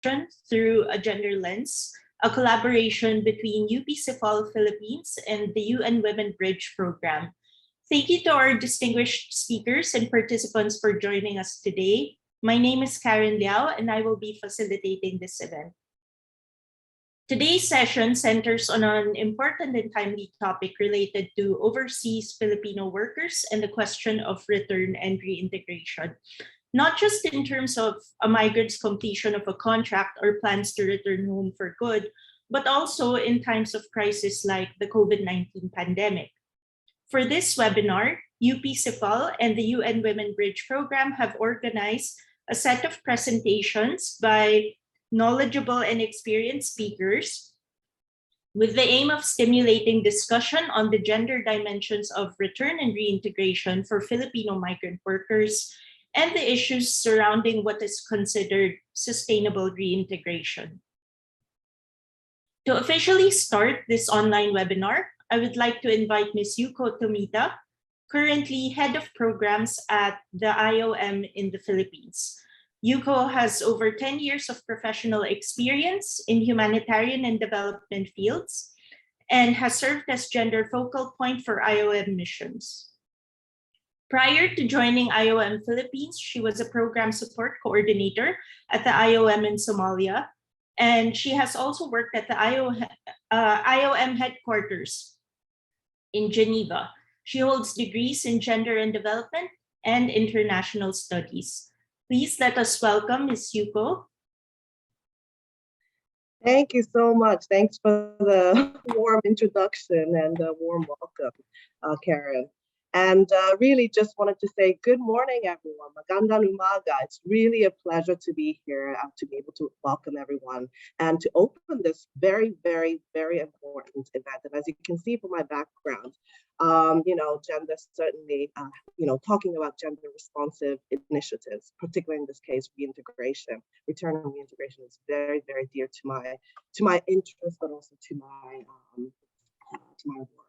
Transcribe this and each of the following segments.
through a gender lens, a collaboration between UP-CIFAL Philippines and the UN Women Bridge program. Thank you to our distinguished speakers and participants for joining us today. My name is Karen Liao, and I will be facilitating this event. Today's session centers on an important and timely topic related to overseas Filipino workers and the question of return and reintegration, not just in terms of a migrant's completion of a contract or plans to return home for good, but also in times of crisis like the COVID-19 pandemic. For this webinar, UP-CIFAL and the UN Women Bridge program have organized a set of presentations by knowledgeable and experienced speakers with the aim of stimulating discussion on the gender dimensions of return and reintegration for Filipino migrant workers and the issues surrounding what is considered sustainable reintegration. To officially start this online webinar, I would like to invite Ms. Yuko Tomita, currently Head of Programs at the IOM in the Philippines. Yuko has over 10 years of professional experience in humanitarian and development fields and has served as gender focal point for IOM missions. Prior to joining IOM Philippines, she was a program support coordinator at the IOM in Somalia, and she has also worked at the IOM headquarters in Geneva. She holds degrees in gender and development and international studies. Please let us welcome Ms. Yuko. Thank you so much. Thanks for the warm introduction and a warm welcome, Karen. And really just wanted to say good morning, everyone. Magandang umaga. It's really a pleasure to be here, to be able to welcome everyone and to open this very, very, very important event. And as you can see from my background, gender certainly, talking about gender responsive initiatives, particularly in this case, reintegration, return and reintegration is very, very dear to my interest, but also to my work.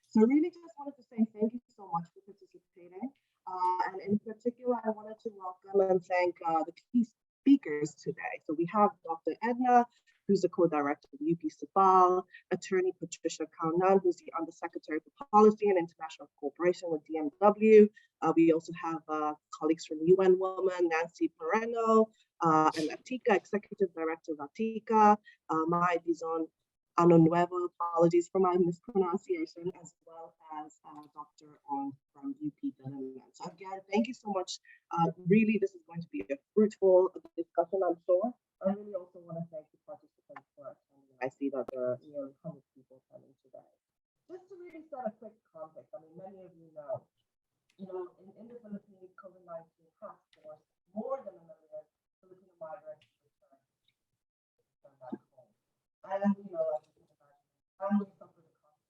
So I really just wanted to say thank you so much for participating. And in particular, I wanted to welcome and thank the key speakers today. So we have Dr. Edna, who's the co-director of UP-CIFAL, attorney Patricia Kaunan, who's the Undersecretary for Policy and International Cooperation with DMW. We also have colleagues from UN Women, Nancy Pereno, and Atika, Executive Director of Atika, Mai Dizon Ano Nuevo, apologies for my mispronunciation, as well as Dr. Ong from UP-CIFAL. So again, thank you so much. Really, this is going to be a fruitful discussion, I'm sure. I really also want to thank the participants for attending. I see that there are nearly 100 people attending today. Just to really set a quick context, I mean, many of you know, in the Philippines, COVID-19 has forced more than 1 million Filipino migrants to return back home. And, as you can imagine, families suffer the cost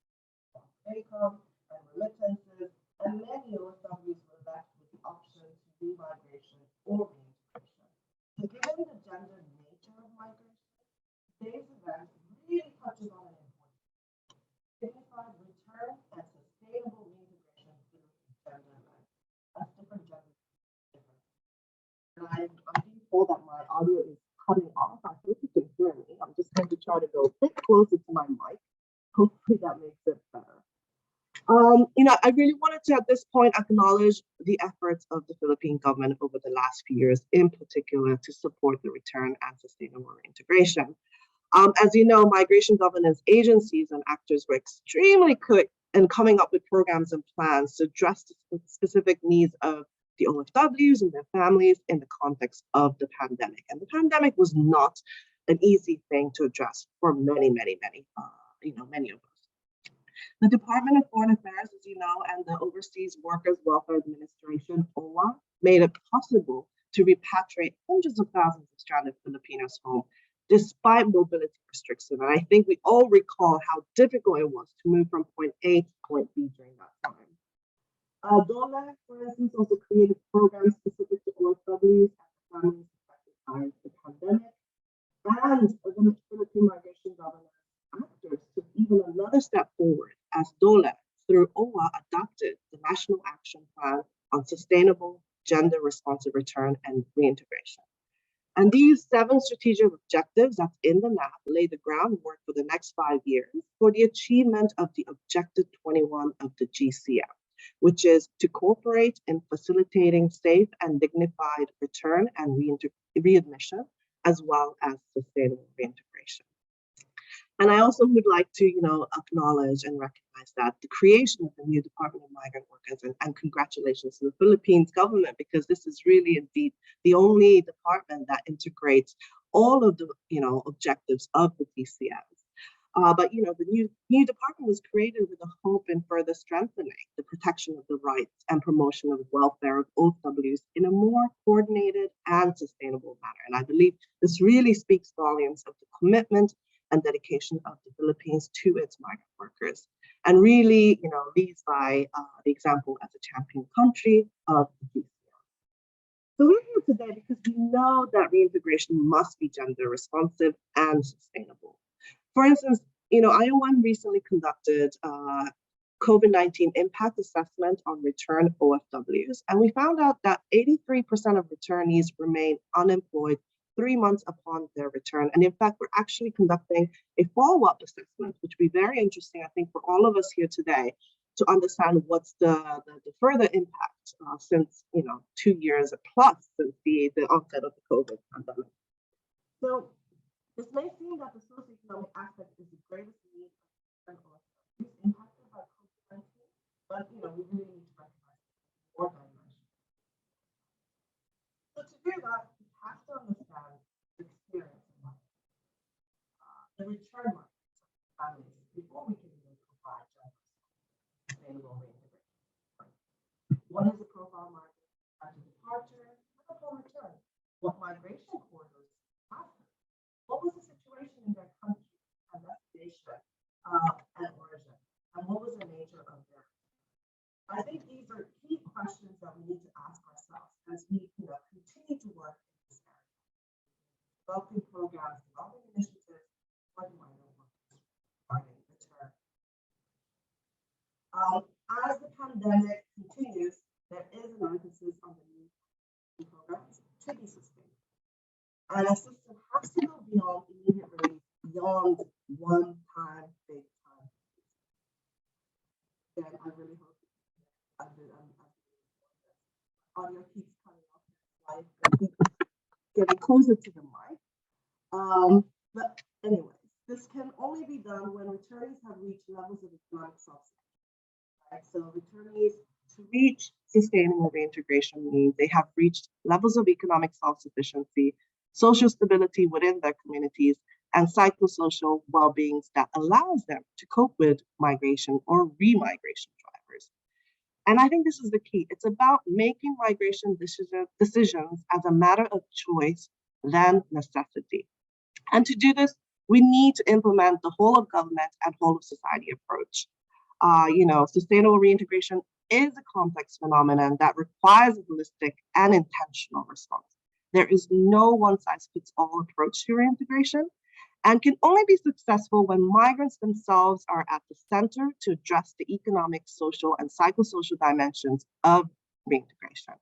of income and remittances, and many OSWs were left with the option to do migration or reintegration. So given the gender nature of migration, today's event really touches on an important dignified return and sustainable reintegration through gender lens. That's different genders. And I'm being told that my audio is cutting off. I hope you can hear me. I'm just going to try to go a bit closer to my mic. Hopefully that makes it better. I really wanted to at this point acknowledge the efforts of the Philippine government over the last few years, in particular to support the return and sustainable reintegration. As you know, migration governance agencies and actors were extremely quick in coming up with programs and plans to address the specific needs of the OFWs and their families in the context of the pandemic. And the pandemic was not an easy thing to address for many of us. The Department of Foreign Affairs, as you know, and the Overseas Workers Welfare Administration, OWA, made it possible to repatriate hundreds of thousands of stranded Filipinos home, despite mobility restrictions. And I think we all recall how difficult it was to move from point A to point B during that time. DOLA, for instance, also created programs specific to OFWs and families affected by the pandemic. And the Philippine migration governance actors took even another step forward as DOLA, through OWA, adopted the National Action Plan on Sustainable Gender Responsive Return and Reintegration. And these 7 strategic objectives that's in the map lay the groundwork for the next 5 years for the achievement of the Objective 21 of the GCF, which is to cooperate in facilitating safe and dignified return and readmission, as well as sustainable reintegration. And I also would like to, acknowledge and recognize that the creation of the new Department of Migrant Workers, and congratulations to the Philippines government, because this is really indeed the only department that integrates all of the, objectives of the DCS. But the new department was created with a hope in further strengthening the protection of the rights and promotion of the welfare of OWs in a more coordinated and sustainable manner. And I believe this really speaks volumes of the commitment and dedication of the Philippines to its migrant workers, and really, leads by the example as a champion country of the DCS. So we're here today because we know that reintegration must be gender responsive and sustainable. For instance, IO1 recently conducted COVID-19 impact assessment on return OFWs, and we found out that 83% of returnees remain unemployed 3 months upon their return. And in fact, we're actually conducting a follow-up assessment, which will be very interesting, I think, for all of us here today to understand what's the further impact since, 2 years plus since the onset of the COVID pandemic. So this may seem that the socioeconomic aspect is the greatest need of impacted by COVID-19, but we really need to recognize more dimensions. So to do that, we have to understand the experience of the return market of families before we can even provide sustainable reintegration. What is the profile market after departure and upon return? What migration corridors after? What was the situation in their country and destination and origin? And what was the nature of their? I think these are key questions that we need to ask ourselves as we continue to work in this area. Developing programs, developing initiatives for the migrant workers regarding return. As the pandemic continues, there is an emphasis on the need for programs to be sustainable. And a system has to go beyond immediate relief, beyond one-time, big time. And I really hope audio keeps coming off getting closer to the mic. But anyways, this can only be done when returnees have reached levels of economic self-sufficiency. Right? So returnees to reach sustainable reintegration means they have reached levels of economic self-sufficiency, social stability within their communities, and psychosocial well-beings that allows them to cope with migration or remigration drivers. And I think this is the key. It's about making migration decisions as a matter of choice than necessity. And to do this, we need to implement the whole of government and whole of society approach. Sustainable reintegration is a complex phenomenon that requires a holistic and intentional response. There is no one-size-fits-all approach to reintegration and can only be successful when migrants themselves are at the center to address the economic, social, and psychosocial dimensions of reintegration.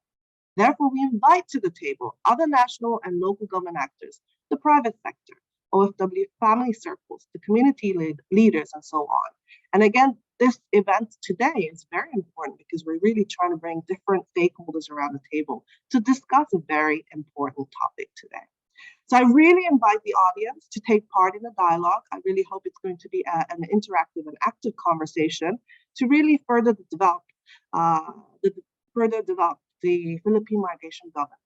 Therefore, we invite to the table other national and local government actors, the private sector, OFW family circles, the community leaders, and so on. And again, this event today is very important because we're really trying to bring different stakeholders around the table to discuss a very important topic today. So I really invite the audience to take part in the dialogue. I really hope it's going to be an interactive and active conversation to really further develop the Philippine migration governance.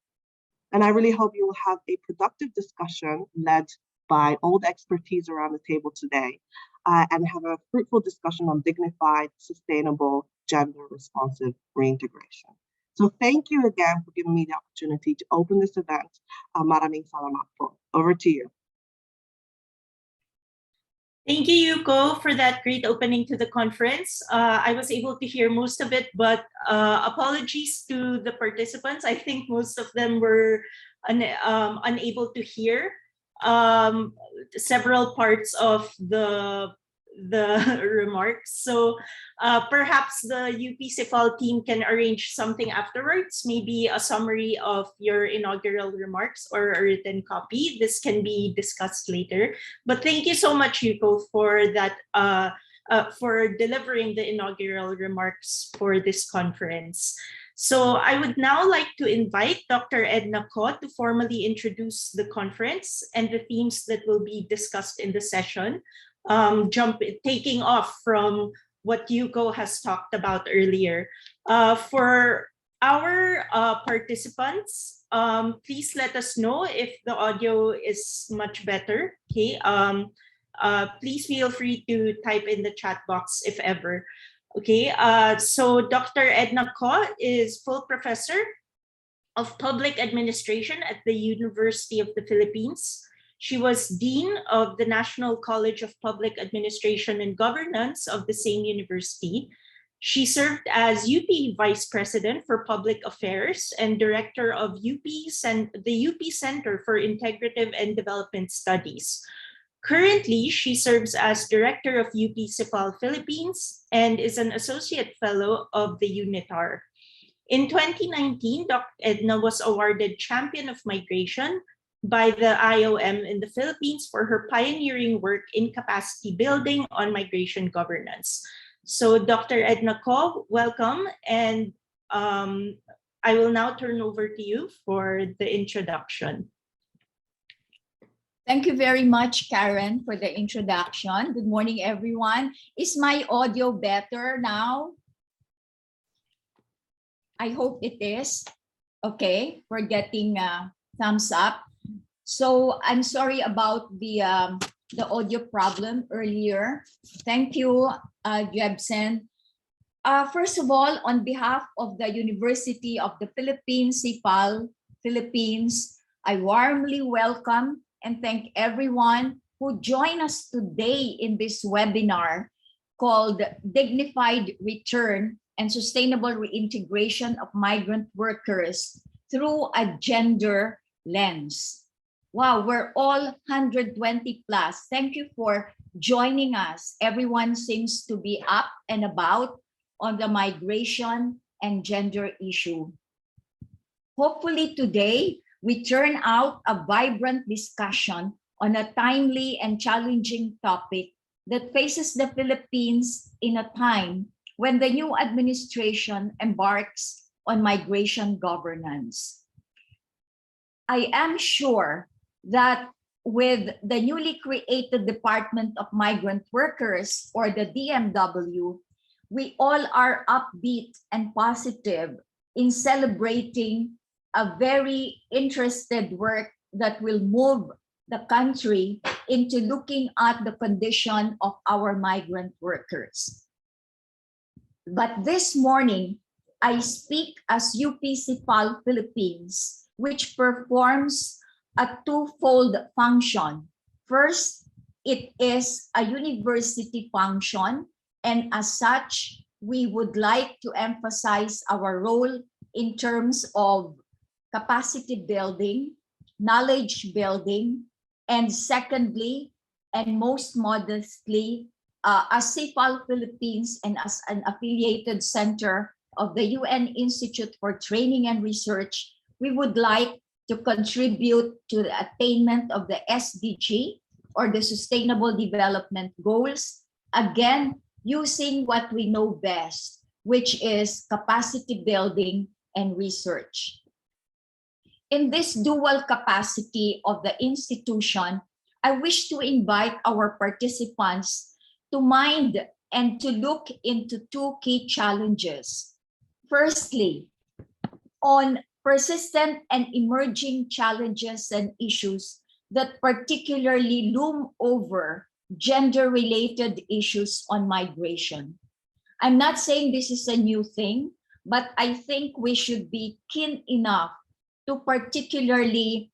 And I really hope you will have a productive discussion led by all the expertise around the table today and have a fruitful discussion on dignified, sustainable, gender-responsive reintegration. So thank you again for giving me the opportunity to open this event. Maraming salamat po. Over to you. Thank you, Yuko, for that great opening to the conference. I was able to hear most of it, but apologies to the participants. I think most of them were unable to hear several parts of the the remarks. So perhaps the UP-CIFAL team can arrange something afterwards, maybe a summary of your inaugural remarks or a written copy. This can be discussed later. But thank you so much, Yuko, for that, for delivering the inaugural remarks for this conference. So I would now like to invite Dr. Ed Nakot to formally introduce the conference and the themes that will be discussed in the session, taking off from what Yuko has talked about earlier. For our participants, please let us know if the audio is much better. Okay. Please feel free to type in the chat box if ever. Okay, so Dr. Ed Nakot is full professor of public administration at the University of the Philippines. She was dean of the National College of Public Administration and Governance of the same university. She served as UP Vice President for Public Affairs and Director of the UP Center for Integrative and Development Studies. Currently, she serves as Director of UP-CIFAL Philippines and is an Associate Fellow of the UNITAR. In 2019, Dr. Edna was awarded Champion of Migration by the IOM in the Philippines for her pioneering work in capacity building on migration governance. So Dr. Edna Ko, welcome, and I will now turn over to you for the introduction. Thank you very much, Karen, for the introduction. Good morning, everyone. Is my audio better now? I hope it is. Okay, we're getting thumbs up. So I'm sorry about the audio problem earlier. Thank you, Jebsen. First of all, on behalf of the University of the Philippines, CIFAL, Philippines, I warmly welcome and thank everyone who joined us today in this webinar called Dignified Return and Sustainable Reintegration of Migrant Workers Through a Gender Lens. Wow, we're all 120 plus. Thank you for joining us. Everyone seems to be up and about on the migration and gender issue. Hopefully today, we turn out a vibrant discussion on a timely and challenging topic that faces the Philippines in a time when the new administration embarks on migration governance. I am sure that with the newly created Department of Migrant Workers, or the DMW, we all are upbeat and positive in celebrating a very interested work that will move the country into looking at the condition of our migrant workers. But this morning, I speak as UP-CIFAL Philippines, which performs a twofold function. First, it is a university function, and as such, we would like to emphasize our role in terms of capacity building, knowledge building, and secondly, and most modestly, as CIFAL Philippines and as an affiliated center of the UN Institute for Training and Research, we would like to contribute to the attainment of the SDG, or the Sustainable Development Goals, again, using what we know best, which is capacity building and research. In this dual capacity of the institution, I wish to invite our participants to mind and to look into two key challenges. Firstly, on persistent and emerging challenges and issues that particularly loom over gender-related issues on migration. I'm not saying this is a new thing, but I think we should be keen enough to particularly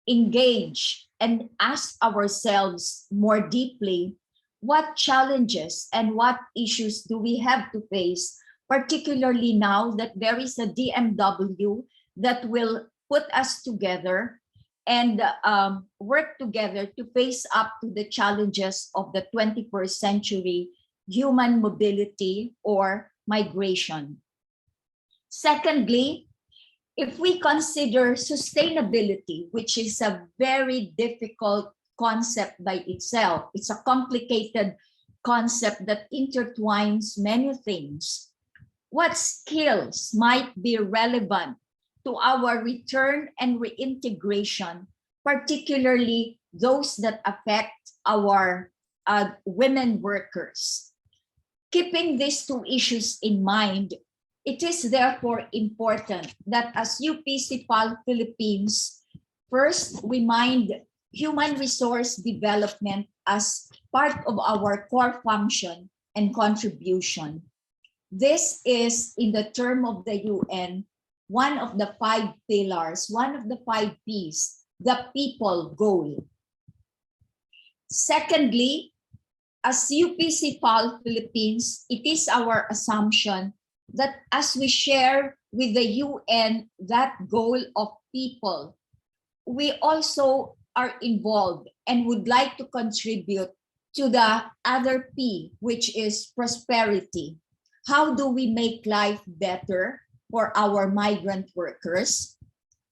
engage and ask ourselves more deeply, what challenges and what issues do we have to face, particularly now that there is a DMW that will put us together and work together to face up to the challenges of the 21st century human mobility or migration. Secondly, if we consider sustainability, which is a very difficult concept by itself, it's a complicated concept that intertwines many things. What skills might be relevant to our return and reintegration, particularly those that affect our women workers? Keeping these two issues in mind, it is therefore important that as UP-CIFAL Philippines, first we mind human resource development as part of our core function and contribution. This is, in the term of the UN, one of the 5 pillars, one of the 5 Ps, the people goal. Secondly, as UP-CIFAL Philippines, it is our assumption that as we share with the UN that goal of people, we also are involved and would like to contribute to the other P, which is prosperity. How do we make life better for our migrant workers?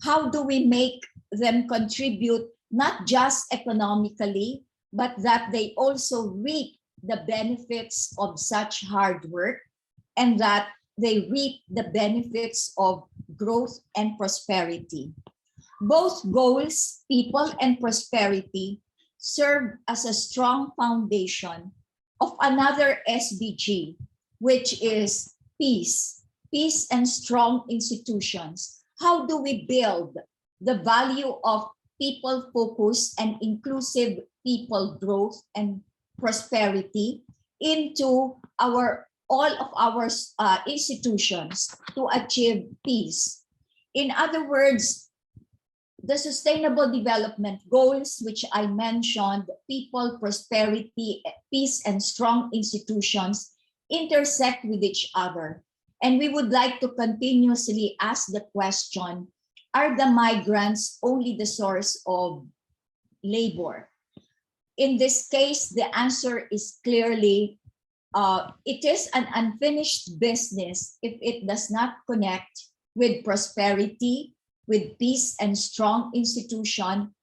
How do we make them contribute not just economically, but that they also reap the benefits of such hard work and that they reap the benefits of growth and prosperity? Both goals, people and prosperity, serve as a strong foundation of another SDG, which is peace, peace and strong institutions. How do we build the value of people-focused and inclusive people growth and prosperity into all of our institutions to achieve peace? In other words, the Sustainable Development Goals, which I mentioned, people, prosperity, peace, and strong institutions, intersect with each other. And we would like to continuously ask the question, are the migrants only the source of labor? In this case, the answer is clearly, it is an unfinished business if it does not connect with prosperity, with peace and strong institution.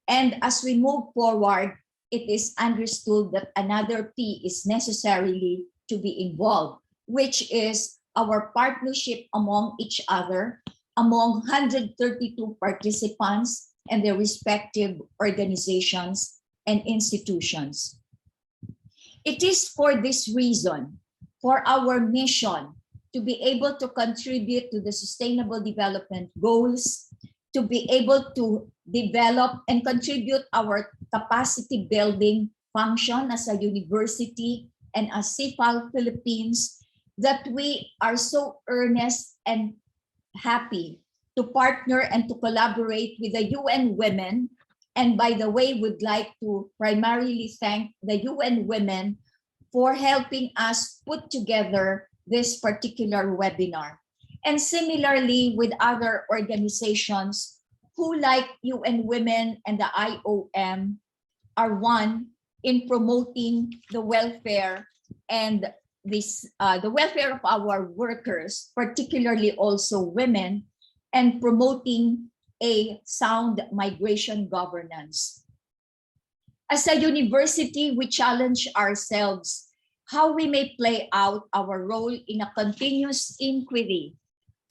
And as we move forward, it is understood that another P is necessarily to be involved, which is our partnership among each other, among 132 participants and their respective organizations and institutions. It is for this reason, for our mission to be able to contribute to the Sustainable Development Goals, to be able to develop and contribute our capacity building function as a university and as CIFAL Philippines, that we are so earnest and happy to partner and to collaborate with the UN Women. And by the way, would like to primarily thank the UN Women for helping us put together this particular webinar. And similarly with other organizations who, like UN Women and the IOM, are one in promoting the welfare and the welfare of our workers, particularly also women, and promoting a sound migration governance. As a university, we challenge ourselves how we may play out our role in a continuous inquiry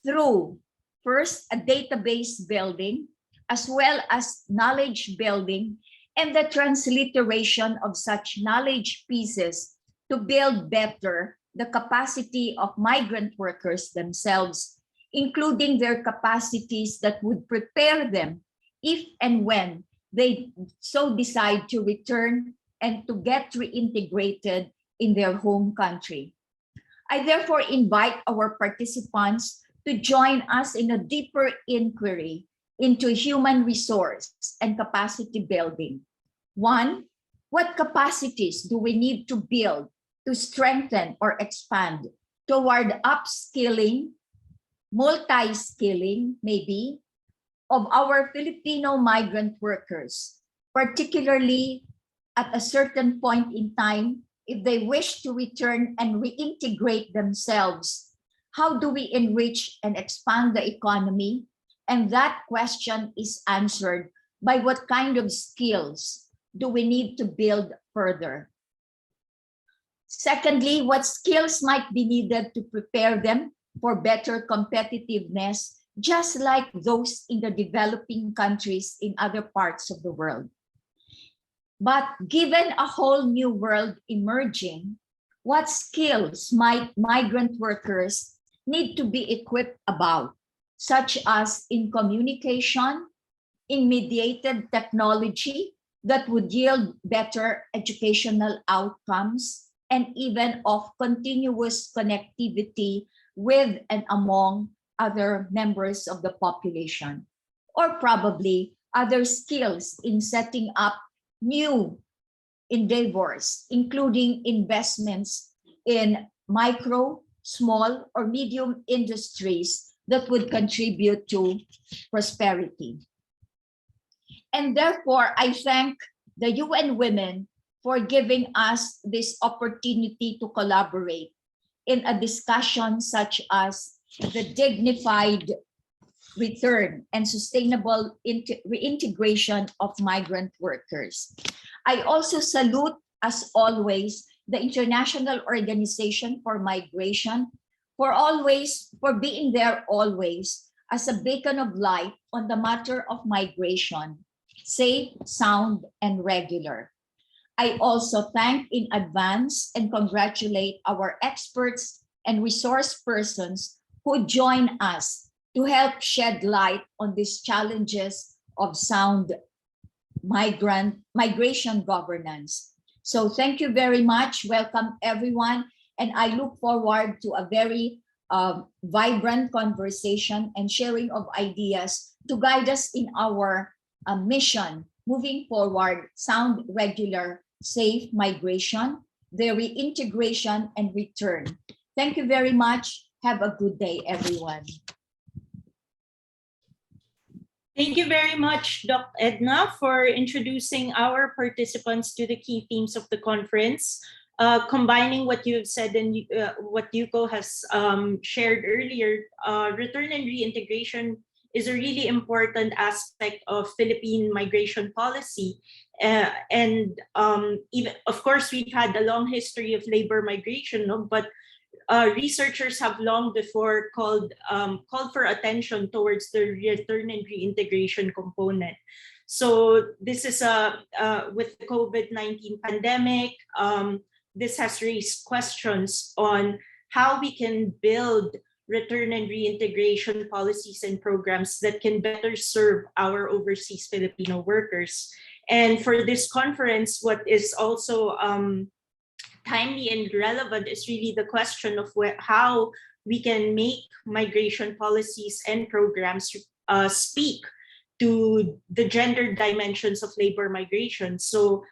through, first, a database building, as well as knowledge building and the transliteration of such knowledge pieces to build better the capacity of migrant workers themselves, including their capacities that would prepare them if and when they so decide to return and to get reintegrated in their home country. I therefore invite our participants to join us in a deeper inquiry into human resource and capacity building. One, what capacities do we need to build to strengthen or expand toward upskilling, multi-skilling maybe, of our Filipino migrant workers, particularly at a certain point in time, if they wish to return and reintegrate themselves, how do we enrich and expand the economy? And that question is answered by what kind of skills do we need to build further? Secondly, what skills might be needed to prepare them for better competitiveness, just like those in the developing countries in other parts of the world? But given a whole new world emerging, what skills might migrant workers need to be equipped about, such as in communication, in mediated technology that would yield better educational outcomes, and even of continuous connectivity with and among other members of the population, or probably other skills in setting up new endeavors, including investments in micro, small, or medium industries that would contribute to prosperity. And therefore, I thank the UN Women for giving us this opportunity to collaborate in a discussion such as the dignified return and sustainable reintegration of migrant workers. I also salute, as always, the International Organization for Migration for being there always as a beacon of light on the matter of migration, safe, sound, and regular. I also thank in advance and congratulate our experts and resource persons who join us to help shed light on these challenges of sound migration governance. So thank you very much. Welcome everyone. And I look forward to a very vibrant conversation and sharing of ideas to guide us in our mission moving forward: sound, regular, safe migration, the reintegration and return. Thank you very much. Have a good day, everyone. Thank you very much, Dr. Edna, for introducing our participants to the key themes of the conference. Combining what you've said and what Yuko has shared earlier, return and reintegration is a really important aspect of Philippine migration policy. And even, of course, we've had a long history of labor migration, no? But researchers have long before called for attention towards the return and reintegration component. So this is with the COVID-19 pandemic, this has raised questions on how we can build return and reintegration policies and programs that can better serve our overseas Filipino workers. And for this conference, what is also timely and relevant is really the question of how we can make migration policies and programs speak to the gender dimensions of labor migration. So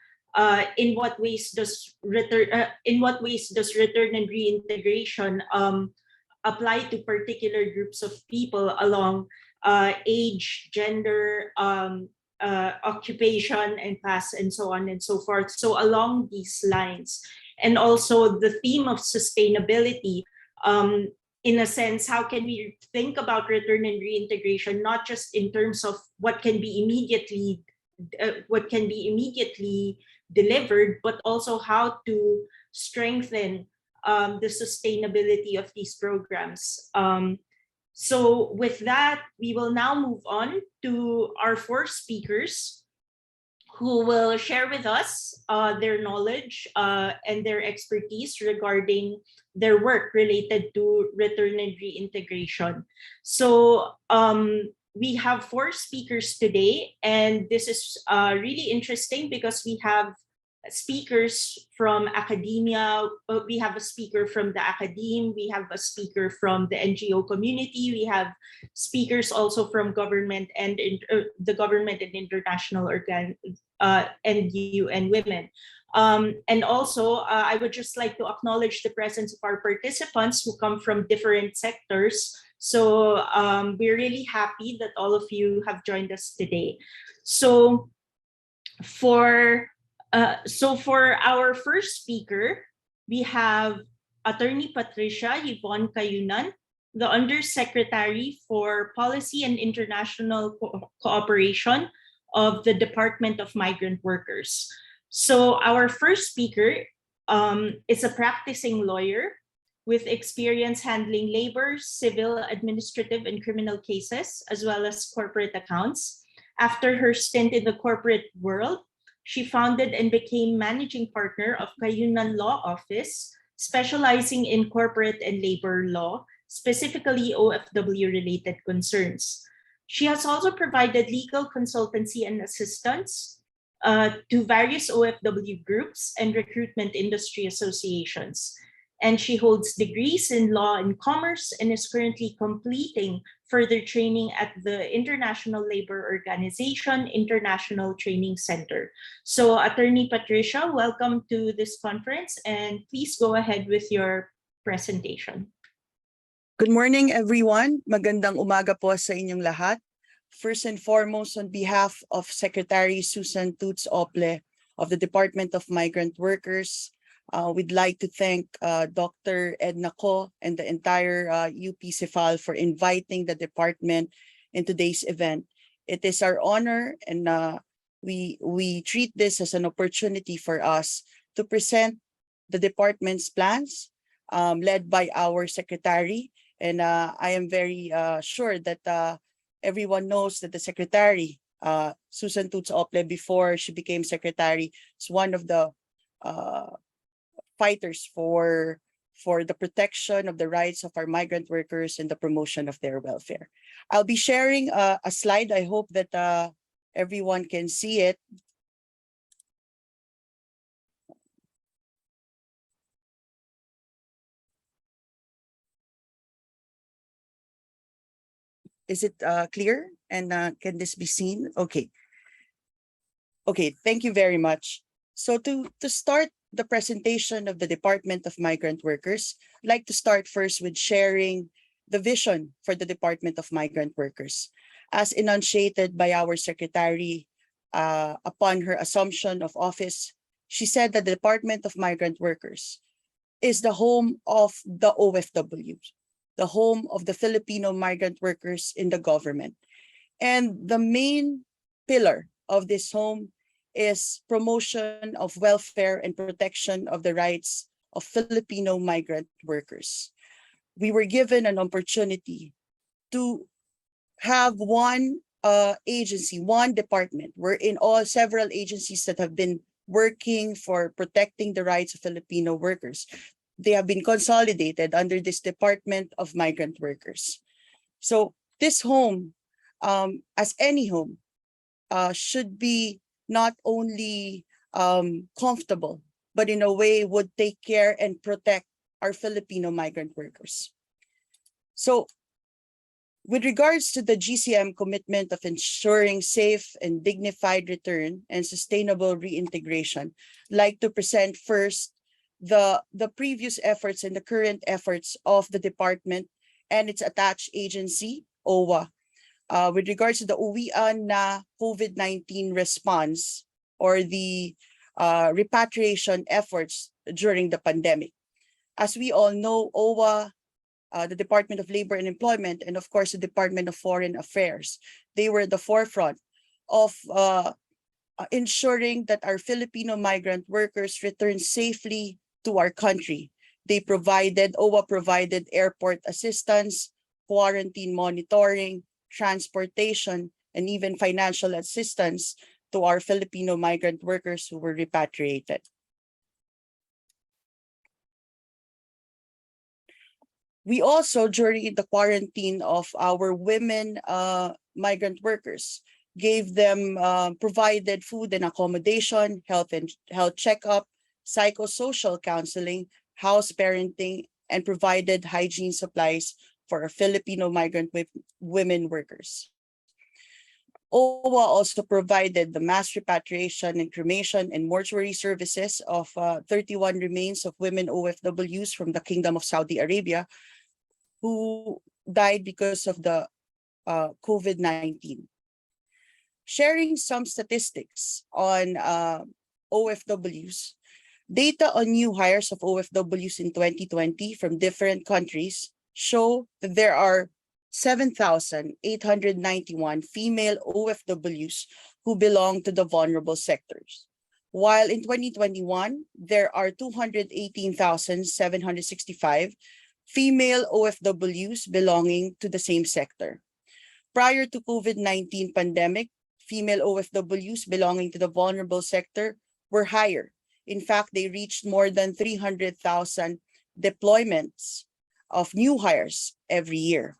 in what ways does return and reintegration apply to particular groups of people along age, gender, occupation and class, and so on and so forth? So along these lines, and also the theme of sustainability, in a sense, how can we think about return and reintegration not just in terms of what can be immediately delivered, but also how to strengthen the sustainability of these programs. So with that, we will now move on to our four speakers who will share with us their knowledge and their expertise regarding their work related to return and reintegration. So we have four speakers today, and this is really interesting because we have speakers from academia, we have a speaker from the academe, we have a speaker from the NGO community, we have speakers also from government and the government and international and UN Women. And also, I would just like to acknowledge the presence of our participants who come from different sectors. So we're really happy that all of you have joined us today. So for our first speaker, we have Attorney Patricia Yvonne Cayunan, the Undersecretary for Policy and International Cooperation of the Department of Migrant Workers. So our first speaker is a practicing lawyer with experience handling labor, civil, administrative, and criminal cases, as well as corporate accounts. After her stint in the corporate world, she founded and became managing partner of Cayunan Law Office, specializing in corporate and labor law, specifically OFW-related concerns. She has also provided legal consultancy and assistance to various OFW groups and recruitment industry associations. And she holds degrees in law and commerce and is currently completing further training at the International Labor Organization International Training Center. So Attorney Patricia, welcome to this conference, and please go ahead with your presentation. Good morning, everyone. Magandang umaga po sa inyong lahat. First and foremost, on behalf of Secretary Susan Toots Ople of the Department of Migrant Workers, we'd like to thank Dr. Ed Nakot and the entire UP-CIFAL for inviting the department in today's event. It is our honor, and we treat this as an opportunity for us to present the department's plans led by our secretary. And I am very sure that everyone knows that the secretary, Susan Toots Ople, before she became secretary, is one of the fighters for the protection of the rights of our migrant workers and the promotion of their welfare. I'll be sharing a slide. I hope that everyone can see it. Is it clear? And can this be seen? Okay. Okay, thank you very much. So to start the presentation of the Department of Migrant Workers, I'd like to start first with sharing the vision for the Department of Migrant Workers. As enunciated by our secretary upon her assumption of office, she said that the Department of Migrant Workers is the home of the OFWs, the home of the Filipino migrant workers in the government. And the main pillar of this home is promotion of welfare and protection of the rights of Filipino migrant workers. We were given an opportunity to have one agency, one department. We're in all several agencies that have been working for protecting the rights of Filipino workers. They have been consolidated under this Department of Migrant Workers. So this home, as any home, should be not only comfortable, but in a way would take care and protect our Filipino migrant workers. So with regards to the GCM commitment of ensuring safe and dignified return and sustainable reintegration, I'd like to present first the previous efforts and the current efforts of the department and its attached agency, Owa, with regards to the Uwian na COVID-19 response or the repatriation efforts during the pandemic. As we all know, Owa, the Department of Labor and Employment, and of course the Department of Foreign Affairs, they were at the forefront of ensuring that our Filipino migrant workers return safely to our country. OWA provided airport assistance, quarantine monitoring, transportation, and even financial assistance to our Filipino migrant workers who were repatriated. We also, during the quarantine of our women migrant workers, gave them, provided food and accommodation, health checkup, psychosocial counseling, house parenting, and provided hygiene supplies for our Filipino migrant women workers. OWA also provided the mass repatriation and cremation and mortuary services of 31 remains of women OFWs from the Kingdom of Saudi Arabia who died because of the COVID-19. Sharing some statistics on OFWs, data on new hires of OFWs in 2020 from different countries show that there are 7,891 female OFWs who belong to the vulnerable sectors. While in 2021, there are 218,765 female OFWs belonging to the same sector. Prior to COVID-19 pandemic, female OFWs belonging to the vulnerable sector were higher. In fact, they reached more than 300,000 deployments of new hires every year.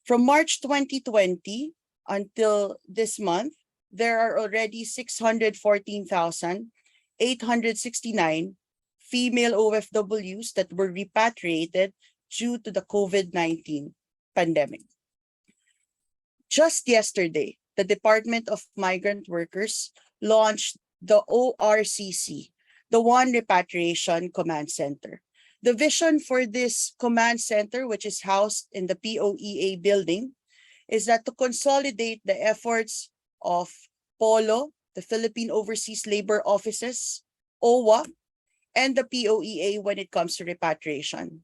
From March 2020 until this month, there are already 614,869 female OFWs that were repatriated due to the COVID-19 pandemic. Just yesterday, the Department of Migrant Workers launched the ORCC, the One Repatriation Command Center. The vision for this command center, which is housed in the POEA building, is that to consolidate the efforts of POLO, the Philippine Overseas Labor Offices, OWA, and the POEA when it comes to repatriation.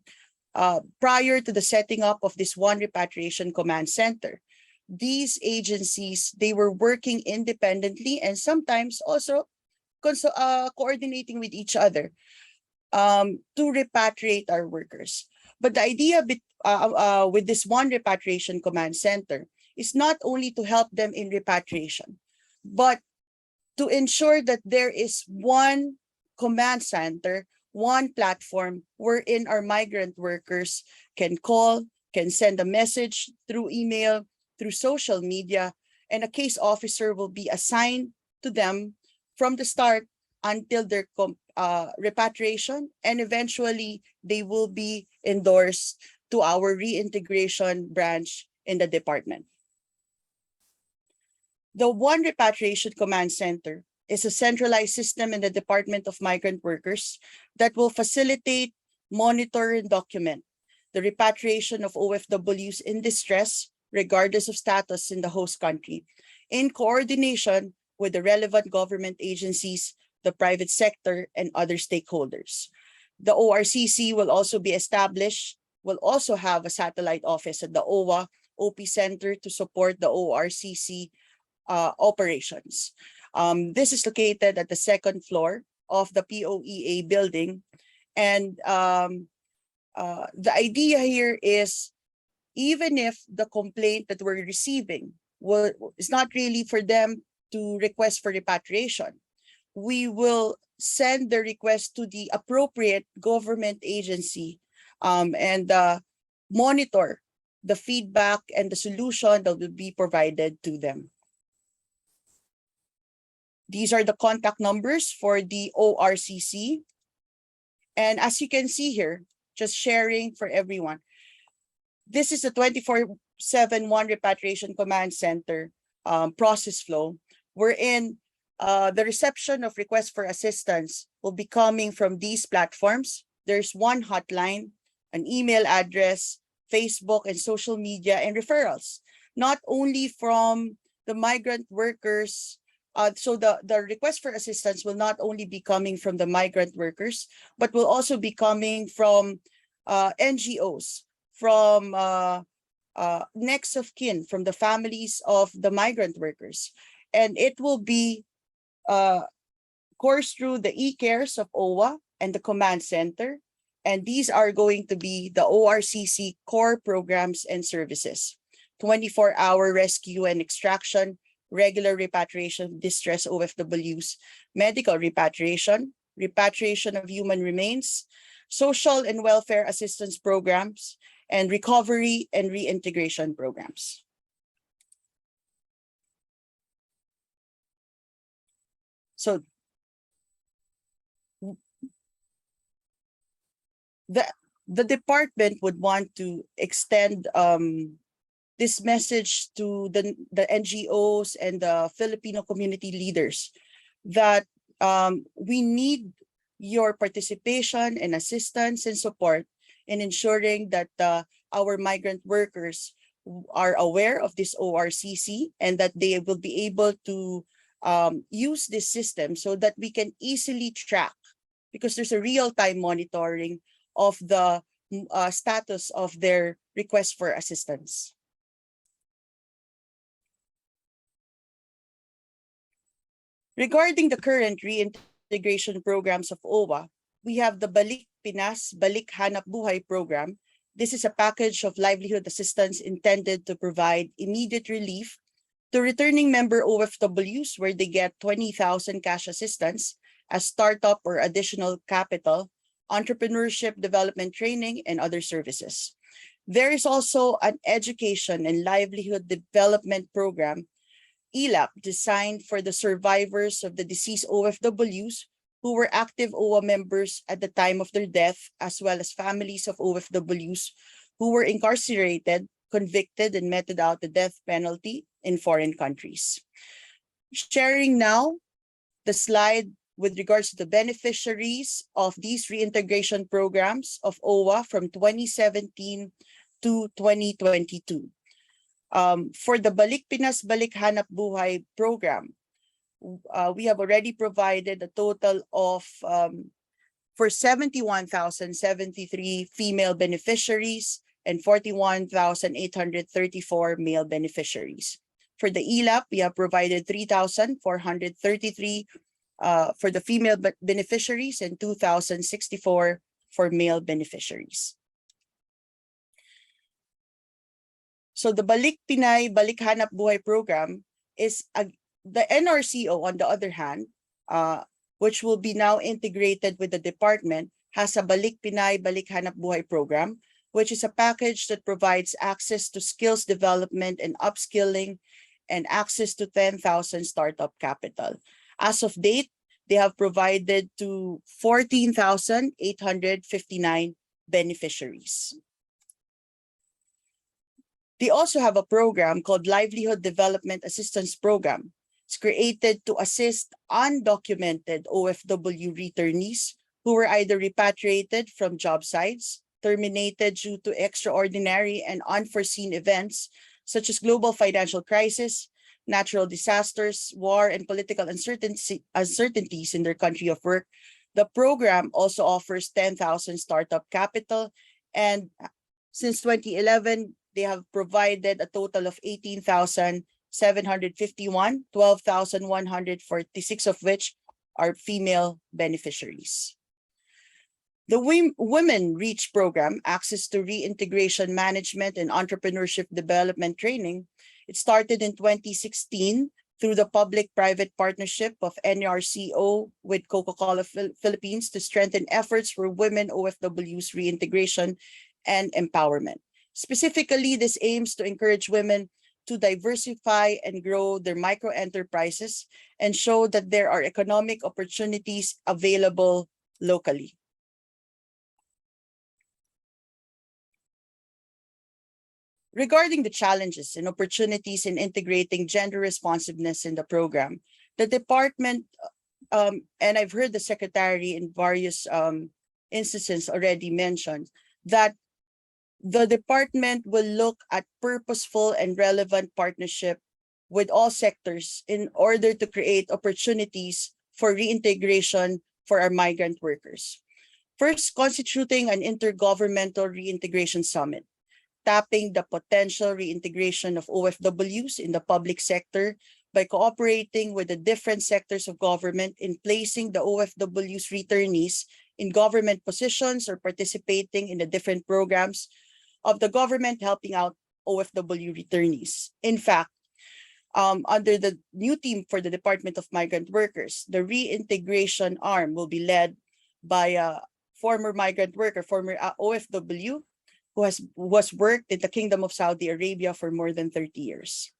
Prior to the setting up of this One Repatriation Command Center, these agencies, they were working independently and sometimes also coordinating with each other to repatriate our workers. But the idea with this One Repatriation Command Center is not only to help them in repatriation, but to ensure that there is one command center, one platform wherein our migrant workers can call, can send a message through email, through social media, and a case officer will be assigned to them from the start until their repatriation, and eventually they will be endorsed to our reintegration branch in the department. The One Repatriation Command Center is a centralized system in the Department of Migrant Workers that will facilitate, monitor, and document the repatriation of OFWs in distress, regardless of status in the host country, in coordination with the relevant government agencies, the private sector, and other stakeholders. The ORCC will also be established, will also have a satellite office at the OWA OP Center to support the ORCC operations. This is located at the second floor of the POEA building. And the idea here is, even if the complaint that we're receiving is not really for them to request for repatriation, we will send the request to the appropriate government agency and monitor the feedback and the solution that will be provided to them. These are the contact numbers for the ORCC. And as you can see here, just sharing for everyone, this is a 24/7 One Repatriation Command Center process flow, wherein the reception of requests for assistance will be coming from these platforms. There's one hotline, an email address, Facebook and social media, and referrals, not only from the migrant workers. So the request for assistance will not only be coming from the migrant workers, but will also be coming from NGOs, from next of kin, from the families of the migrant workers. And it will be coursed through the e-cares of OWA and the command center. And these are going to be the ORCC core programs and services: 24-hour rescue and extraction, regular repatriation of distress OFWs, medical repatriation, repatriation of human remains, social and welfare assistance programs, and recovery and reintegration programs. So the department would want to extend this message to the NGOs and the Filipino community leaders that we need your participation and assistance and support in ensuring that our migrant workers are aware of this ORCC and that they will be able to use this system so that we can easily track, because there's a real-time monitoring of the status of their request for assistance. Regarding the current reintegration programs of OWA, we have the Balik Pinas, Balik Hanap Buhay program. This is a package of livelihood assistance intended to provide immediate relief to returning member OFWs, where they get 20,000 cash assistance as startup or additional capital, entrepreneurship development training, and other services. There is also an education and livelihood development program, ELAP, designed for the survivors of the deceased OFWs who were active OWA members at the time of their death, as well as families of OFWs who were incarcerated, convicted, and meted out the death penalty in foreign countries. Sharing now the slide with regards to the beneficiaries of these reintegration programs of OWA from 2017 to 2022. For the Balik Pinas, Balik Hanap Buhay program, we have already provided a total of for 71,073 female beneficiaries and 41,834 male beneficiaries. For the ELAP, we have provided 3,433 for the female beneficiaries and 2,064 for male beneficiaries. So the Balik Pinay, Balik Hanap Buhay program is the NRCO, on the other hand, which will be now integrated with the department, has a Balik Pinay, Balik Hanap Buhay program, which is a package that provides access to skills development and upskilling and access to 10,000 startup capital. As of date, they have provided to 14,859 beneficiaries. They also have a program called Livelihood Development Assistance Program. It's created to assist undocumented OFW returnees who were either repatriated from job sites, terminated due to extraordinary and unforeseen events such as global financial crisis, natural disasters, war, and political uncertainties in their country of work. The program also offers 10,000 startup capital, and since 2011, they have provided a total of 18,751, 12,146 of which are female beneficiaries. The Women Reach program, Access to Reintegration Management and Entrepreneurship Development Training, it started in 2016 through the public-private partnership of NRCO with Coca-Cola Philippines to strengthen efforts for women OFWs reintegration and empowerment. Specifically, this aims to encourage women to diversify and grow their micro-enterprises and show that there are economic opportunities available locally. Regarding the challenges and opportunities in integrating gender responsiveness in the program, the department, and I've heard the secretary in various instances already mentioned, that the department will look at purposeful and relevant partnership with all sectors in order to create opportunities for reintegration for our migrant workers. First, constituting an intergovernmental reintegration summit, tapping the potential reintegration of OFWs in the public sector by cooperating with the different sectors of government in placing the OFWs returnees in government positions or participating in the different programs of the government helping out OFW returnees. In fact, under the new team for the Department of Migrant Workers, the reintegration arm will be led by a former migrant worker, former OFW, who has worked in the Kingdom of Saudi Arabia for more than 30 years.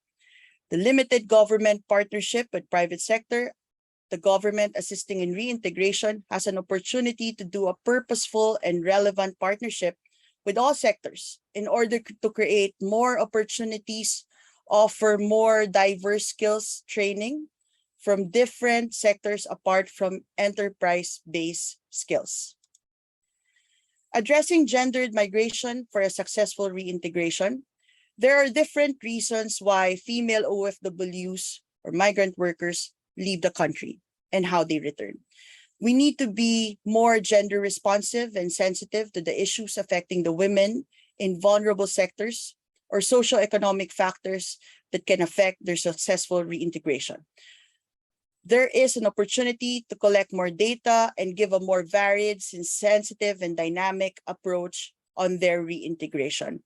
The limited government partnership with private sector, the government assisting in reintegration, has an opportunity to do a purposeful and relevant partnership with all sectors in order to create more opportunities, offer more diverse skills training from different sectors apart from enterprise-based skills. Addressing gendered migration for a successful reintegration, there are different reasons why female OFWs or migrant workers leave the country and how they return. We need to be more gender responsive and sensitive to the issues affecting the women in vulnerable sectors or socioeconomic factors that can affect their successful reintegration. There is an opportunity to collect more data and give a more varied, sensitive, and dynamic approach on their reintegration.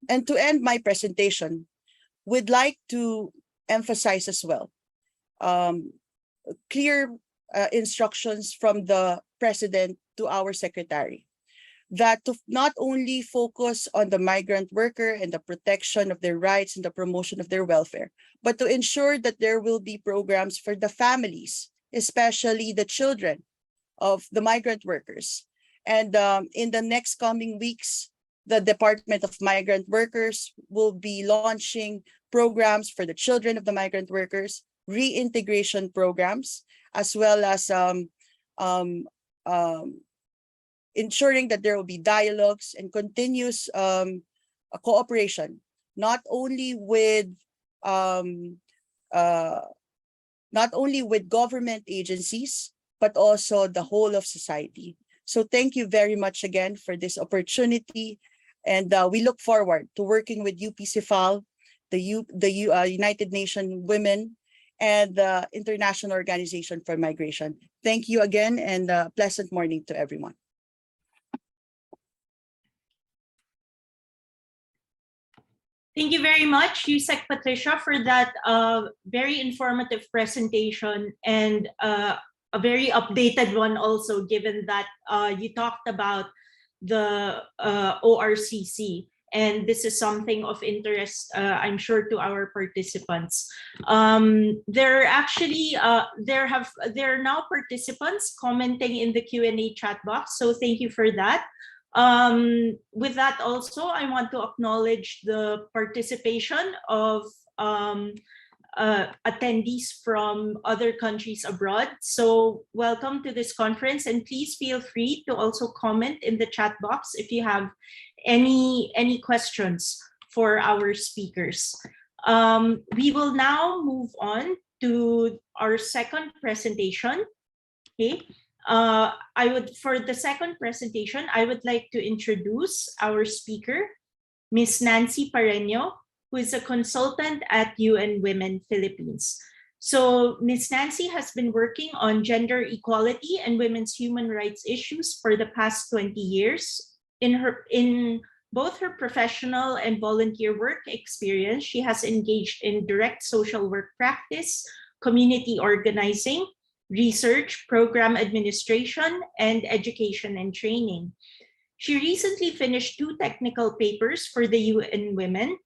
And to end my presentation, we'd like to emphasize as well clear instructions from the President to our Secretary that to not only focus on the migrant worker and the protection of their rights and the promotion of their welfare, but to ensure that there will be programs for the families, especially the children of the migrant workers. And in the next coming weeks, the Department of Migrant Workers will be launching programs for the children of the migrant workers, reintegration programs, as well as ensuring that there will be dialogues and continuous cooperation, not only with government agencies, but also the whole of society. So thank you very much again for this opportunity. And we look forward to working with UP-CIFAL, the United Nations Women, and the International Organization for Migration. Thank you again, and pleasant morning to everyone. Thank you very much, USEC Patricia, for that very informative presentation and a very updated one also, given that you talked about the ORCC. And this is something of interest, I'm sure, to our participants. There are now participants commenting in the Q&A chat box, so thank you for that. With that also, I want to acknowledge the participation of attendees from other countries abroad. So welcome to this conference, and please feel free to also comment in the chat box if you have any questions for our speakers. We will now move on to our second presentation. Okay. For the second presentation, I would like to introduce our speaker, Ms. Nancy Pereno, who is a consultant at UN Women Philippines. So Ms. Nancy has been working on gender equality and women's human rights issues for the past 20 years. In both her professional and volunteer work experience, she has engaged in direct social work practice, community organizing, research, program administration, and education and training. She recently finished 2 technical papers for the UN Women,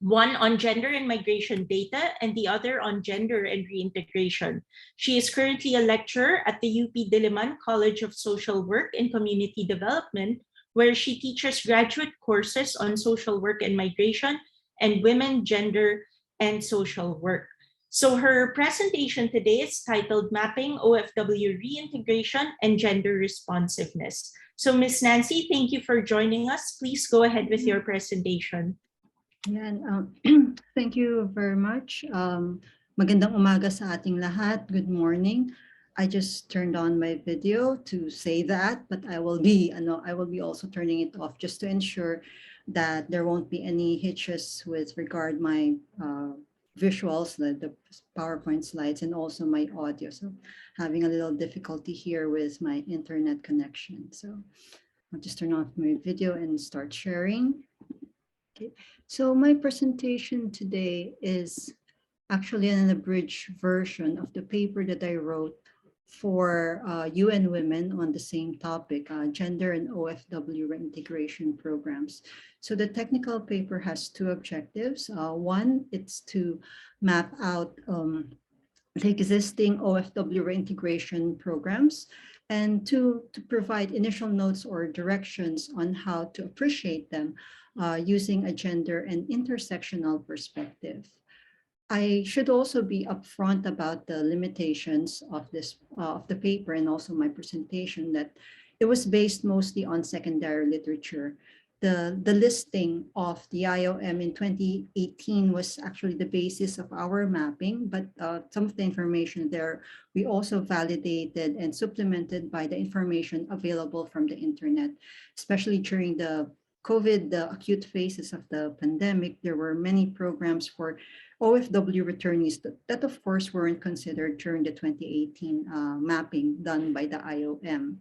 one on gender and migration data and the other on gender and reintegration. She is currently a lecturer at the UP Diliman College of Social Work and Community Development, where she teaches graduate courses on social work and migration and women, gender, and social work. So her presentation today is titled Mapping OFW Reintegration and Gender Responsiveness. So Ms. Nancy, thank you for joining us. Please go ahead with your presentation. Yan, thank you very much. Magandang umaga sa ating lahat. Good morning. I just turned on my video to say that, but I will be also turning it off just to ensure that there won't be any hitches with regard my visuals, the PowerPoint slides, and also my audio. So having a little difficulty here with my internet connection. So I'll just turn off my video and start sharing. Okay, so my presentation today is actually an abridged version of the paper that I wrote for UN Women on the same topic, gender and OFW reintegration programs. So the technical paper has 2 objectives. One, it's to map out the existing OFW reintegration programs, and to provide initial notes or directions on how to appreciate them using a gender and intersectional perspective. I should also be upfront about the limitations of this of the paper and also my presentation, that it was based mostly on secondary literature. The listing of the IOM in 2018 was actually the basis of our mapping, but some of the information there we also validated and supplemented by the information available from the internet, especially during the COVID, the acute phases of the pandemic. There were many programs for OFW returnees that of course weren't considered during the 2018 mapping done by the IOM.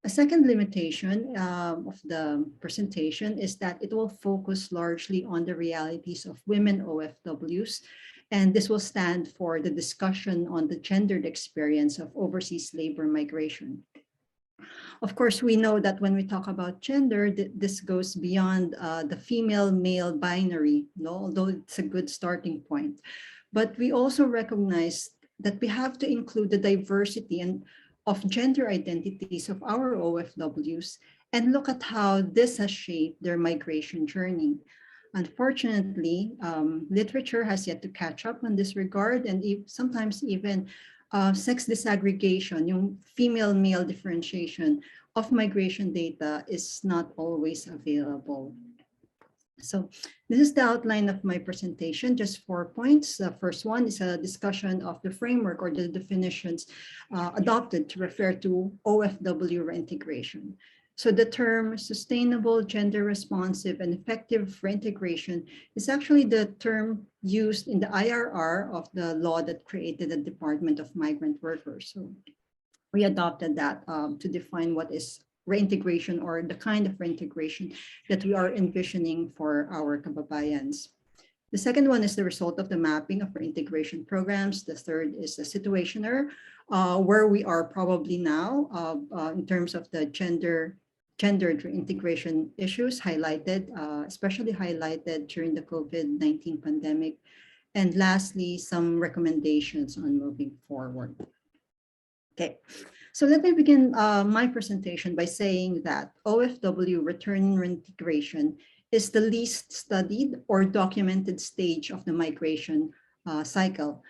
A second limitation of the presentation is that it will focus largely on the realities of women OFWs, and this will stand for the discussion on the gendered experience of overseas labor migration. Of course, we know that when we talk about gender, this goes beyond the female-male binary, although it's a good starting point. But we also recognize that we have to include the diversity of gender identities of our OFWs and look at how this has shaped their migration journey. Unfortunately, literature has yet to catch up in this regard, and sometimes even sex disaggregation, yung female-male differentiation of migration data is not always available. So this is the outline of my presentation, just 4 points. The first one is a discussion of the framework or the definitions adopted to refer to OFW reintegration. So the term sustainable, gender responsive, and effective reintegration is actually the term used in the IRR of the law that created the Department of Migrant Workers. So we adopted that to define what is reintegration or the kind of reintegration that we are envisioning for our kababayans. The second one is the result of the mapping of reintegration programs. The third is the situationer, where we are probably now in terms of the gendered reintegration issues highlighted, especially highlighted during the COVID-19 pandemic. And lastly, some recommendations on moving forward. Okay, so let me begin my presentation by saying that OFW return reintegration is the least studied or documented stage of the migration cycle,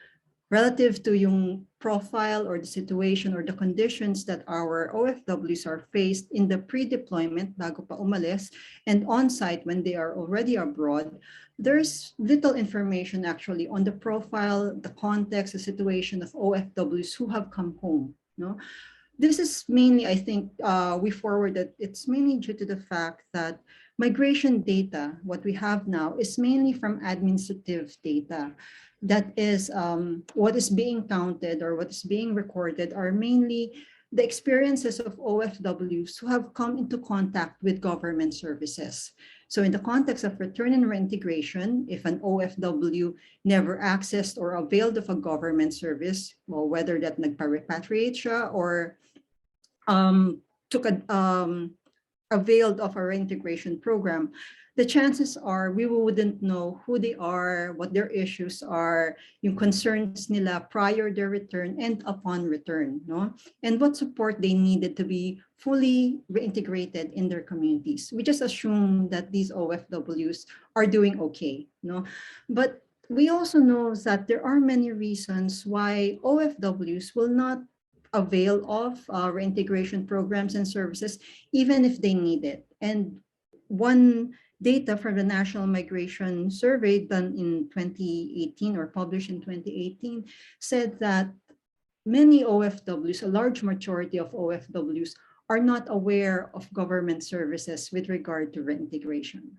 relative to yung profile or the situation or the conditions that our OFWs are faced in the pre-deployment, bago pa umalis, and on-site when they are already abroad. There's little information actually on the profile, the context, the situation of OFWs who have come home. No? This is mainly, I think, we forwarded, it's mainly due to the fact that migration data, what we have now, is mainly from administrative data. That is what is being counted or what is being recorded are mainly the experiences of OFWs who have come into contact with government services. So in the context of return and reintegration, if an OFW never accessed or availed of a government service, well, whether that nagpa-repatriate siya or availed of a reintegration program, the chances are we wouldn't know who they are, what their issues are, yung concerns nila prior their return and upon return, no? And what support they needed to be fully reintegrated in their communities. We just assume that these OFWs are doing okay, no? But we also know that there are many reasons why OFWs will not avail of reintegration programs and services, even if they need it. And one data from the National Migration Survey done in 2018 or published in 2018 said that many OFWs, a large majority of OFWs, are not aware of government services with regard to reintegration.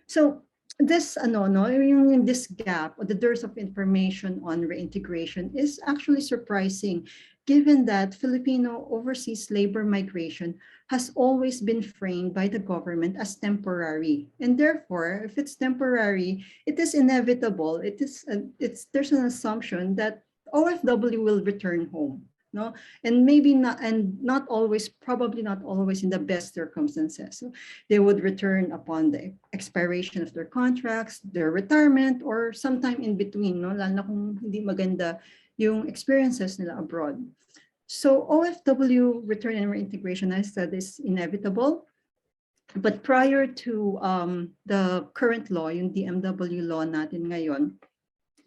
So this this gap or the dearth of information on reintegration is actually surprising, given that Filipino overseas labor migration has always been framed by the government as temporary. And therefore, if it's temporary, it is inevitable. There's an assumption that OFW will return home. no, and maybe not, and not always, probably not always in the best circumstances. So they would return upon the expiration of their contracts, their retirement, or sometime in between, no, lalo na kung hindi maganda yung experiences nila abroad. So OFW return and reintegration, I said, is inevitable. But prior to the current law, yung DMW law natin ngayon,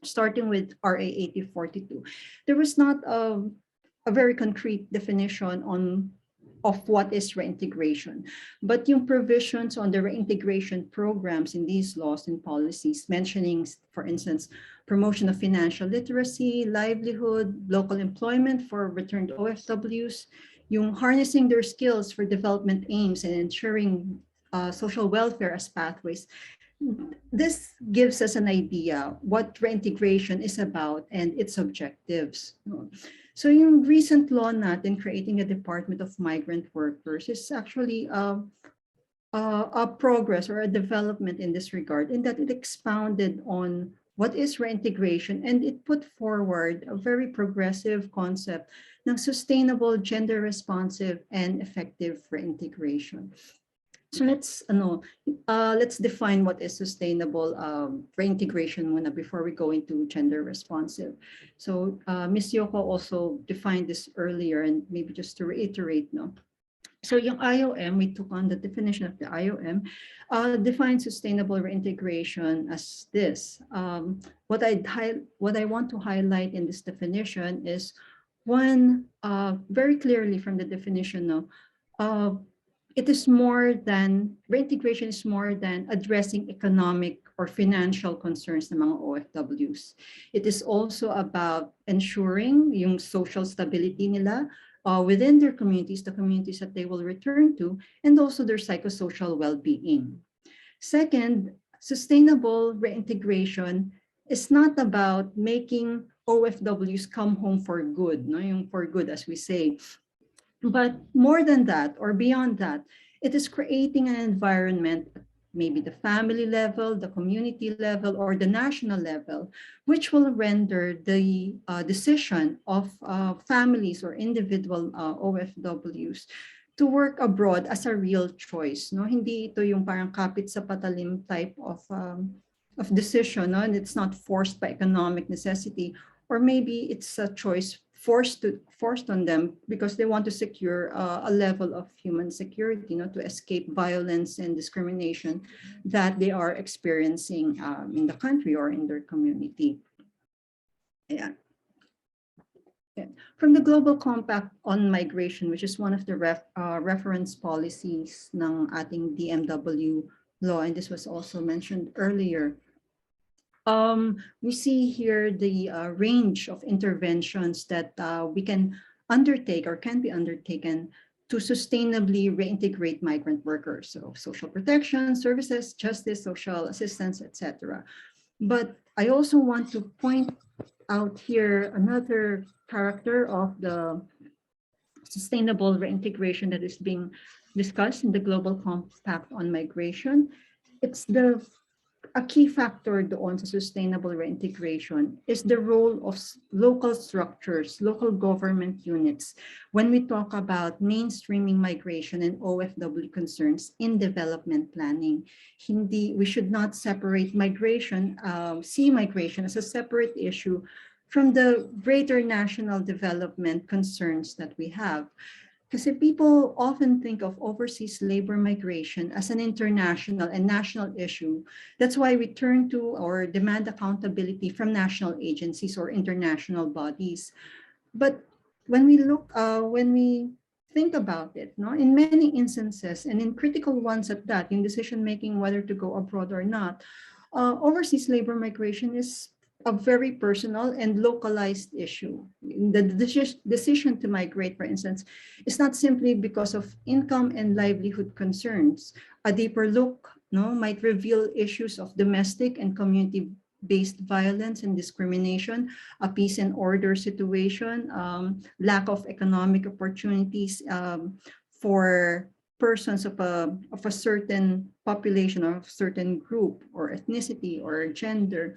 starting with RA 8042, there was not a very concrete definition of what is reintegration. But yung provisions on the reintegration programs in these laws and policies, mentioning, for instance, promotion of financial literacy, livelihood, local employment for returned OFWs, yung harnessing their skills for development aims and ensuring social welfare as pathways. This gives us an idea what reintegration is about and its objectives. So yung recent law natin creating a Department of Migrant Workers is actually a progress or a development in this regard, in that it expounded on what is reintegration, and it put forward a very progressive concept ng sustainable, gender responsive, and effective reintegration. So let's define what is sustainable reintegration muna before we go into gender responsive. So Ms. Yoko also defined this earlier, and maybe just to reiterate, no. So yung IOM, we took on the definition of the IOM, defines sustainable reintegration as this. What I want to highlight in this definition is one, very clearly from the definition, no, it is more than, reintegration is more than addressing economic or financial concerns ng mga OFWs. It is also about ensuring yung social stability nila within their communities, the communities that they will return to, and also their psychosocial well-being. Second, sustainable reintegration is not about making OFWs come home for good, no? Yung for good, as we say. But more than that, or beyond that, it is creating an environment, maybe the family level, the community level, or the national level, which will render the decision of families or individual OFWs to work abroad as a real choice. No? Hindi ito yung parang kapit sa patalim type of decision, no? And it's not forced by economic necessity, or maybe it's a choice forced on them because they want to secure a level of human security, you know, to escape violence and discrimination that they are experiencing in the country or in their community. Yeah. Yeah. From the Global Compact on Migration, which is one of the reference policies ng ating DMW law, and this was also mentioned earlier, we see here the range of interventions that we can undertake or can be undertaken to sustainably reintegrate migrant workers. So social protection, services, justice, social assistance, etc. But I also want to point out here another character of the sustainable reintegration that is being discussed in the Global Compact on Migration. It's a key factor doon sa sustainable reintegration is the role of local structures, local government units, when we talk about mainstreaming migration and OFW concerns in development planning. We should not separate migration, see migration as a separate issue from the greater national development concerns that we have. Because people often think of overseas labor migration as an international and national issue. That's why we turn to or demand accountability from national agencies or international bodies. But when we think about it, no, in many instances, and in critical ones at that, in decision-making whether to go abroad or not, overseas labor migration is a very personal and localized issue. The decision to migrate, for instance, is not simply because of income and livelihood concerns. A deeper look, no, might reveal issues of domestic and community-based violence and discrimination, a peace and order situation, lack of economic opportunities for persons of a certain population or of a certain group or ethnicity or gender,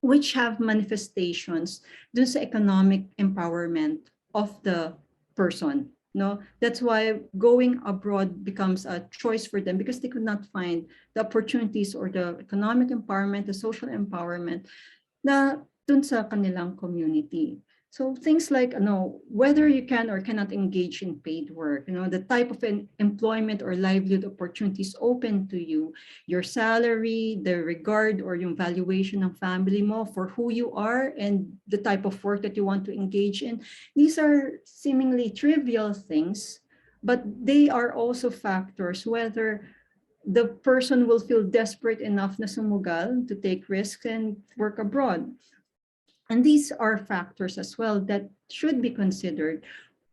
which have manifestations dun sa economic empowerment of the person. No, that's why going abroad becomes a choice for them, because they could not find the opportunities or the economic empowerment, the social empowerment na dun sa kanilang community. So things like, whether you can or cannot engage in paid work, the type of employment or livelihood opportunities open to you, your salary, the regard or yung valuation ng family mo for who you are and the type of work that you want to engage in. These are seemingly trivial things, but they are also factors whether the person will feel desperate enough na sumugal to take risks and work abroad. And these are factors as well that should be considered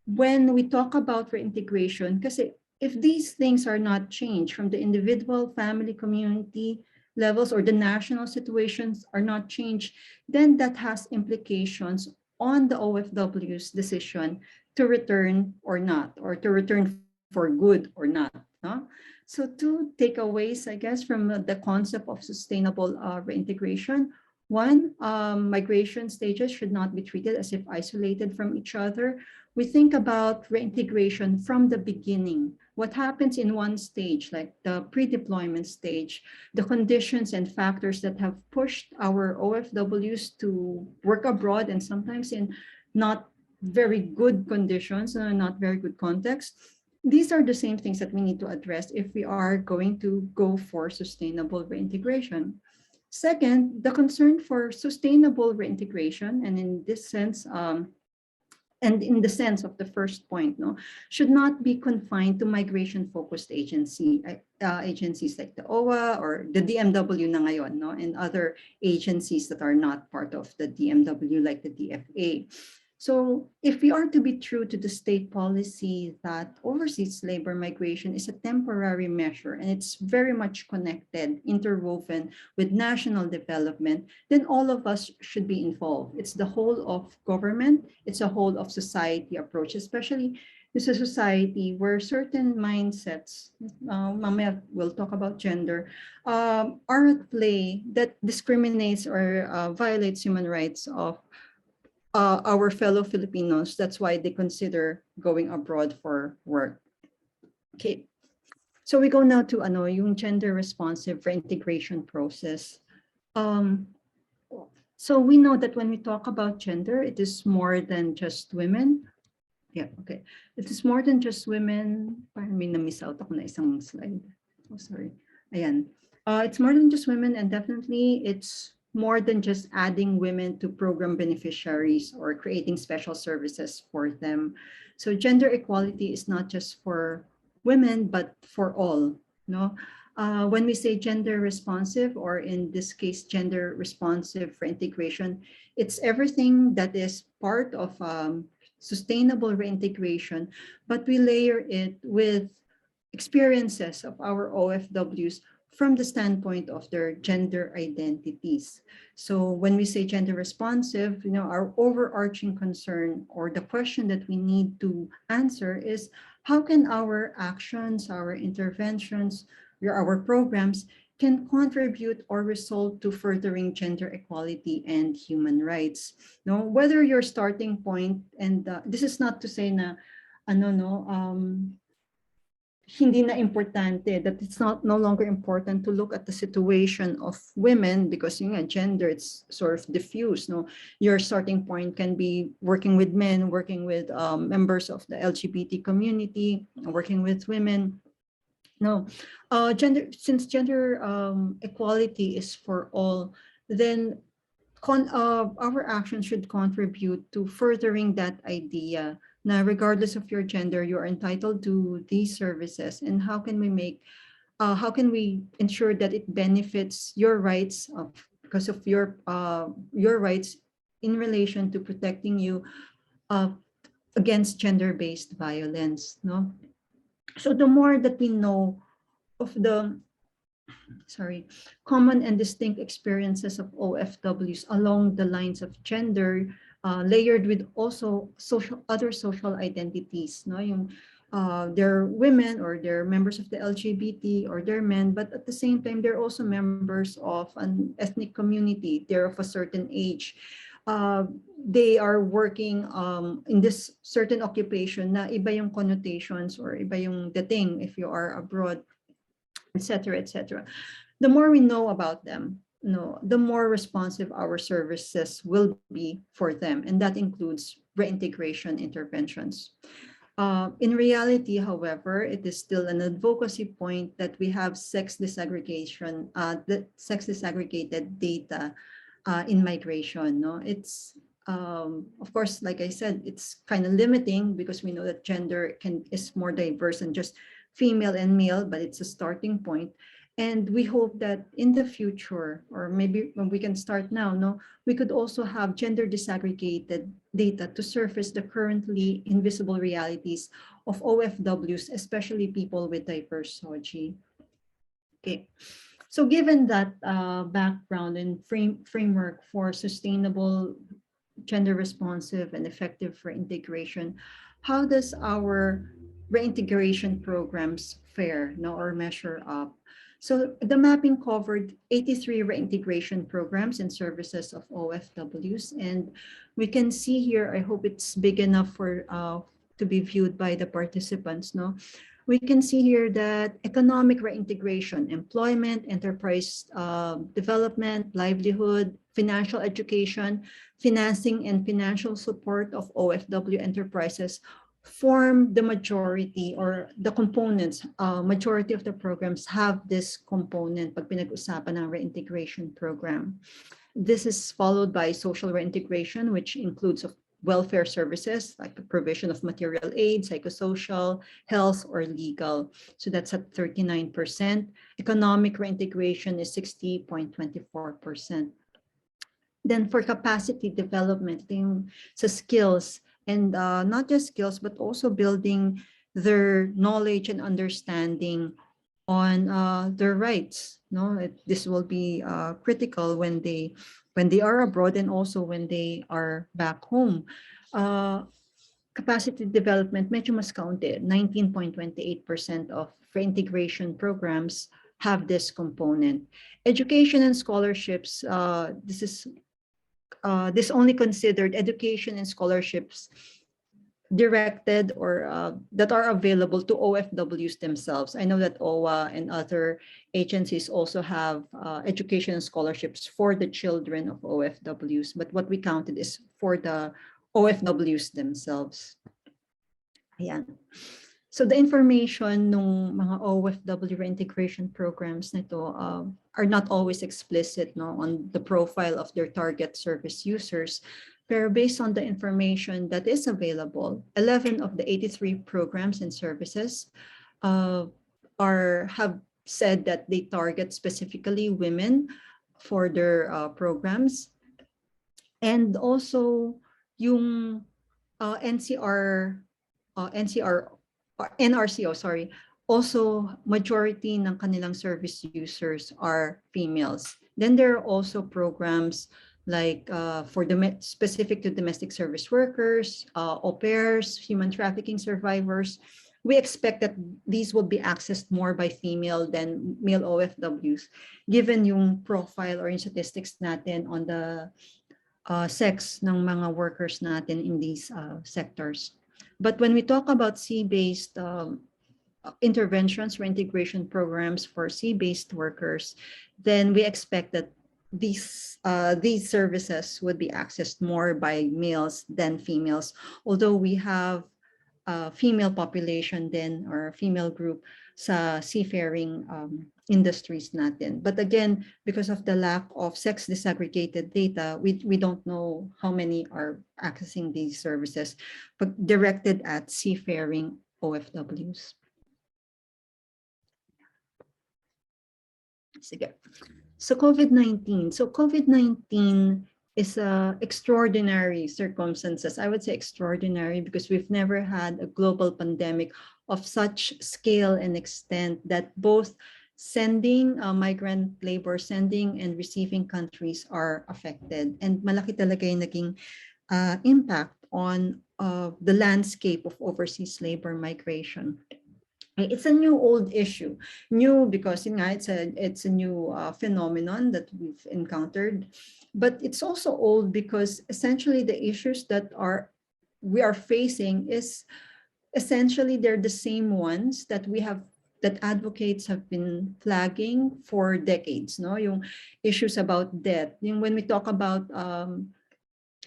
when we talk about reintegration. Because if these things are not changed from the individual, family, community levels, or the national situations are not changed, then that has implications on the OFW's decision to return or not, or to return for good or not. No? So two takeaways, I guess, from the concept of sustainable reintegration. One, migration stages should not be treated as if isolated from each other. We think about reintegration from the beginning. What happens in one stage, like the pre-deployment stage, the conditions and factors that have pushed our OFWs to work abroad and sometimes in not very good conditions, not very good context. These are the same things that we need to address if we are going to go for sustainable reintegration. Second, the concern for sustainable reintegration, and in this sense, and in the sense of the first point, should not be confined to migration-focused agencies like the OWA or the DMW na ngayon, and other agencies that are not part of the DMW like the DFA. So if we are to be true to the state policy that overseas labor migration is a temporary measure and it's very much connected, interwoven with national development, then all of us should be involved. It's the whole of government, it's a whole of society approach, especially it's a society where certain mindsets, mamaya we'll talk about gender, are at play that discriminates or violates human rights of our fellow Filipinos. That's why they consider going abroad for work. Okay, so we go now to yung gender responsive reintegration process. So we know that when we talk about gender, it is more than just women. Yeah, okay. It is more than just women. Parang may na-miss out ako na isang slide. Oh, sorry. Ayan. It's more than just women, and definitely it's more than just adding women to program beneficiaries or creating special services for them. So gender equality is not just for women, but for all. When we say gender responsive, or in this case, gender responsive for integration, it's everything that is part of sustainable reintegration, but we layer it with experiences of our OFWs from the standpoint of their gender identities. So when we say gender responsive, our overarching concern or the question that we need to answer is, how can our actions, our interventions, our programs can contribute or result to furthering gender equality and human rights? Whether your starting point, and this is not to say na hindi na importante, that it's no longer important to look at the situation of women, because gender, it's sort of diffuse. Your starting point can be working with men, working with members of the LGBT community, working with women. Since gender equality is for all, then our actions should contribute to furthering that idea. Now, regardless of your gender, you are entitled to these services. And how can we ensure that it benefits your rights because of your rights in relation to protecting you against gender-based violence? So the more that we know of the common and distinct experiences of OFWs along the lines of gender, layered with also other social identities. They're women, or they're members of the LGBT, or they're men, but at the same time, they're also members of an ethnic community. They're of a certain age. they are working in this certain occupation na iba yung connotations or iba yung dating if you are abroad, etc., etc. The more we know about them, the more responsive our services will be for them, and that includes reintegration interventions. In reality, however, it is still an advocacy point that we have sex disaggregation, the sex disaggregated data in migration. No, it's of course, like I said, it's kind of limiting because we know that gender is more diverse than just female and male, but it's a starting point. And we hope that in the future, or maybe when we can start now, we could also have gender disaggregated data to surface the currently invisible realities of OFWs, especially people with diverse SOGI. Okay, so given that background and framework for sustainable, gender responsive and effective reintegration, how does our reintegration programs fare or measure up? So the mapping covered 83 reintegration programs and services of OFWs. And we can see here, I hope it's big enough for to be viewed by the participants. We can see here that economic reintegration, employment, enterprise development, livelihood, financial education, financing and financial support of OFW enterprises form the majority or the components. Majority of the programs have this component pag pinag-usapan ng reintegration program. This is followed by social reintegration, which includes welfare services like the provision of material aid, psychosocial, health, or legal. So that's at 39%. Economic reintegration is 60.24%. Then for capacity development, sa skills, and not just skills, but also building their knowledge and understanding on their rights. This will be critical when they are abroad and also when they are back home. Capacity development, medyo mas kaunti, 19.28% of reintegration programs have this component. Education and scholarships, this only considered education and scholarships directed or that are available to OFWs themselves. I know that OWA and other agencies also have education and scholarships for the children of OFWs, but what we counted is for the OFWs themselves. Ayan. So the information ng mga OFW reintegration programs nito are not always explicit on the profile of their target service users. Pero based on the information that is available, 11 of the 83 programs and services have said that they target specifically women for their programs. And also yung NRCO, also majority ng kanilang service users are females. Then there are also programs like for specific to domestic service workers, au pairs, human trafficking survivors. We expect that these will be accessed more by female than male OFWs, given yung profile or yung statistics natin on the sex ng mga workers natin in these sectors. But when we talk about sea-based interventions, reintegration programs for sea-based workers, then we expect that these services would be accessed more by males than females, although we have female population then or female group sa seafaring industries natin. But again, because of the lack of sex disaggregated data, we don't know how many are accessing these services, but directed at seafaring OFWs. Sige. So COVID-19. So COVID-19 is extraordinary circumstances. I would say extraordinary because we've never had a global pandemic of such scale and extent that both sending migrant labor, sending and receiving countries are affected. And malaki talaga yung naging impact on the landscape of overseas labor migration. It's a new old issue. New because it's a new phenomenon that we've encountered, but it's also old because essentially the issues that we are facing is essentially they're the same ones that advocates have been flagging for decades. No, yung issues about death. When we talk about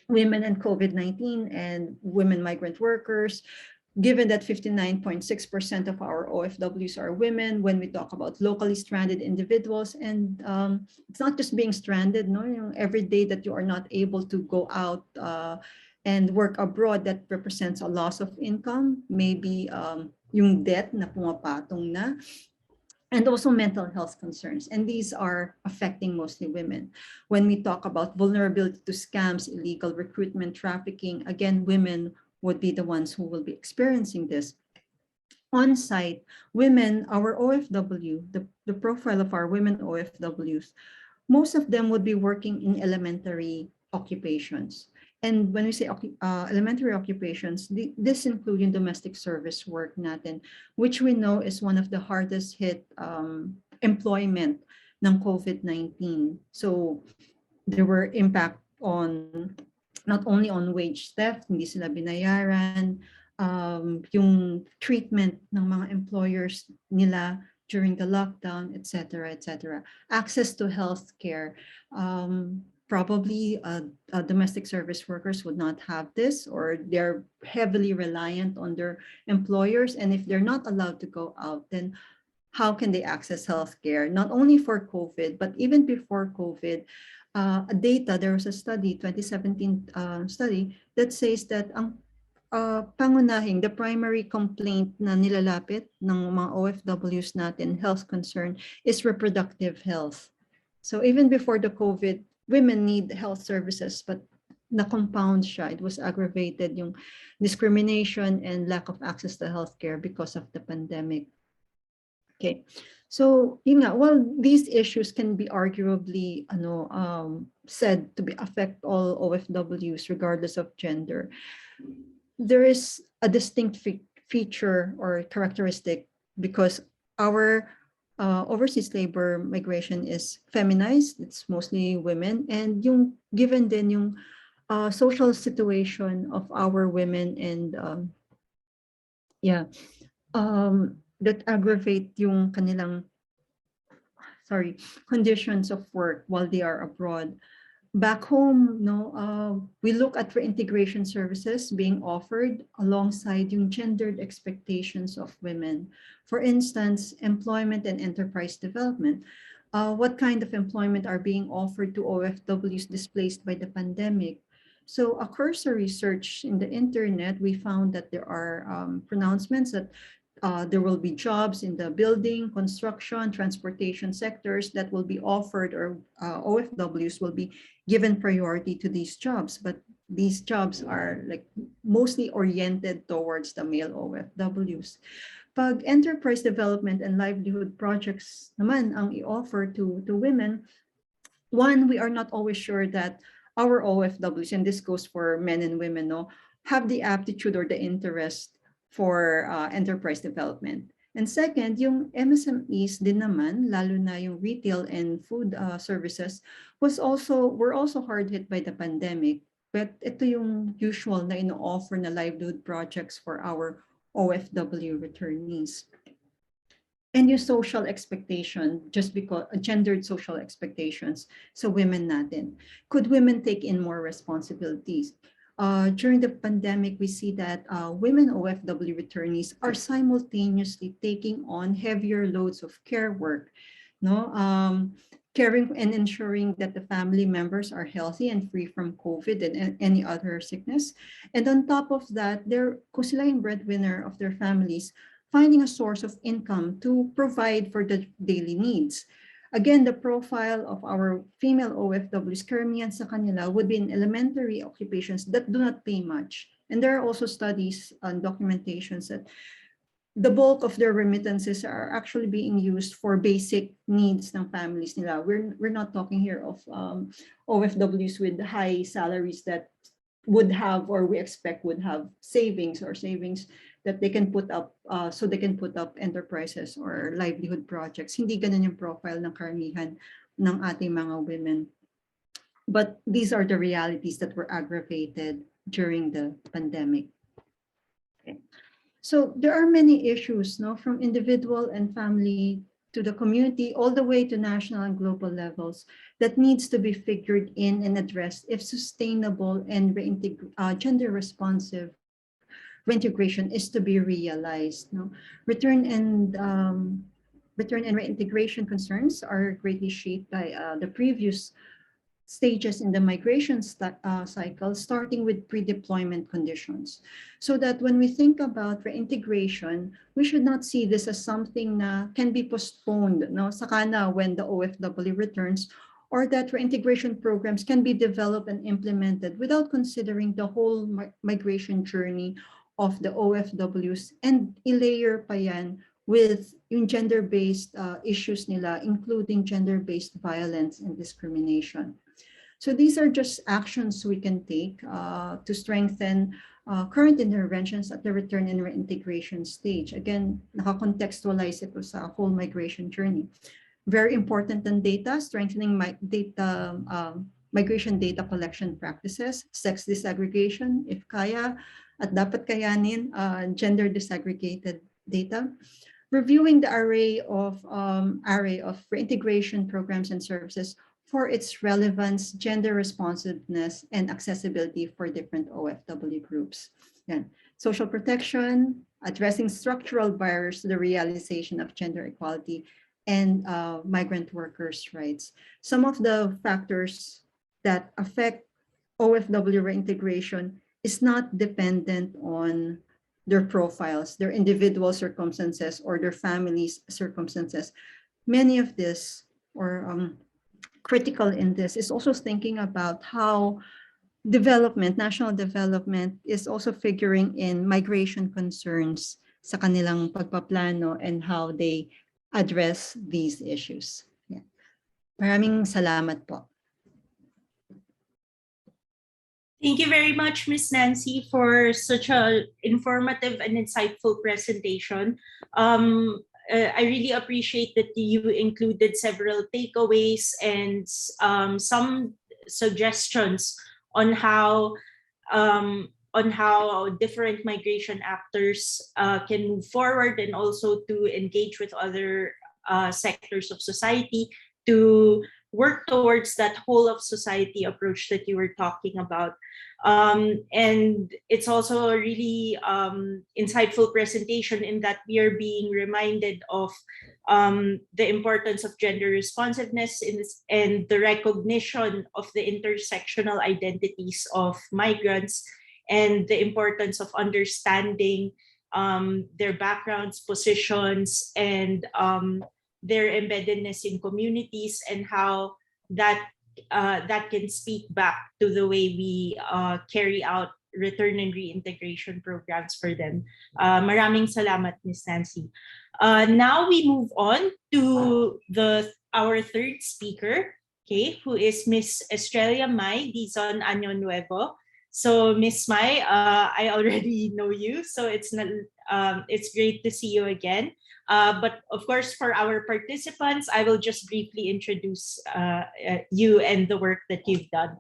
women and COVID-19 and women migrant workers, given that 59.6% of our OFWs are women, when we talk about locally stranded individuals, and it's not just being stranded, no, every day that you are not able to go out and work abroad, that represents a loss of income, maybe yung debt na pumapatong na, and also mental health concerns. And these are affecting mostly women. When we talk about vulnerability to scams, illegal recruitment, trafficking, again, women would be the ones who will be experiencing this. On site, women, our OFW, the profile of our women OFWs, most of them would be working in elementary occupations. And when we say elementary occupations, this including domestic service work natin, which we know is one of the hardest hit employment ng COVID-19. So there were impact on not only on wage theft, hindi sila binayaran, yung treatment ng mga employers nila during the lockdown, etc., etc. Access to healthcare. Probably domestic service workers would not have this, or they're heavily reliant on their employers. And if they're not allowed to go out, then how can they access healthcare? Not only for COVID, but even before COVID, there was a study, 2017 study, that says that ang pangunahing, the primary complaint na nilalapit ng mga OFWs natin, health concern, is reproductive health. So even before the COVID, women need health services, but na-compound siya. It was aggravated, yung discrimination and lack of access to healthcare because of the pandemic. Okay, so while these issues can be arguably said to affect all OFWs regardless of gender, there is a distinct feature or characteristic because our overseas labor migration is feminized. It's mostly women, and given then yung social situation of our women and that aggravate yung kanilang conditions of work while they are abroad. Back home, we look at reintegration services being offered alongside yung gendered expectations of women. For instance, employment and enterprise development. What kind of employment are being offered to OFWs displaced by the pandemic? So a cursory search in the internet, we found that there are pronouncements that there will be jobs in the building, construction, transportation sectors that will be offered, or OFWs will be given priority to these jobs. But these jobs are like mostly oriented towards the male OFWs. Pag enterprise development and livelihood projects naman ang i-offer to women, one, we are not always sure that our OFWs, and this goes for men and women, have the aptitude or the interest for enterprise development. And second, yung MSMEs din naman, lalo na yung retail and food services, were also hard hit by the pandemic. But ito yung usual na ino-offer na livelihood projects for our OFW returnees. And yung social expectation, just because gendered social expectations, so women natin. Could women take in more responsibilities? During the pandemic, we see that women OFW returnees are simultaneously taking on heavier loads of care work, caring and ensuring that the family members are healthy and free from COVID and any other sickness. And on top of that, kung sila yung breadwinner of their families, finding a source of income to provide for the daily needs. Again, the profile of our female OFWs, karamihan sa kanila would be in elementary occupations that do not pay much. And there are also studies and documentations that the bulk of their remittances are actually being used for basic needs ng families nila. We're not talking here of OFWs with high salaries that would have, or we expect would have savings that they can put up, so they can put up enterprises or livelihood projects. Hindi ganun yung profile ng karamihan ng ating mga women. But these are the realities that were aggravated during the pandemic. Okay. So there are many issues, no, from individual and family to the community, all the way to national and global levels, that needs to be figured in and addressed if sustainable and gender responsive reintegration is to be realized. No? Return and reintegration concerns are greatly shaped by the previous stages in the migration cycle, starting with pre-deployment conditions. So that when we think about reintegration, we should not see this as something that can be postponed, no? Saka na when the OFW returns, or that reintegration programs can be developed and implemented without considering the whole migration journey of the OFWs, and ilayer pa yan with yung gender-based issues nila, including gender-based violence and discrimination. So these are just actions we can take to strengthen current interventions at the return and reintegration stage. Again, nakakontextualize ito sa whole migration journey. Very important than data, strengthening migration data collection practices, sex disaggregation, if kaya, at dapat kayanin, gender disaggregated data. Reviewing the array of reintegration programs and services for its relevance, gender responsiveness, and accessibility for different OFW groups. Yan. Social protection, addressing structural barriers to the realization of gender equality, and migrant workers' rights. Some of the factors that affect OFW reintegration is not dependent on their profiles, their individual circumstances, or their family's circumstances. Many of this, or critical in this, is also thinking about how development, national development, is also figuring in migration concerns sa kanilang pagpaplano and how they address these issues. Yeah. Maraming salamat po. Thank you very much, Ms. Nancy, for such an informative and insightful presentation. I really appreciate that you included several takeaways and some suggestions on how different migration actors can move forward, and also to engage with other sectors of society to work towards that whole of society approach that you were talking about. And it's also a really insightful presentation in that we are being reminded of the importance of gender responsiveness in this, and the recognition of the intersectional identities of migrants, and the importance of understanding their backgrounds, positions, and their embeddedness in communities, and how that can speak back to the way we carry out return and reintegration programs for them. Maraming salamat, Ms. Nancy. Now we move on to our third speaker, okay, who is Ms. Estrella May Dizon Año Nuevo. So Ms. May, I already know you, so it's great to see you again. But of course, for our participants, I will just briefly introduce you and the work that you've done.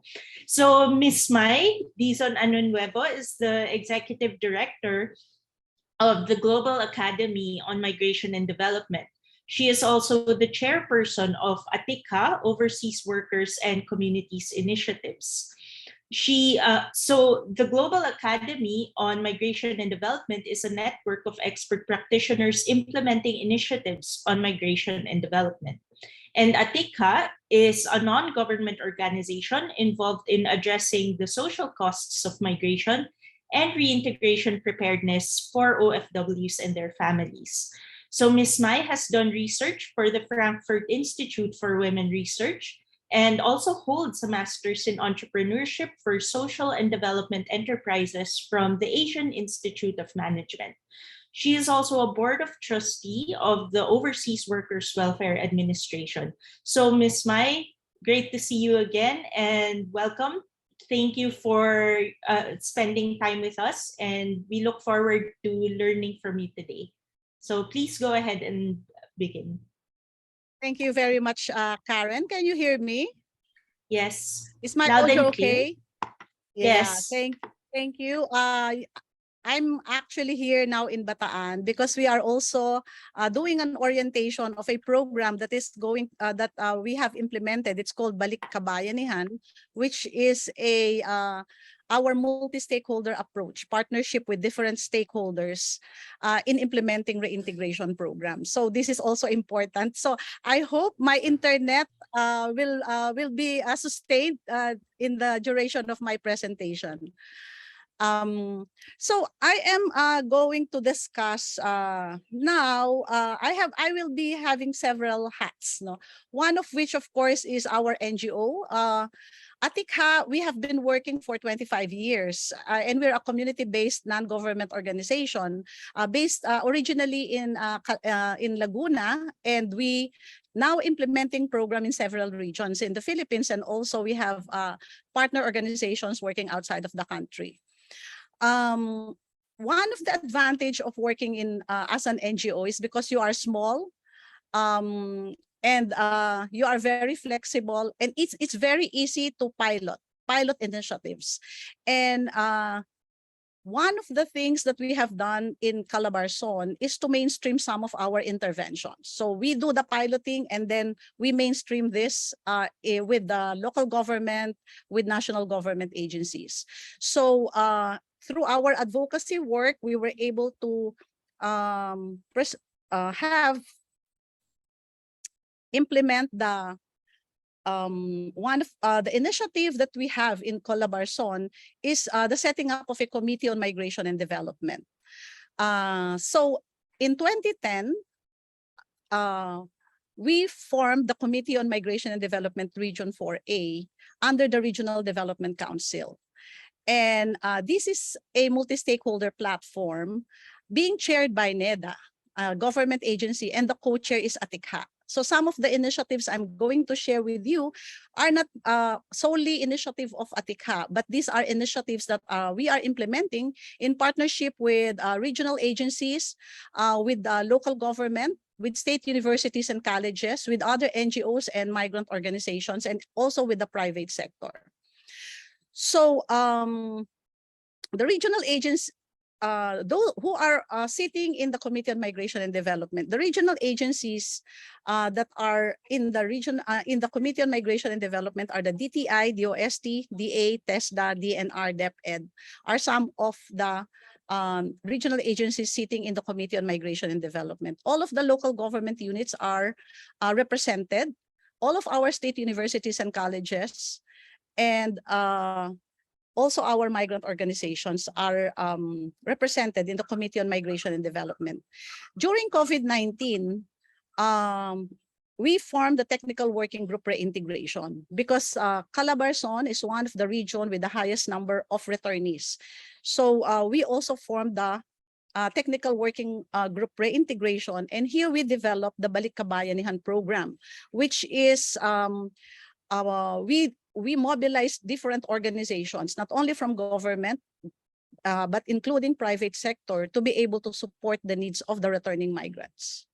So Ms. May Dizon Año Nuevo is the Executive Director of the Global Academy on Migration and Development. She is also the chairperson of ATICA, Overseas Workers and Communities Initiatives. So the Global Academy on Migration and Development is a network of expert practitioners implementing initiatives on migration and development. And ATICA is a non-government organization involved in addressing the social costs of migration and reintegration preparedness for OFWs and their families. So Ms. May has done research for the Frankfurt Institute for Women Research, and also holds a master's in entrepreneurship for social and development enterprises from the Asian Institute of Management. She is also a board of trustee of the Overseas Workers Welfare Administration. So Ms. May, great to see you again, and welcome. thank you for spending time with us, and we look forward to learning from you today. So please go ahead and begin. Thank you very much, Karen. Can you hear me? Yes. Is my Loud and audio clear. okay? Yeah, Yes. thank you. I'm actually here now in Bataan because we are also doing an orientation of a program that is going that we have implemented. It's called Balik Kabayanihan, which is a our multi-stakeholder approach, partnership with different stakeholders in implementing reintegration programs. So this is also important. So I hope my internet will be sustained in the duration of my presentation. So I am going to discuss now. I will be having several hats. No, one of which, of course, is our NGO. Atikha, we have been working for 25 years, and we're a community-based non-government organization based originally in Laguna, and we now implementing program in several regions in the Philippines, and also we have partner organizations working outside of the country. One of the advantage of working in as an NGO is because you are small, and you are very flexible, and it's very easy to pilot initiatives. And one of the things that we have done in Calabarzon is to mainstream some of our interventions. So we do the piloting, and then we mainstream this with the local government, with national government agencies. So through our advocacy work, we were able to implement the one of the initiative that we have in Calabarzon is the setting up of a committee on migration and development. So in 2010, we formed the Committee on Migration and Development Region 4A under the Regional Development Council. And this is a multi-stakeholder platform being chaired by NEDA, a government agency, and the co-chair is Atikha. So some of the initiatives I'm going to share with you are not solely initiative of Atikha, but these are initiatives that we are implementing in partnership with regional agencies, with local government, with state universities and colleges, with other NGOs and migrant organizations, and also with the private sector. So the regional agents, those who are sitting in the Committee on Migration and Development, the regional agencies that are in the region in the Committee on Migration and Development are the DTI, DOST, DA, TESDA, DNR, DepEd, are some of the regional agencies sitting in the Committee on Migration and Development. All of the local government units are represented, all of our state universities and colleges, and also our migrant organizations are represented in the Committee on Migration and Development. During COVID-19, we formed the Technical Working Group Reintegration because Calabarzon is one of the regions with the highest number of returnees. So we also formed the Technical Working Group Reintegration, and here we developed the Balik Kabayanihan program, which is we mobilize different organizations, not only from government, but including private sector, to be able to support the needs of the returning migrants.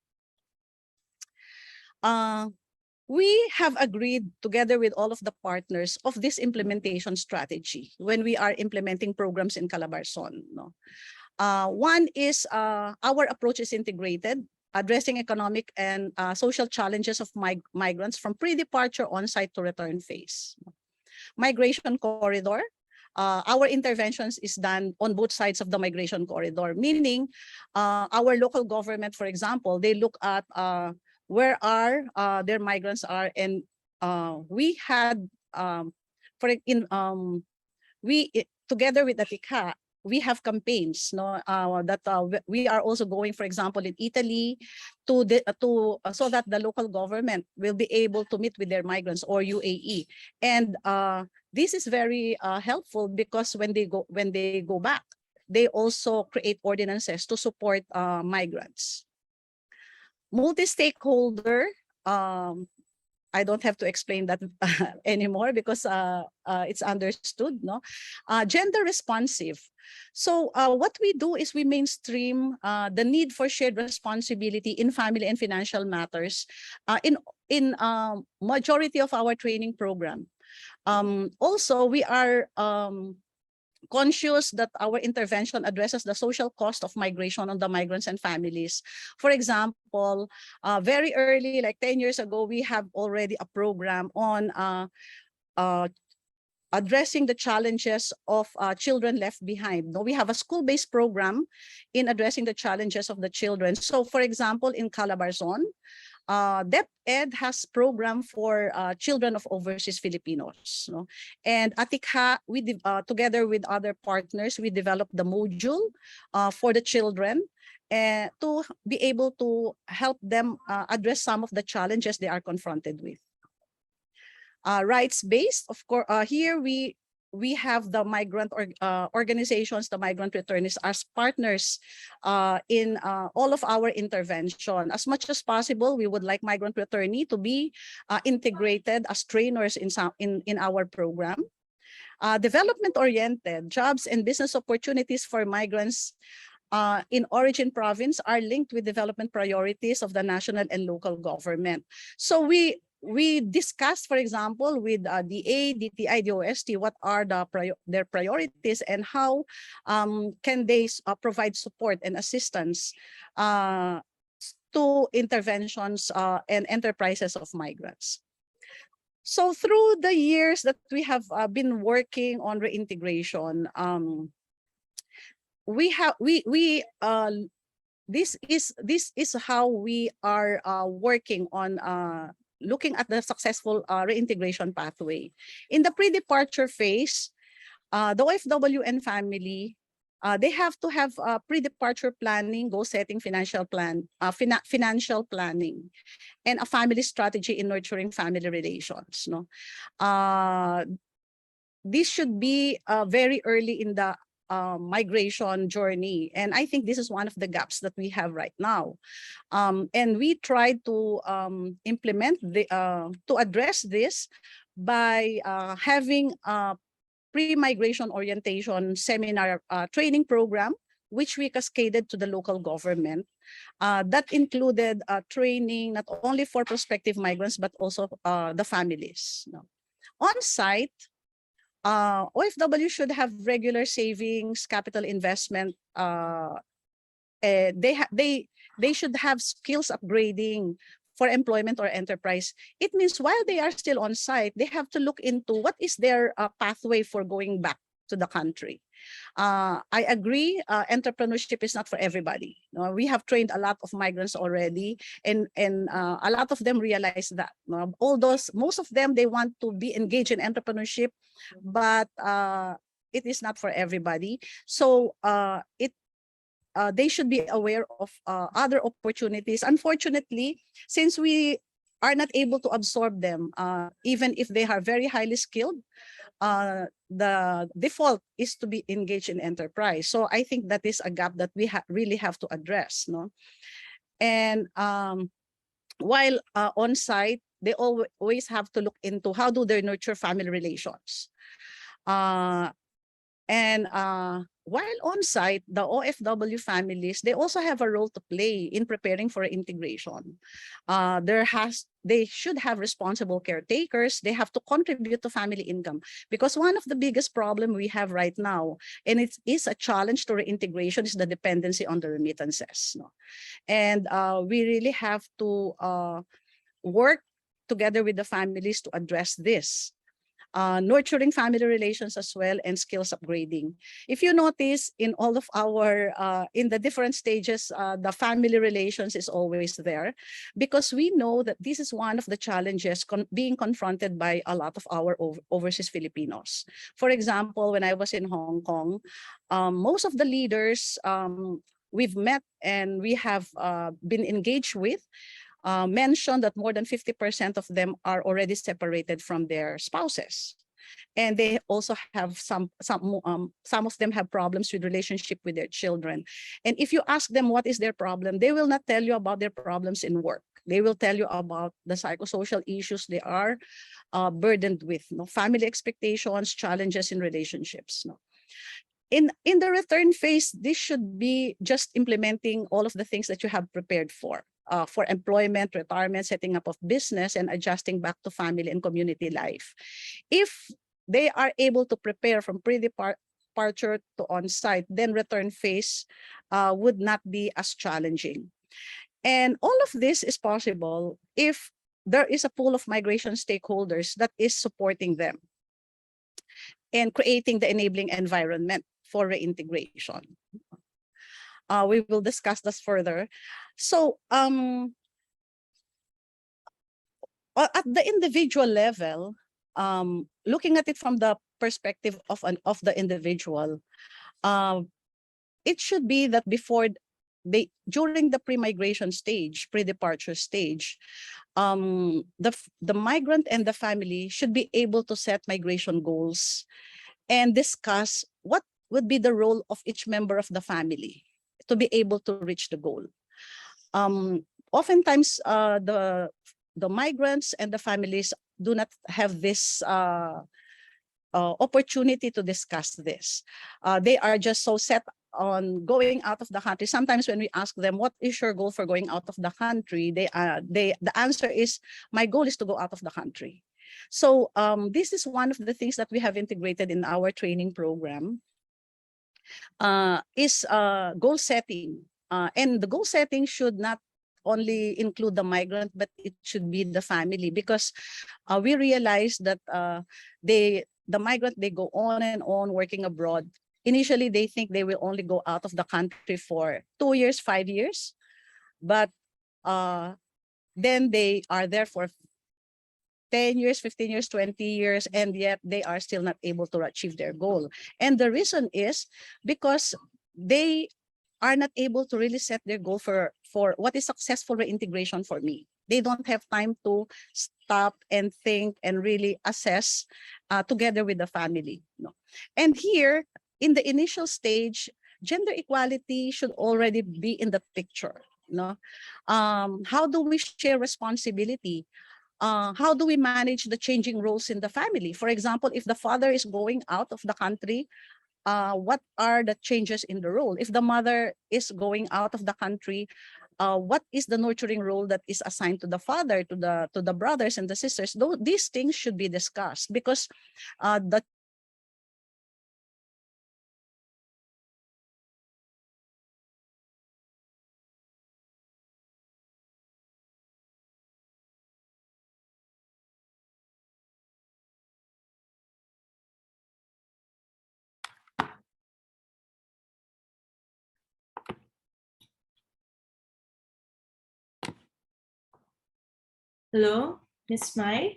We have agreed together with all of the partners of this implementation strategy when we are implementing programs in Calabarzon. No? One is our approach is integrated, addressing economic and social challenges of migrants from pre-departure on-site to return phase. Migration corridor, our interventions is done on both sides of the migration corridor, meaning our local government, for example, they look at where are their migrants are, and we had together with Atikha, we have campaigns, no, that we are also going, for example, in Italy, so that the local government will be able to meet with their migrants, or UAE, and this is very helpful because when they go back, they also create ordinances to support migrants. Multi-stakeholder I don't have to explain that anymore because it's understood, no? Gender responsive. So what we do is we mainstream the need for shared responsibility in family and financial matters in majority of our training program. Also, we are conscious that our intervention addresses the social cost of migration on the migrants and families. For example, very early, like 10 years ago, we have already a program on addressing the challenges of children left behind. No, we have a school-based program in addressing the challenges of the children. So for example, in Calabarzon, DepEd has program for children of overseas Filipinos. No? And Atikha, together with other partners, we developed the module for the children to be able to help them address some of the challenges they are confronted with. Rights-based, of course, here we have the migrant organizations, the migrant returnees as partners in all of our intervention. As much as possible, we would like migrant returnee to be integrated as trainers in our program. Development-oriented jobs and business opportunities for migrants in origin province are linked with development priorities of the national and local government. So we discussed, for example, with DA, DTI, DOST, what are their priorities and how can they provide support and assistance to interventions and enterprises of migrants. So through the years that we have been working on reintegration, this is how we are working on looking at the successful reintegration pathway. In the pre-departure phase, the OFW and family, they have to have pre-departure planning, goal-setting, financial planning, and a family strategy in nurturing family relations. No, this should be very early in the migration journey. And I think this is one of the gaps that we have right now. And we tried to implement to address this by having a pre-migration orientation seminar training program, which we cascaded to the local government. That included training not only for prospective migrants, but also the families. No. On site, OFW should have regular savings, capital investment. They should have skills upgrading for employment or enterprise. It means while they are still on site, they have to look into what is their pathway for going back to the country. I agree, entrepreneurship is not for everybody. We have trained a lot of migrants already, and a lot of them realize that. Most of them, they want to be engaged in entrepreneurship, but it is not for everybody. So they should be aware of other opportunities. Unfortunately, since we are not able to absorb them, even if they are very highly skilled, the default is to be engaged in enterprise. So I think that is a gap that we really have to address. No? And while on site, they always have to look into how do they nurture family relations. While on site, the OFW families, they also have a role to play in preparing for integration. They should have responsible caretakers. They have to contribute to family income, because one of the biggest problem we have right now, and it is a challenge to reintegration, is the dependency on the remittances. No? And we really have to work together with the families to address this. Nurturing family relations as well, and skills upgrading. If you notice, in all of our, in the different stages, the family relations is always there, because we know that this is one of the challenges being confronted by a lot of our overseas Filipinos. For example, when I was in Hong Kong, most of the leaders we've met and we have been engaged with, mentioned that more than 50% of them are already separated from their spouses. And they also have some of them have problems with relationship with their children. And if you ask them what is their problem, they will not tell you about their problems in work. They will tell you about the psychosocial issues they are burdened with, family expectations, challenges in relationships. In the return phase, this should be just implementing all of the things that you have prepared for employment, retirement, setting up of business, and adjusting back to family and community life. If they are able to prepare from pre-departure to on-site, then return phase would not be as challenging. And all of this is possible if there is a pool of migration stakeholders that is supporting them and creating the enabling environment for reintegration. We will discuss this further. So at the individual level, looking at it from the perspective of the individual, it should be that during the pre-migration stage, pre-departure stage, the migrant and the family should be able to set migration goals and discuss what would be the role of each member of the family to be able to reach the goal. Oftentimes, the migrants and the families do not have this opportunity to discuss this. They are just so set on going out of the country. Sometimes when we ask them, what is your goal for going out of the country? The answer is, my goal is to go out of the country. So this is one of the things that we have integrated in our training program, is goal setting. And the goal setting should not only include the migrant, but it should be the family, because we realize that the migrant, they go on and on working abroad. Initially, they think they will only go out of the country for 2 years, 5 years, but then they are there for 10 years, 15 years, 20 years, and yet they are still not able to achieve their goal. And the reason is because they are not able to really set their goal for what is successful reintegration for me. They don't have time to stop and think and really assess together with the family. And here, in the initial stage, gender equality should already be in the picture. How do we share responsibility? How do we manage the changing roles in the family? For example, if the father is going out of the country, what are the changes in the role? If the mother is going out of the country, what is the nurturing role that is assigned to the father, to the brothers and the sisters? These things should be discussed, because the Hello, Miss Mai?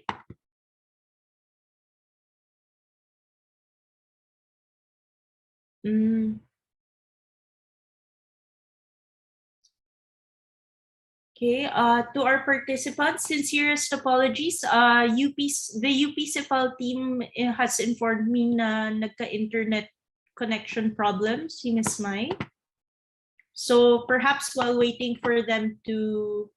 Okay, to our participants, sincerest apologies. The UP-CIFAL team has informed me na nagka-internet connection problems si Miss Mai. So perhaps while waiting for them to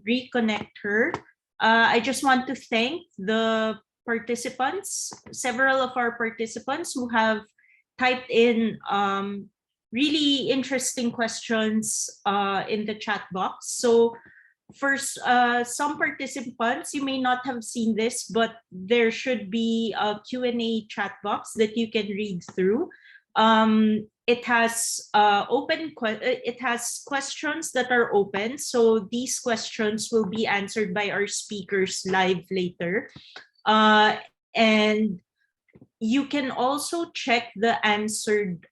reconnect her, I just want to thank the participants, several of our participants who have typed in really interesting questions in the chat box. So first, some participants, you may not have seen this, but there should be a Q&A chat box that you can read through. It has questions that are open, so these questions will be answered by our speakers live later. And you can also check the answered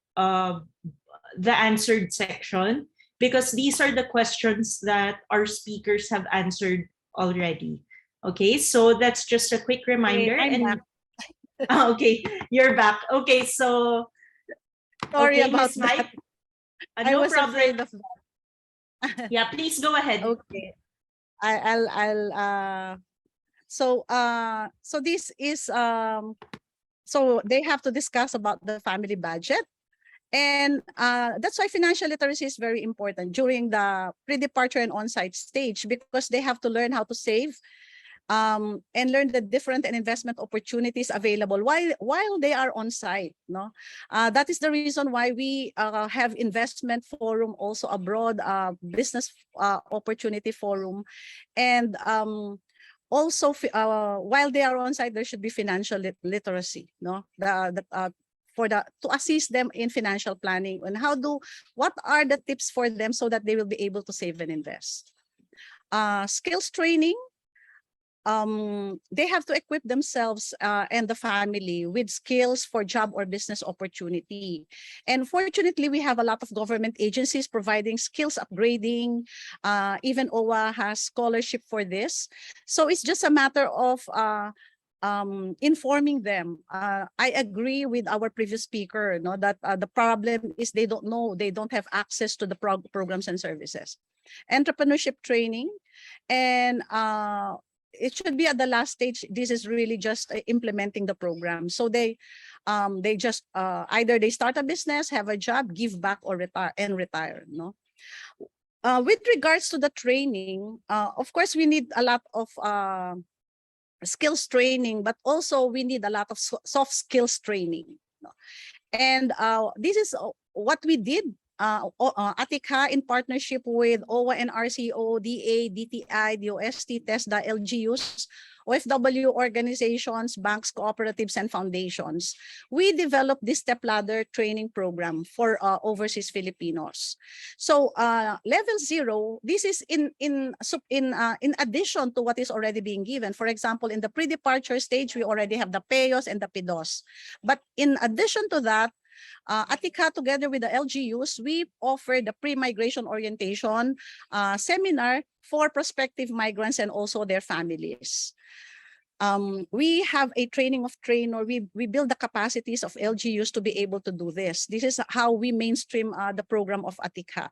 section, because these are the questions that our speakers have answered already. Okay, so that's just a quick reminder. Okay, you're back. Okay, so sorry okay, about Ms. Mike, that. I no was problem. afraid of that. Yeah, please go ahead. Okay, I'll so this is so they have to discuss about the family budget, And that's why financial literacy is very important during the pre-departure and on-site stage, because they have to learn how to save and learn the different and investment opportunities available while they are on site. No, that is the reason why we have investment forum also abroad, business opportunity forum, and also while they are on site, there should be financial literacy. No, to assist them in financial planning and what are the tips for them so that they will be able to save and invest. Skills training. They have to equip themselves and the family with skills for job or business opportunity. And fortunately, we have a lot of government agencies providing skills upgrading. Even OWA has scholarship for this. So it's just a matter of informing them. I agree with our previous speaker, no, that the problem is they don't know, they don't have access to the programs and services. Entrepreneurship training, and it should be at the last stage. This is really just implementing the program. So they just either they start a business, have a job, give back, or retire. No. With regards to the training, of course, we need a lot of skills training, but also we need a lot of soft skills training. No. And this is what we did. ATICA in partnership with OWA and RCO, DA, DTI, DOST, TESDA, LGUs, OFW organizations, banks, cooperatives, and foundations. We developed this stepladder training program for overseas Filipinos. So level 0, this is in addition to what is already being given. For example, in the pre-departure stage, we already have the PEOs and the PIDOS. But in addition to that, ATICA, together with the LGUs, we offer the pre-migration orientation seminar for prospective migrants and also their families. We have a training of trainer. We build the capacities of LGUs to be able to do this. This is how we mainstream the program of ATICA.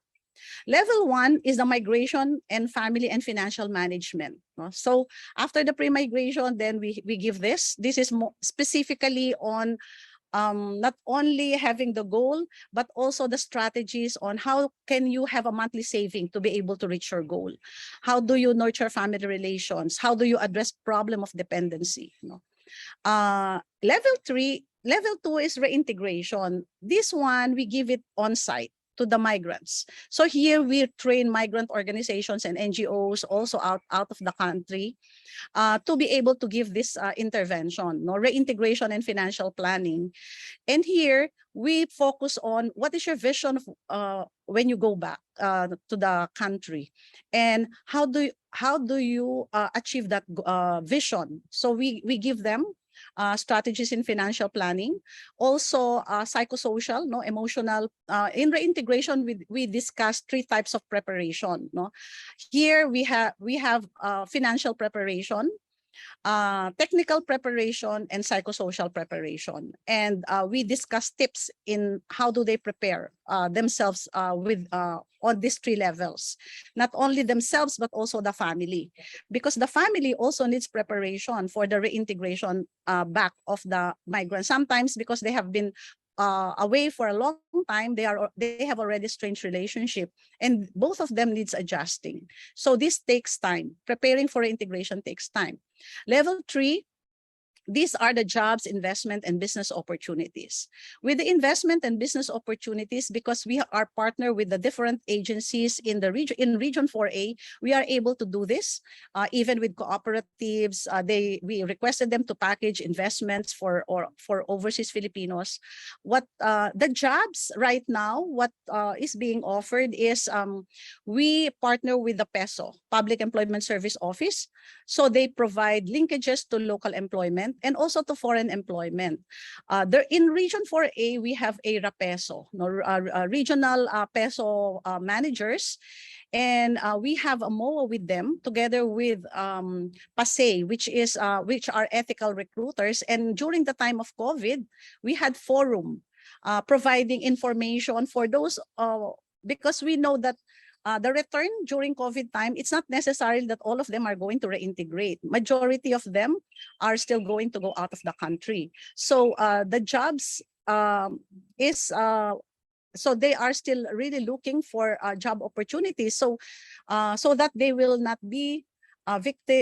Level 1 is the migration and family and financial management. So after the pre-migration, then we give this. This is more specifically on not only having the goal, but also the strategies on how can you have a monthly saving to be able to reach your goal. How do you nurture family relations? How do you address problem of dependency? Level 2 is reintegration. This one, we give it on site to the migrants. So here we train migrant organizations and NGOs also out of the country to be able to give this intervention, reintegration and financial planning. And here we focus on what is your vision of, when you go back to the country, and how do you achieve that vision. So we give them strategies in financial planning, also psychosocial, emotional. In reintegration, we discuss 3 types of preparation. Here we have financial preparation, technical preparation, and psychosocial preparation. And we discuss tips in how do they prepare themselves on these 3 levels. Not only themselves, but also the family. Because the family also needs preparation for the reintegration back of the migrants. Sometimes because they have been away for a long time, they have already strained relationship, and both of them needs adjusting. So this takes time. Preparing for integration takes time. Level 3, these are the jobs, investment, and business opportunities. With the investment and business opportunities, because we are partnered with the different agencies in the region, in Region 4A, we are able to do this. Even with cooperatives, we requested them to package investments for overseas Filipinos. What the jobs right now, what is being offered is we partner with the PESO, Public Employment Service Office. So they provide linkages to local employment and also to foreign employment. There in Region 4A, we have a RAPESO, regional PESO managers, and we have a MOA with them together with PASE, which are ethical recruiters. And during the time of COVID, we had forum providing information for those, because we know that the return during COVID time, it's not necessary that all of them are going to reintegrate. Majority of them are still going to go out of the country. So the jobs is so they are still really looking for job opportunities, so so that they will not be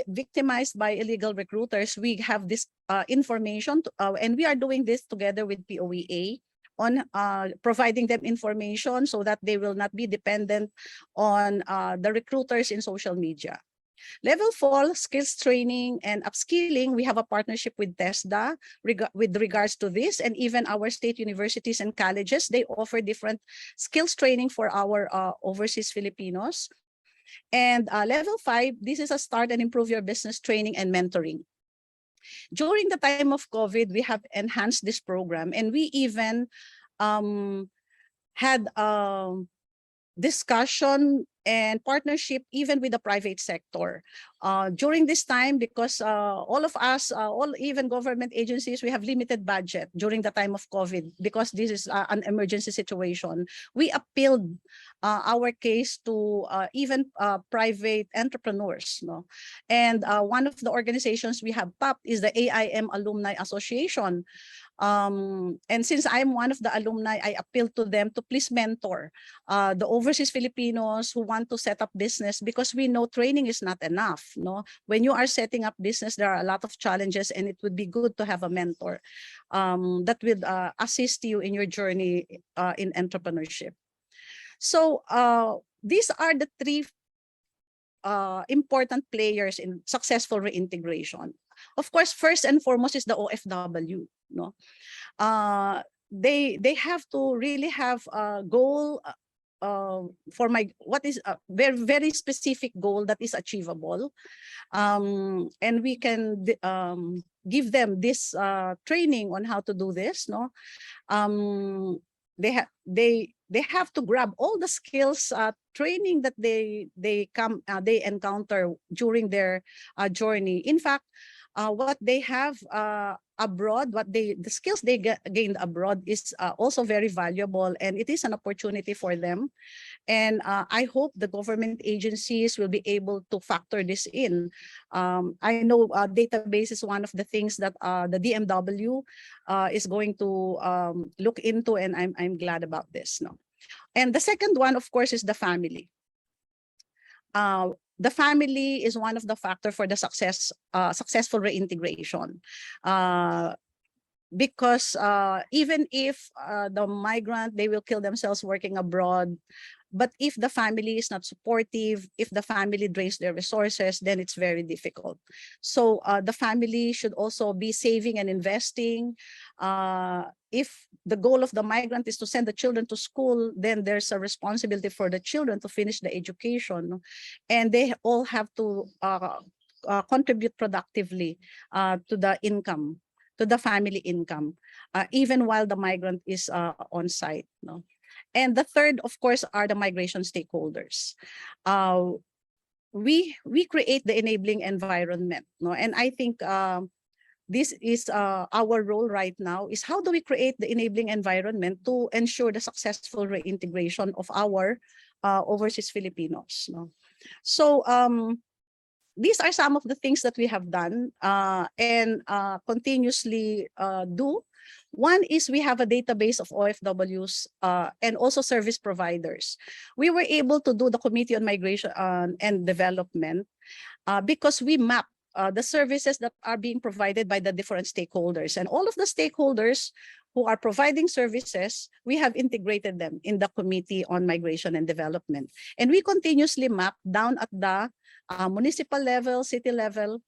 victimized by illegal recruiters. We have this information and we are doing this together with POEA on providing them information so that they will not be dependent on the recruiters in social media. Level 4, skills training and upskilling. We have a partnership with TESDA with regards to this, and even our state universities and colleges, they offer different skills training for our overseas Filipinos. And level 5, this is a start and improve your business training and mentoring. During the time of COVID, we have enhanced this program, and we even had discussion and partnership even with the private sector during this time, because all of us, even government agencies, we have limited budget during the time of COVID because this is an emergency situation. We appealed our case to even private entrepreneurs, no? And one of the organizations we have tapped is the AIM Alumni Association. And since I'm one of the alumni, I appeal to them to please mentor the overseas Filipinos who want to set up business, because we know training is not enough. No, when you are setting up business, there are a lot of challenges, and it would be good to have a mentor that will assist you in your journey in entrepreneurship. So these are the 3 important players in successful reintegration. Of course, first and foremost is the OFW. No, they have to really have a goal for what is a very specific goal that is achievable, and we can give them this training on how to do this. No, they have to grab all the skills training that they encounter during their journey. In fact, what they have abroad, the skills they gained abroad is also very valuable, and it is an opportunity for them. And I hope the government agencies will be able to factor this in. I know database is one of the things that the DMW is going to look into, and I'm glad about this. No, and the second one, of course, is the family. The family is one of the factors for the successful reintegration. Because even if the migrant, they will kill themselves working abroad, but if the family is not supportive, if the family drains their resources, then it's very difficult. So the family should also be saving and investing. If the goal of the migrant is to send the children to school, then there's a responsibility for the children to finish the education, and they all have to contribute productively to the income, to the family income, even while the migrant is on site. No? And the third, of course, are the migration stakeholders. We create the enabling environment. No? And I think this is our role right now, is how do we create the enabling environment to ensure the successful reintegration of our overseas Filipinos. No? So these are some of the things that we have done and continuously do. One is we have a database of OFWs and also service providers. We were able to do the Committee on Migration and Development because we map the services that are being provided by the different stakeholders. And all of the stakeholders who are providing services, we have integrated them in the Committee on Migration and Development. And we continuously map down at the municipal level, city level,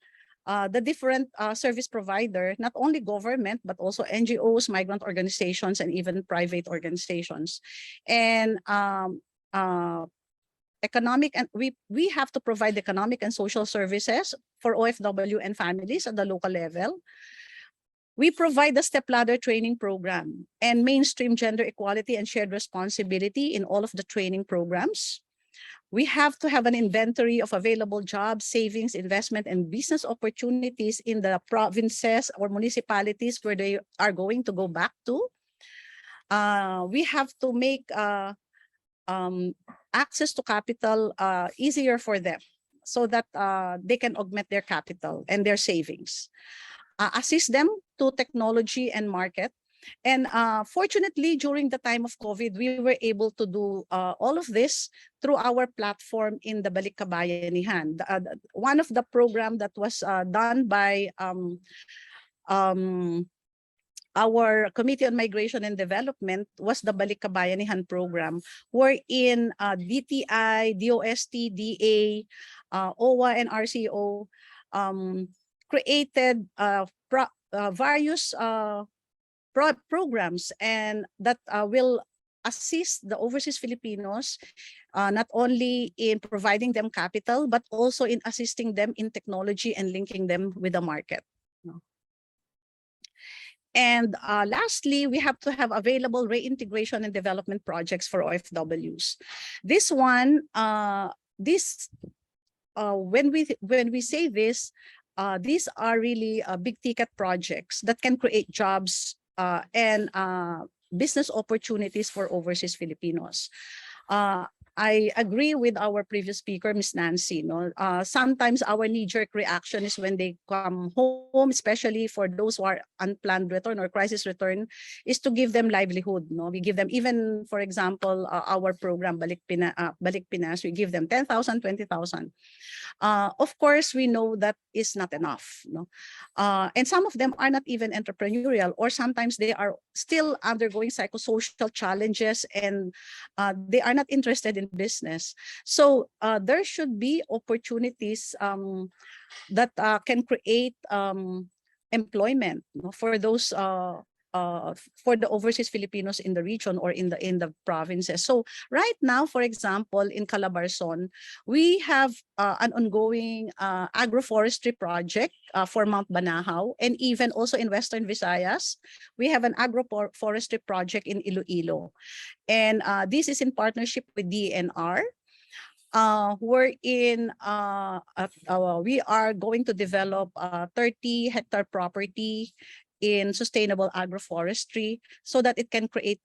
the different service provider, not only government, but also NGOs, migrant organizations, and even private organizations. And economic, and we have to provide economic and social services for OFW and families at the local level. We provide the stepladder training program and mainstream gender equality and shared responsibility in all of the training programs. We have to have an inventory of available jobs, savings, investment, and business opportunities in the provinces or municipalities where they are going to go back to. We have to make access to capital easier for them so that they can augment their capital and their savings. Assist them to technology and market. And fortunately, during the time of COVID, we were able to do all of this through our platform in the Balik Kabayanihan. One of the program that was done by our Committee on Migration and Development was the Balik Kabayanihan program, wherein DTI, DOST, DA, Owa, and RCO created various programs and that will assist the overseas Filipinos not only in providing them capital, but also in assisting them in technology and linking them with the market. And lastly, we have to have available reintegration and development projects for OFWs. This one, when we say this, these are really big ticket projects that can create jobs and business opportunities for overseas Filipinos. I agree with our previous speaker, Ms. Nancy. Sometimes our knee-jerk reaction is when they come home, especially for those who are unplanned return or crisis return, is to give them livelihood. We give them, even for example, our program Balik Pinas, we give them 10,000, 20,000. Of course, we know that is not enough. And some of them are not even entrepreneurial, or sometimes they are still undergoing psychosocial challenges and they are not interested in business. So there should be opportunities that can create employment for those for the overseas Filipinos in the region or in the provinces. So right now, for example, in Calabarzon, we have an ongoing agroforestry project for Mount Banahaw, and even also in Western Visayas, we have an agroforestry project in Iloilo. And this is in partnership with DNR. Wherein we are going to develop 30-hectare property in sustainable agroforestry so that it can create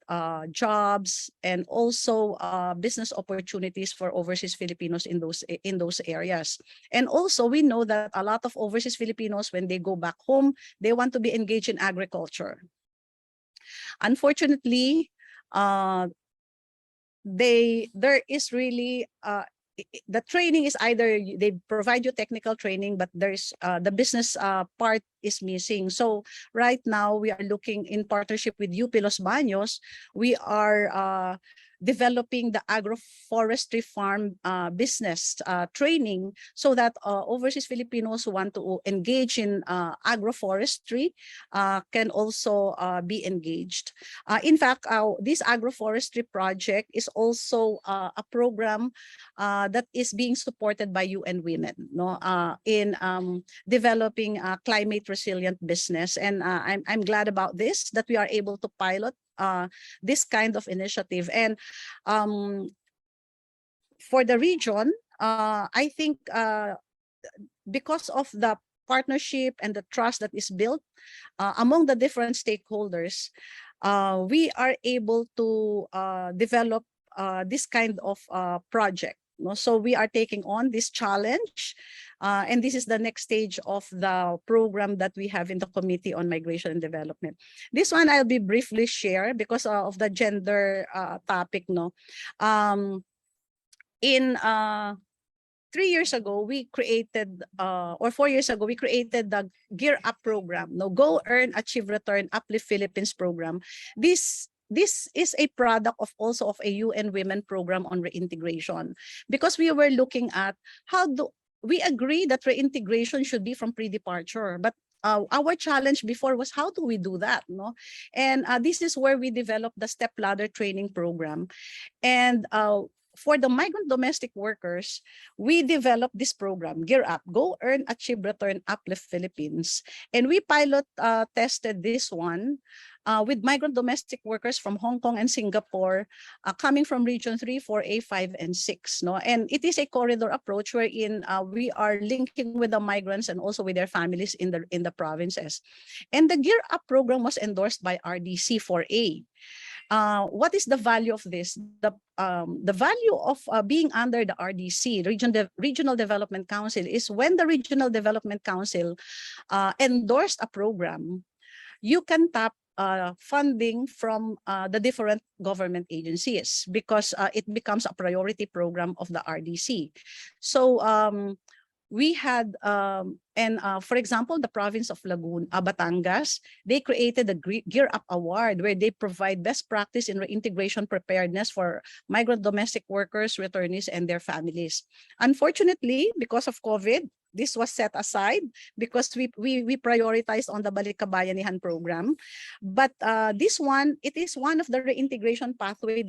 jobs and also business opportunities for overseas Filipinos in those areas. And also we know that a lot of overseas Filipinos, when they go back home, they want to be engaged in agriculture. Unfortunately, there is really the training is either they provide you technical training, but there's the business part is missing. So right now we are looking in partnership with UP Los Baños. We are developing the agroforestry farm business training so that overseas Filipinos who want to engage in agroforestry can also be engaged. In fact, this agroforestry project is also a program that is being supported by UN Women in developing a climate resilient business. And I'm glad about this, that we are able to pilot this kind of initiative. And for the region, I think because of the partnership and the trust that is built among the different stakeholders, we are able to develop this kind of project. So we are taking on this challenge, and this is the next stage of the program that we have in the Committee on Migration and Development. This one I'll be briefly share because of the gender topic. In 3 years ago, we created, or 4 years ago, we created the Gear Up program. Go Earn, Achieve, Return, Uplift Philippines program. This is a product of also of a UN Women program on reintegration, because we were looking at how do we agree that reintegration should be from pre-departure, but our challenge before was how do we do that? And this is where we developed the step ladder training program. And for the migrant domestic workers, we developed this program, Gear Up, Go Earn, Achieve, Return, Uplift Philippines. And we pilot tested this one with migrant domestic workers from Hong Kong and Singapore coming from Region 3, 4A, 5, and 6. And it is a corridor approach wherein we are linking with the migrants and also with their families in the provinces. And the Gear Up program was endorsed by RDC 4A. What is the value of this? The value of being under the RDC, Regional Development Council, is when the Regional Development Council endorsed a program, you can tap funding from the different government agencies because it becomes a priority program of the RDC. So we had, for example, the province of Batangas, they created a Gear Up Award where they provide best practice in reintegration preparedness for migrant domestic workers, returnees, and their families. Unfortunately, because of COVID, this was set aside because we prioritized on the Bayanihan program. But this one, it is one of the reintegration pathway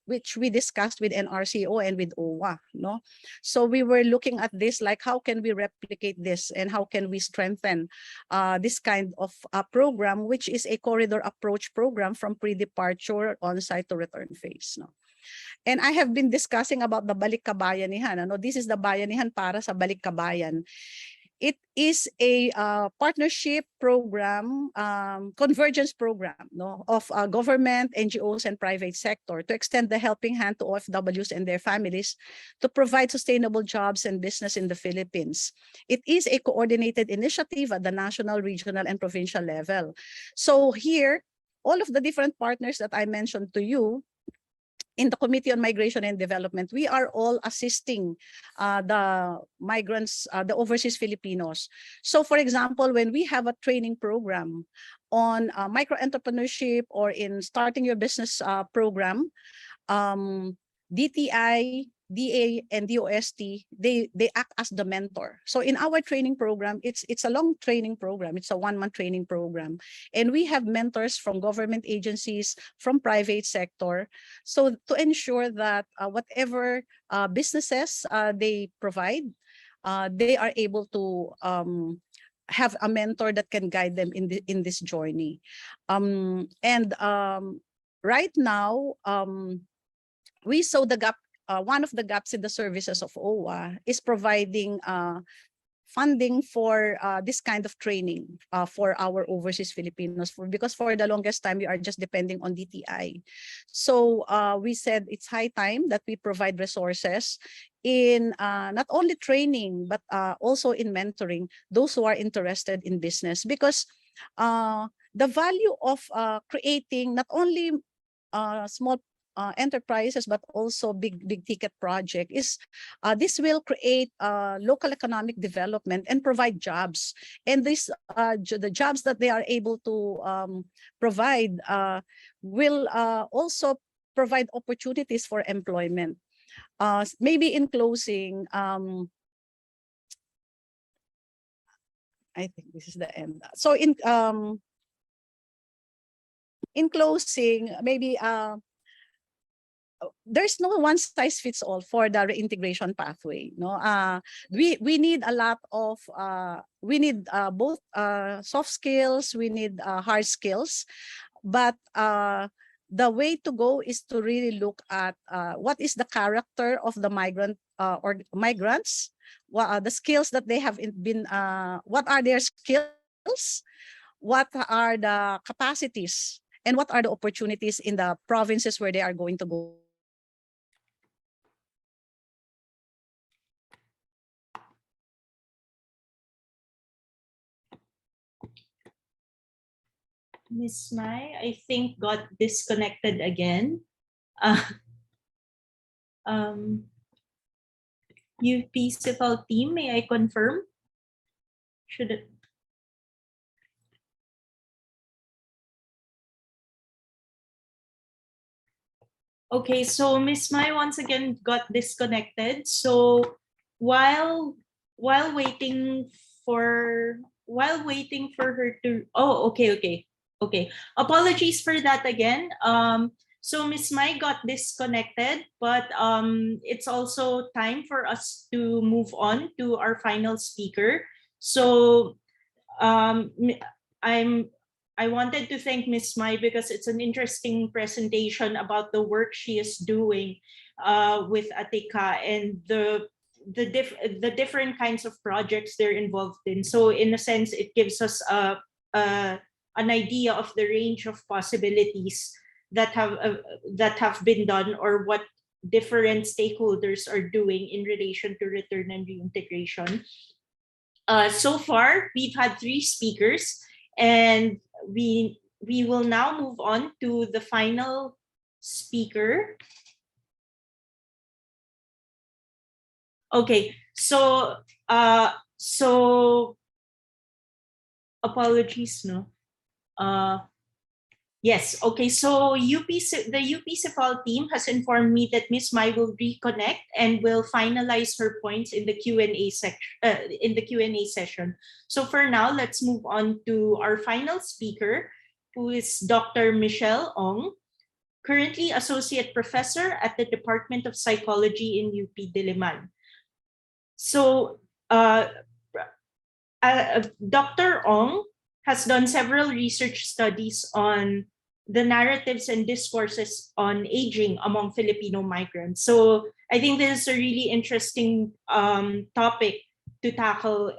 which we discussed with NRCO and with Owa. No? So we were looking at this like, how can we replicate this and how can we strengthen this kind of program, which is a corridor approach program from pre-departure on-site to return phase. No? And I have been discussing about the Bayanihan. This is the Bayanihan para sa Balikkabayan. It is a partnership program, convergence program of government, NGOs, and private sector to extend the helping hand to OFWs and their families to provide sustainable jobs and business in the Philippines. It is a coordinated initiative at the national, regional, and provincial level. So here, all of the different partners that I mentioned to you, in the Committee on Migration and Development, we are all assisting the migrants, the overseas Filipinos. So for example, when we have a training program on micro-entrepreneurship or in starting your business program, DTI, DA, and DOST, they act as the mentor. So in our training program, it's a long training program. It's a 1-month training program. And we have mentors from government agencies, from private sector. So to ensure that whatever businesses they provide, they are able to have a mentor that can guide them in this journey. Right now, we saw the gap. One of the gaps in the services of OWA is providing funding for this kind of training for our overseas Filipinos, because for the longest time we are just depending on DTI. So we said it's high time that we provide resources in not only training but also in mentoring those who are interested in business, because the value of creating not only small enterprises but also big ticket project is this will create local economic development and provide jobs, and this the jobs that they are able to provide will also provide opportunities for employment. Maybe in closing, I think this is the end. So in closing, maybe there's no one size fits all for the reintegration pathway. No, we need a lot of we need both soft skills, we need hard skills, but the way to go is to really look at what is the character of the migrant or migrants, what are the skills that they have been, what are their skills, what are the capacities, and what are the opportunities in the provinces where they are going to go. Miss Mai, I think got disconnected again. UP-CIFAL team, may I confirm? Should it? Okay, so Miss Mai once again got disconnected. So while waiting for her to, oh, okay. Apologies for that again. So Miss Mai got disconnected, but it's also time for us to move on to our final speaker. So I wanted to thank Miss Mai because it's an interesting presentation about the work she is doing with Atika and the different kinds of projects they're involved in. So in a sense, it gives us an idea of the range of possibilities that have been done, or what different stakeholders are doing in relation to return and reintegration. So far, we've had 3 speakers, and we we will now move on to the final speaker. Okay, so apologies, no. Yes, okay, so the UP-CIFAL team has informed me that Ms. Mai will reconnect and will finalize her points in the Q&A session. So for now, let's move on to our final speaker, who is Dr. Michelle Ong, currently Associate Professor at the Department of Psychology in UP Diliman. So Dr. Ong has done several research studies on the narratives and discourses on aging among Filipino migrants. So I think this is a really interesting topic to tackle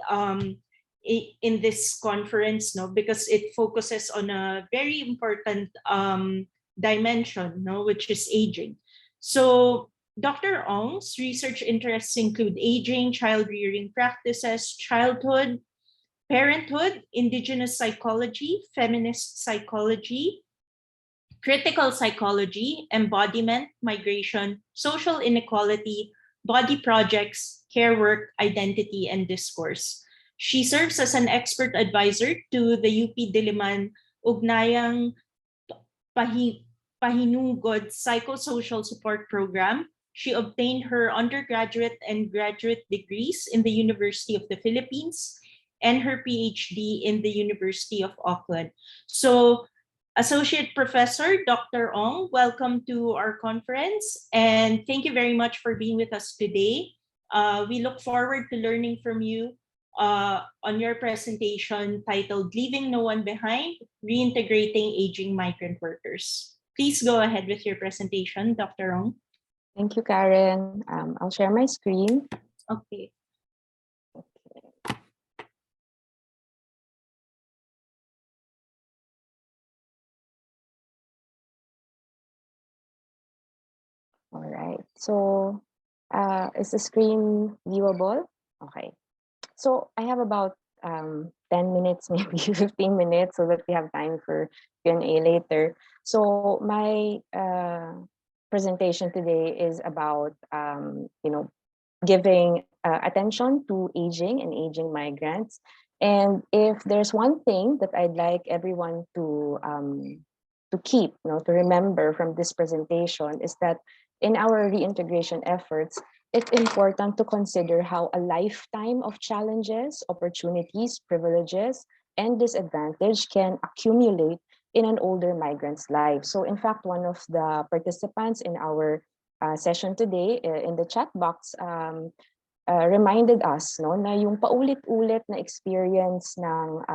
in this conference, no, because it focuses on a very important dimension, no, which is aging. So Dr. Ong's research interests include aging, child rearing practices, childhood, parenthood, indigenous psychology, feminist psychology, critical psychology, embodiment, migration, social inequality, body projects, care work, identity, and discourse. She serves as an expert advisor to the UP Diliman Ugnayang Pahinugod Psychosocial Support Program. She obtained her undergraduate and graduate degrees in the University of the Philippines and her PhD in the University of Auckland. So, Associate Professor Dr. Ong, welcome to our conference, and thank you very much for being with us today. We look forward to learning from you on your presentation titled Leaving No One Behind, Reintegrating Aging Migrant Workers. Please go ahead with your presentation, Dr. Ong. Thank you, Karen. I'll share my screen. Okay. All right. So is the screen viewable? Okay. So I have about 10 minutes, maybe 15 minutes, so that we have time for Q&A later. So my presentation today is about, giving attention to aging and aging migrants. And if there's one thing that I'd like everyone to keep, to remember from this presentation is that in our reintegration efforts, it's important to consider how a lifetime of challenges, opportunities, privileges, and disadvantage can accumulate in an older migrant's life. So in fact, one of the participants in our session today in the chat box reminded us na yung paulit-ulit na experience ng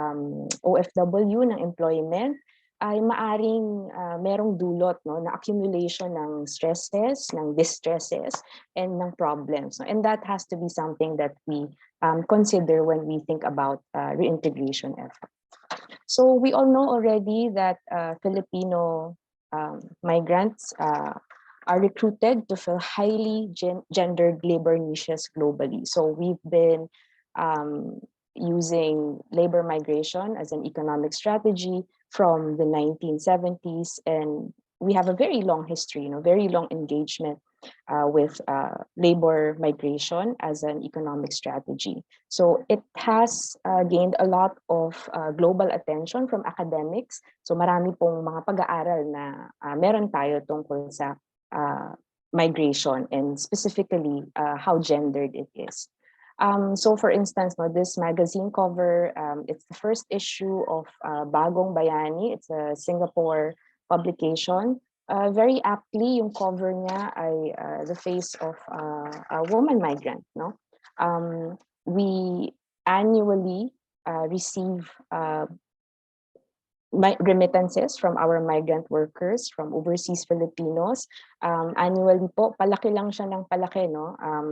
OFW, ng employment, ay maaring merong dulot na accumulation ng stresses, ng distresses, and ng problems. And that has to be something that we consider when we think about reintegration efforts. So we all know already that Filipino migrants are recruited to fill highly gendered labor niches globally. So we've been using labor migration as an economic strategy from the 1970s, and we have a very long history, very long engagement with labor migration as an economic strategy. So it has gained a lot of global attention from academics. So marami pong mga pag-aaral na meron tayo tungkol sa migration and specifically how gendered it is. So for instance, this magazine cover, it's the first issue of Bagong Bayani. It's a Singapore publication. Very aptly, yung cover niya ay the face of a woman migrant. We annually receive remittances from our migrant workers, from overseas Filipinos. Annually po, palaki lang siya ng palaki,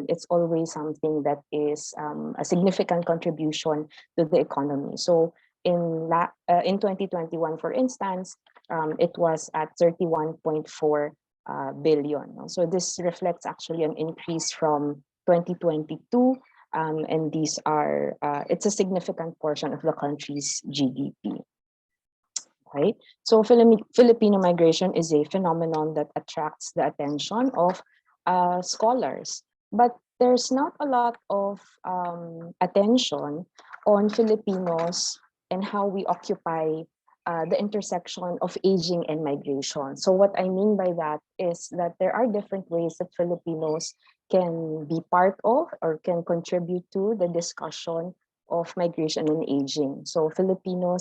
it's always something that is a significant contribution to the economy. So in 2021, for instance, it was at 31.4 billion. So this reflects actually an increase from 2022, and these are, it's a significant portion of the country's GDP. right? So Filipino migration is a phenomenon that attracts the attention of scholars, but there's not a lot of attention on Filipinos and how we occupy the intersection of aging and migration. So what I mean by that is that there are different ways that Filipinos can be part of or can contribute to the discussion of migration and aging. So Filipino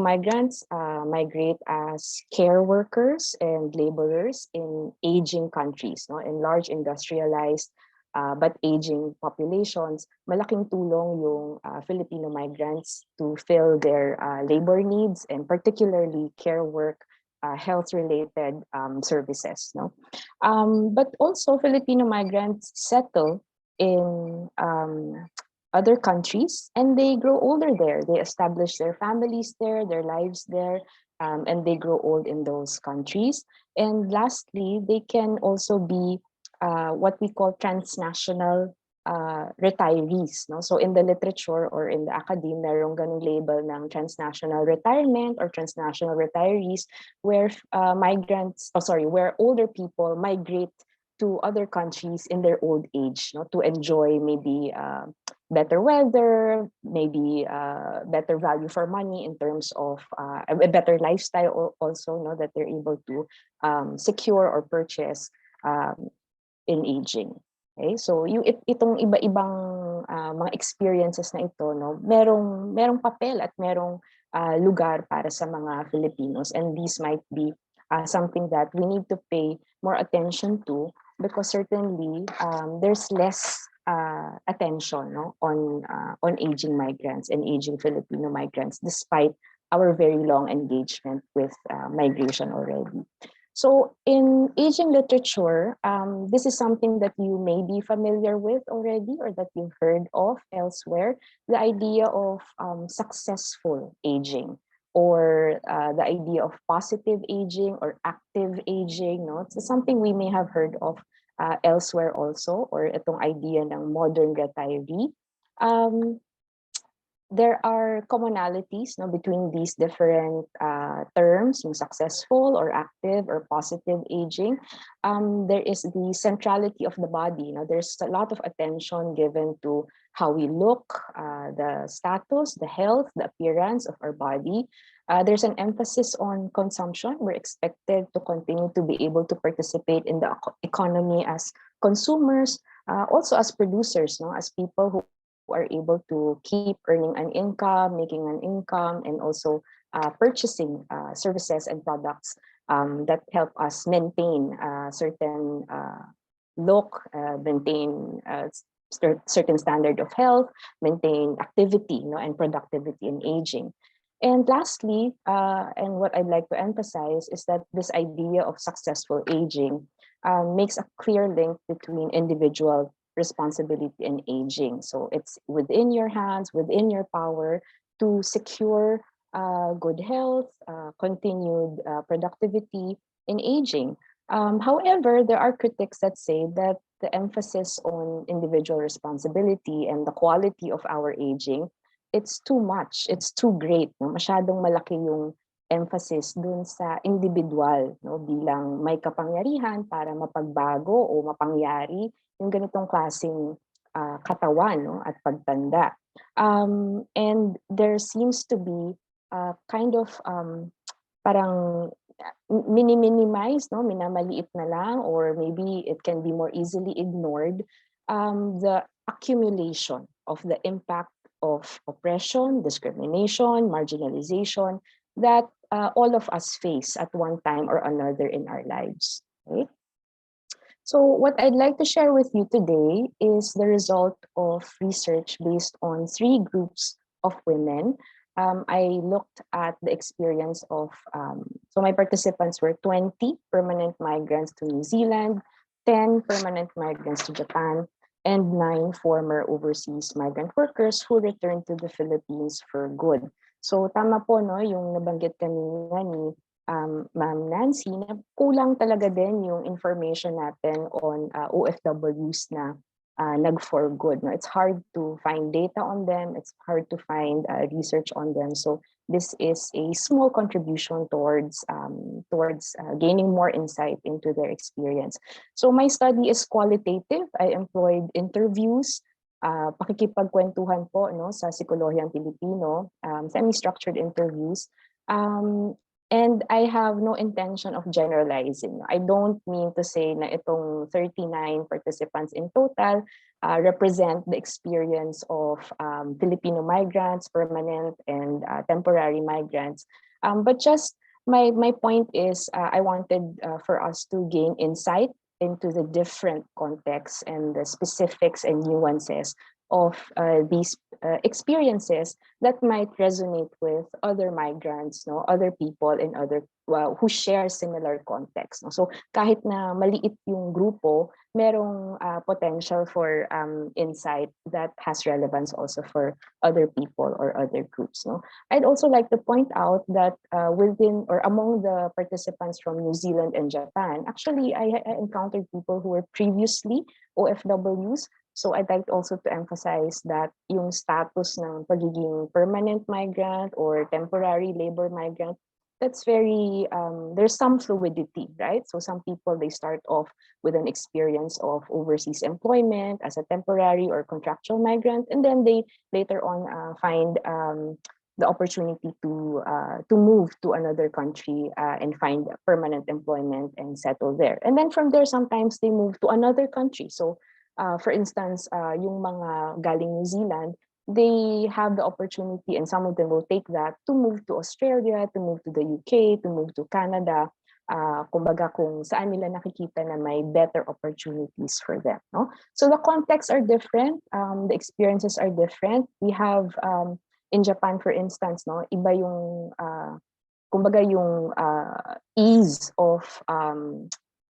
migrants migrate as care workers and laborers in aging countries, no? In large industrialized but aging populations. Malaking tulong yung Filipino migrants to fill their labor needs and particularly care work, health-related services. No? But also Filipino migrants settle in other countries and they grow older there. They establish their families there, their lives there, and they grow old in those countries. And lastly, they can also be what we call transnational retirees. No? So in the literature or in the academe, merong ganung label ng transnational retirement or transnational retirees where where older people migrate to other countries in their old age, no? To enjoy maybe better weather, maybe better value for money in terms of a better lifestyle also, no? That they're able to secure or purchase in aging. Okay? So itong iba-ibang mga experiences na ito, no, merong papel at merong lugar para sa mga Filipinos, and these might be something that we need to pay more attention to because certainly there's less attention, no, on aging migrants and aging Filipino migrants despite our very long engagement with migration already. So in aging literature, this is something that you may be familiar with already or that you've heard of elsewhere, the idea of successful aging or the idea of positive aging or active aging. No? It's something we may have heard of elsewhere also, or itong idea ng modern retiree. There are commonalities, no, between these different terms, successful or active or positive aging. There is the centrality of the body. There's a lot of attention given to how we look, the status, the health, the appearance of our body. There's an emphasis on consumption. We're expected to continue to be able to participate in the economy as consumers, also as producers, no, as people who are able to keep earning an income, making an income, and also purchasing services and products that help us maintain certain look, maintain certain standard of health, maintain activity, and productivity in aging. And lastly, and what I'd like to emphasize is that this idea of successful aging makes a clear link between individual responsibility and aging. So it's within your hands, within your power to secure good health, continued productivity in aging. However, there are critics that say that the emphasis on individual responsibility and the quality of our aging, it's too much, it's too great. No? Masyadong malaki yung emphasis dun sa individual, no, bilang may kapangyarihan para mapagbago o mapangyari yung ganitong klaseng katawan, no, at pagtanda. And there seems to be kind of parang minimize, no, minamaliit na lang, or maybe it can be more easily ignored, the accumulation of the impact of oppression, discrimination, marginalization that all of us face at one time or another in our lives. Right? So what I'd like to share with you today is the result of research based on 3 groups of women. I looked at the experience of, so my participants were 20 permanent migrants to New Zealand, 10 permanent migrants to Japan, and 9 former overseas migrant workers who returned to the Philippines for good. So tama po, no, yung nabanggit kanina ni Ma'am Nancy, na kulang talaga din yung information natin on OFWs na nag-for good. No? It's hard to find data on them. It's hard to find research on them. So this is a small contribution towards gaining more insight into their experience. So my study is qualitative. I employed interviews, pakikipagkwentuhan po, no, sa Psikolohiyang Filipino, semi-structured interviews. And I have no intention of generalizing. I don't mean to say na itong 39 participants in total represent the experience of Filipino migrants, permanent and temporary migrants. But just my point is I wanted for us to gain insight into the different contexts and the specifics and nuances of these experiences that might resonate with other migrants, no, other people in other who share similar context. No? So kahit na maliit yung grupo, merong potential for insight that has relevance also for other people or other groups. No? I'd also like to point out that within or among the participants from New Zealand and Japan, actually I encountered people who were previously OFWs. So I'd like also to emphasize that yung status ng pagiging permanent migrant or temporary labor migrant, that's very, there's some fluidity, right? So some people, they start off with an experience of overseas employment as a temporary or contractual migrant, and then they later on find the opportunity to move to another country and find permanent employment and settle there. And then from there, sometimes they move to another country. So for instance, yung mga galing New Zealand, they have the opportunity, and some of them will take that, to move to Australia, to move to the UK, to move to Canada, kumbaga kung saan nila nakikita na may better opportunities for them. No? So the contexts are different, the experiences are different. We have, in Japan, for instance, no, iba yung, kumbaga yung ease of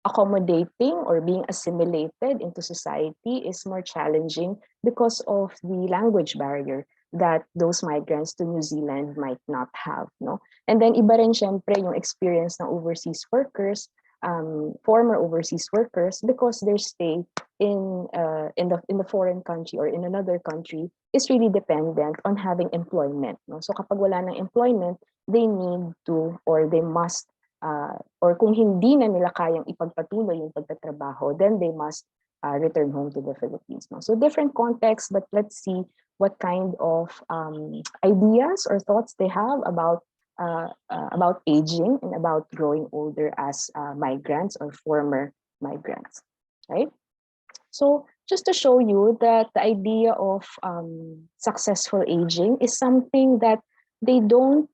accommodating or being assimilated into society is more challenging because of the language barrier that those migrants to New Zealand might not have. No? And then iba rin syempre yung experience ng overseas workers, former overseas workers, because their stay in the foreign country or in another country is really dependent on having employment. No? So kapag wala ng employment, they need to or they must or kung hindi na nila kayang ipagpatuloy yung pagtatrabaho, then they must return home to the Philippines. No? So different contexts, but let's see what kind of ideas or thoughts they have about aging and about growing older as migrants or former migrants, right? So just to show you that the idea of successful aging is something that they don't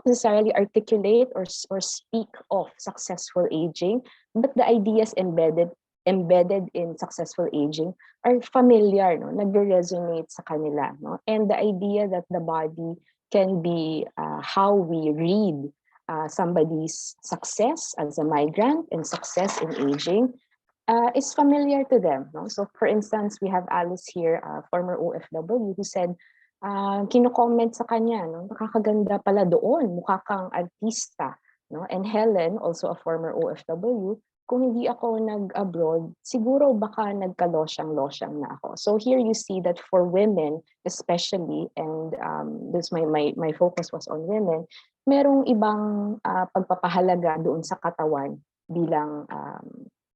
necessarily articulate or speak of successful aging, but the ideas embedded in successful aging are familiar, no? Nagre-resonate sa kanila, no? And the idea that the body can be how we read somebody's success as a migrant and success in aging is familiar to them, no? So for instance, we have Alice here, former OFW, who said, kino-comment sa kanya, no? Nakakaganda pala doon, mukha kang artista. No? And Helen, also a former OFW, kung hindi ako nag-abroad, siguro baka nagka-losyang-losyang na ako. So here you see that for women especially, and this my focus was on women, merong ibang pagpapahalaga doon sa katawan bilang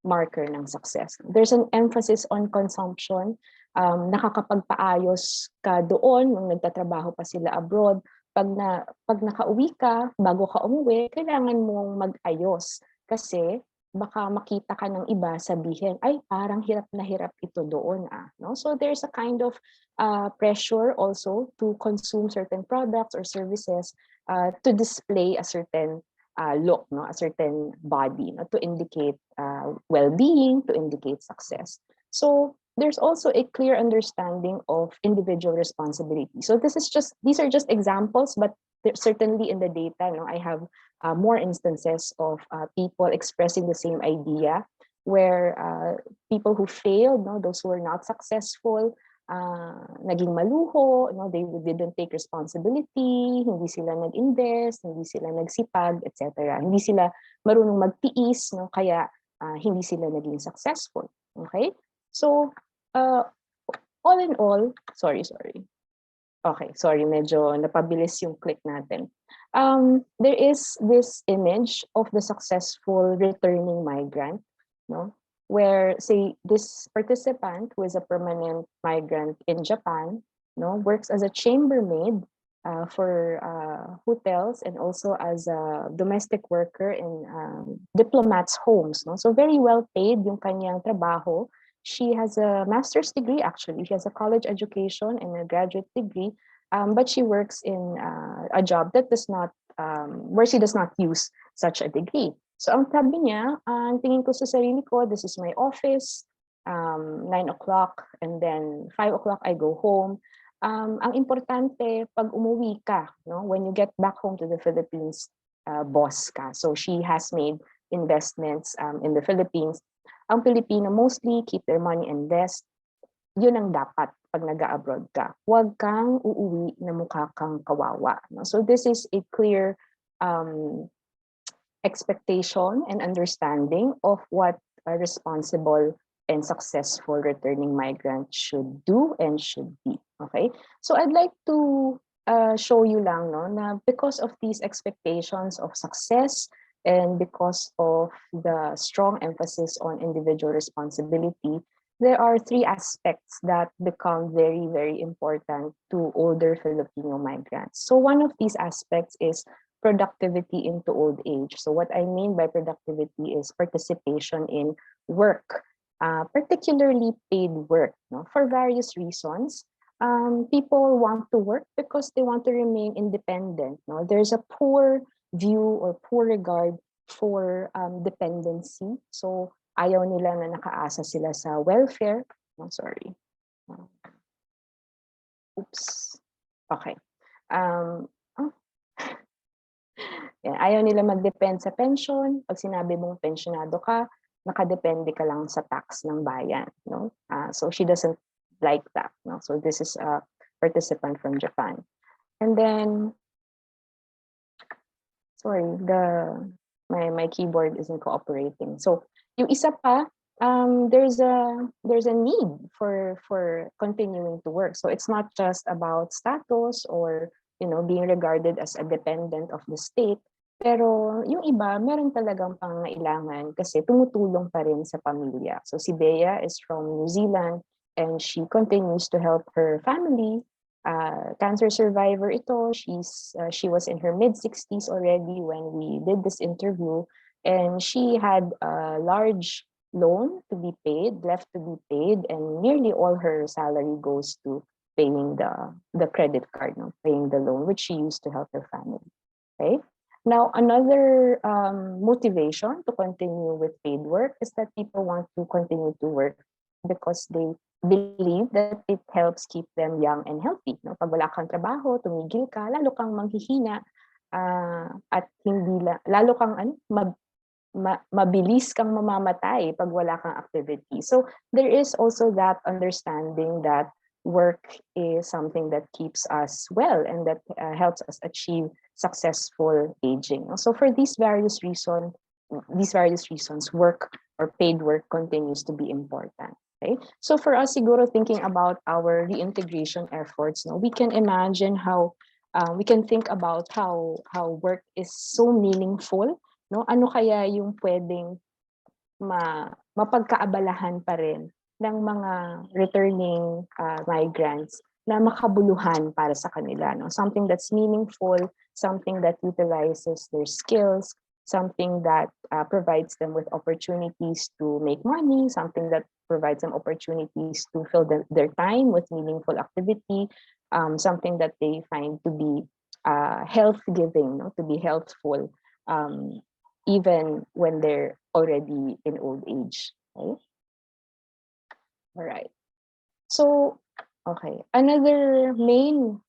marker ng success. There's an emphasis on consumption. Nakakapagpaayos ka doon nung nagtatrabaho pa sila abroad. Pag nakauwi ka, bago ka umuwi, kailangan mong mag-ayos. Kasi baka makita ka ng iba, sabihin, ay parang hirap na hirap ito doon. No? So there's a kind of pressure also to consume certain products or services to display a certain look, no? A certain body, no? To indicate well-being, to indicate success. So there's also a clear understanding of individual responsibility. So these are just examples, but certainly in the data, no, I have more instances of people expressing the same idea, where people who failed, no, those who were not successful, naging maluho, no, they didn't take responsibility, hindi sila nag-invest, hindi sila nagsipag, etc. Hindi sila marunong magtiis, no, kaya hindi sila naging successful. Okay? So all in all, sorry. Okay, sorry, medyo napabilis yung click natin. There is this image of the successful returning migrant, no? Where, say, this participant who is a permanent migrant in Japan, no, works as a chambermaid for hotels and also as a domestic worker in diplomats' homes, no? So very well paid yung kanyang trabaho. She has a master's degree, actually. She has a college education and a graduate degree, but she works in a job that does not, where she does not use such a degree. So ang sabi niya, ang tingin ko sa sarili ko, this is my office, 9 o'clock, and then 5 o'clock I go home. Ang importante, pag umuwi ka, no, when you get back home to the Philippines, boss ka. So she has made investments in the Philippines. Ang Filipino mostly keep their money and invest. Yun ang dapat pag nag-abroad ka. Huwag kang uuwi na mukha kang kawawa. No? So this is a clear expectation and understanding of what a responsible and successful returning migrant should do and should be. Okay? So I'd like to show you lang, no, na because of these expectations of success, and because of the strong emphasis on individual responsibility, there are three aspects that become very, very important to older Filipino migrants. So one of these aspects is productivity into old age. So what I mean by productivity is participation in work, particularly paid work, no? For various reasons. People want to work because they want to remain independent. No? There's a poor view or poor regard for dependency. So ayaw nila na nakaasa sila sa welfare. Oh, sorry. Oops. Okay. Ayaw nila mag-depend sa pension. Pag sinabi mong pensionado ka, nakadepende ka lang sa tax ng bayan. No? So she doesn't like that. No? So this is a participant from Japan. And then, sorry, my keyboard isn't cooperating. So yung isa pa, there's a need for continuing to work. So it's not just about status or being regarded as a dependent of the state. Pero yung iba, meron talagang pangailangan kasi tumutulong pa rin sa pamilya. So si Bea is from New Zealand and she continues to help her family. Cancer survivor ito. She was in her mid-60s already when we did this interview, and she had a large loan to be paid, left to be paid, and nearly all her salary goes to paying the credit card, paying the loan, which she used to help her family. Okay. Now, another motivation to continue with paid work is that people want to continue to work because they believe that it helps keep them young and healthy. No? Pag wala kang trabaho, tumigil ka, lalo kang manghihina at lalo kang mabilis kang mamamatay pag wala kang activity. So there is also that understanding that work is something that keeps us well and that helps us achieve successful aging. So for these various reasons, work or paid work continues to be important. Okay? So for us, siguro thinking about our reintegration efforts, we can imagine how we can think about how work is so meaningful. No? Ano kaya yung pwedeng mapagkaabalahan pa rin ng mga returning migrants na makabuluhan para sa kanila. No? Something that's meaningful, something that utilizes their skills, something that provides them with opportunities to make money, something that provides them opportunities to fill their time with meaningful activity, something that they find to be health-giving, to be healthful, even when they're already in old age. Okay? All right. So, okay. Another main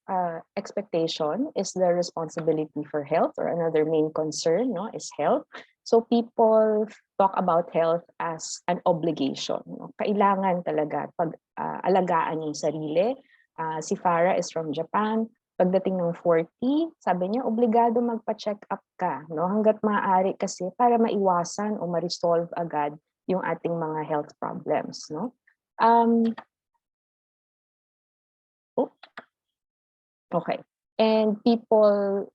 expectation is the responsibility for health, or another main concern is health. So people talk about health as an obligation. Kailangan talaga alagaan yung sarili. Si Farah is from Japan. Pagdating ng 40, sabi niya, obligado magpa-check up ka. Hanggat maaari kasi para maiwasan o ma-resolve agad yung ating mga health problems. Oh, okay. And people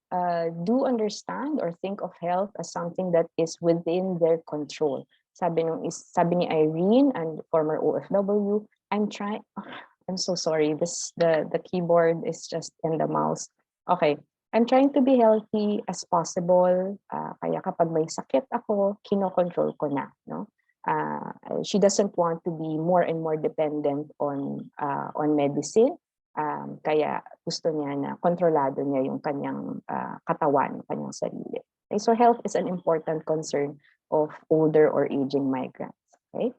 do understand or think of health as something that is within their control. Sabi ni Irene, and former OFW, I'm so sorry. The keyboard is just in the mouse. Okay. I'm trying to be healthy as possible. Kaya kapag may sakit ako, kinokontrol ko na, no? She doesn't want to be more and more dependent on medicine. Kaya gusto niya na kontrolado niya yung kanyang katawan, yung kanyang sarili. Okay? So health is an important concern of older or aging migrants. Okay?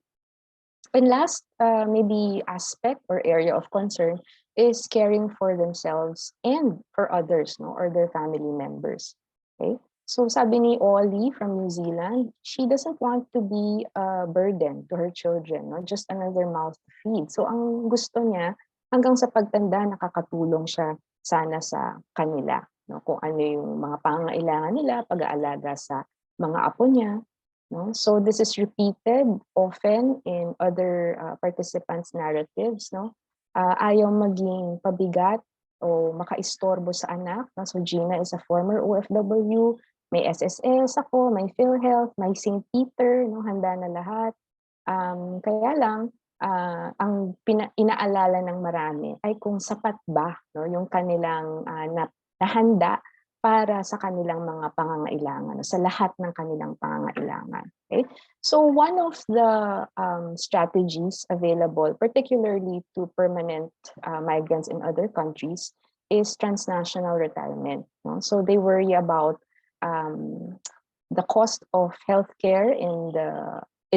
And last, maybe aspect or area of concern is caring for themselves and for others, no, or their family members. Okay, so sabi ni Ollie from New Zealand, she doesn't want to be a burden to her children, no, just another mouth to feed. So ang gusto niya, hanggang sa pagtanda, nakakatulong siya sana sa kanila, no, kung ano yung mga pangangailangan nila, pag-aalaga sa mga apo niya. No? So this is repeated often in other participants' narratives. No? Ayaw maging pabigat o makaistorbo sa anak. No? So Gina is a former OFW, may SSS ako, may PhilHealth, may St. Peter, no? Handa na lahat. Kaya lang, ang inaalala ng marami ay kung sapat ba, no? Yung kanilang nahanda para sa kanilang mga pangangailangan, sa lahat ng kanilang pangangailangan. Okay? So one of the strategies available, particularly to permanent migrants in other countries, is transnational retirement. No? So they worry about the cost of healthcare in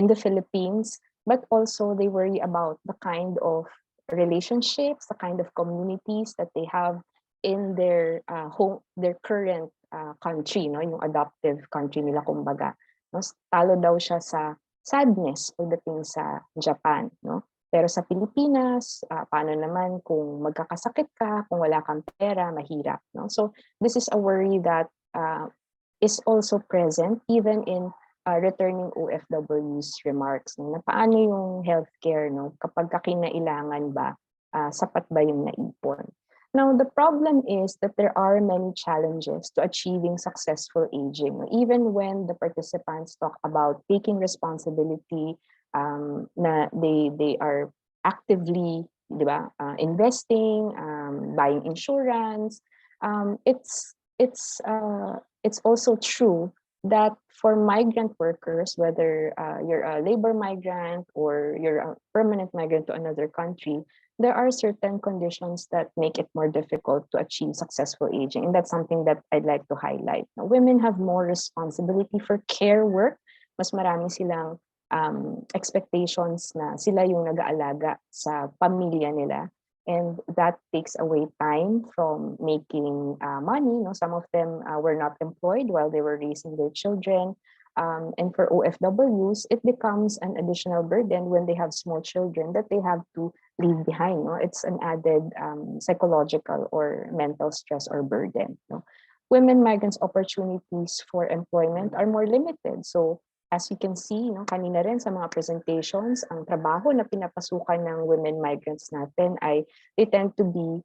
the Philippines, but also they worry about the kind of relationships, the kind of communities that they have in their their current country, no, yung adoptive country nila, kumbaga. No, talo daw siya sa sadness pagdating sa Japan, no. Pero sa Pilipinas, paano naman kung magkakasakit ka, kung wala kang pera, mahirap, no. So this is a worry that is also present even in returning OFWs remarks, no, na paano yung healthcare, no, kapag kinailangan ba, sapat ba yung naipon. Now, the problem is that there are many challenges to achieving successful aging, even when the participants talk about taking responsibility, na they are actively, di ba, investing, buying insurance. It's also true that for migrant workers, whether you're a labor migrant or you're a permanent migrant to another country, there are certain conditions that make it more difficult to achieve successful aging. And that's something that I'd like to highlight. Now, women have more responsibility for care work. Mas marami silang expectations na sila yung nag-aalaga sa pamilya nila. And that takes away time from making money. No? Some of them were not employed while they were raising their children. And for OFWs, it becomes an additional burden when they have small children that they have to leave behind. No? It's an added psychological or mental stress or burden. No? Women migrants' opportunities for employment are more limited. So as you can see, no, kanina rin sa mga presentations, ang trabaho na pinapasukan ng women migrants natin ay they tend to be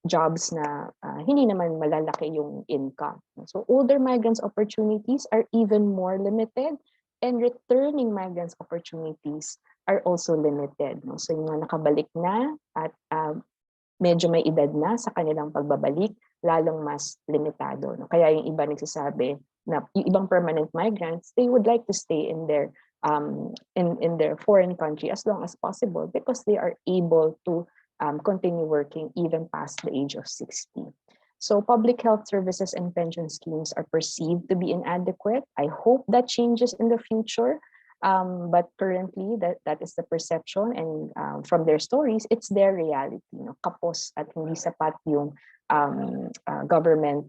jobs na hindi naman malalaki yung income. So older migrants' opportunities are even more limited, and returning migrants' opportunities are also limited. No? So yung mga nakabalik na at medyo may edad na sa kanilang pagbabalik, lalong mas limitado. No? Kaya yung iba nagsasabi na yung ibang permanent migrants, they would like to stay in their foreign country as long as possible because they are able to continue working even past the age of 60. So public health services and pension schemes are perceived to be inadequate. I hope that changes in the future. But currently, that is the perception, and from their stories, it's their reality. Kapos at hindi sapat yung government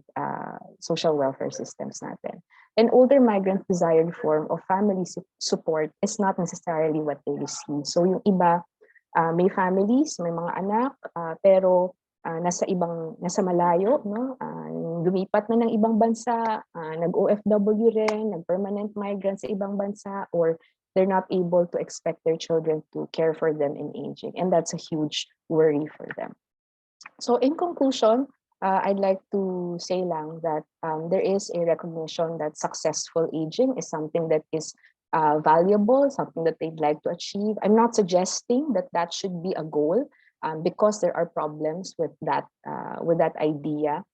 social welfare systems natin. An older migrant desired form of family support is not necessarily what they receive. So yung iba, may families, may mga anak, pero nasa malayo, no? Lumipat na ng ibang bansa, nag-OFW rin, nag-permanent migrant sa ibang bansa, or they're not able to expect their children to care for them in aging. And that's a huge worry for them. So in conclusion, I'd like to say lang that there is a recognition that successful aging is something that is valuable, something that they'd like to achieve. I'm not suggesting that that should be a goal because there are problems with that idea.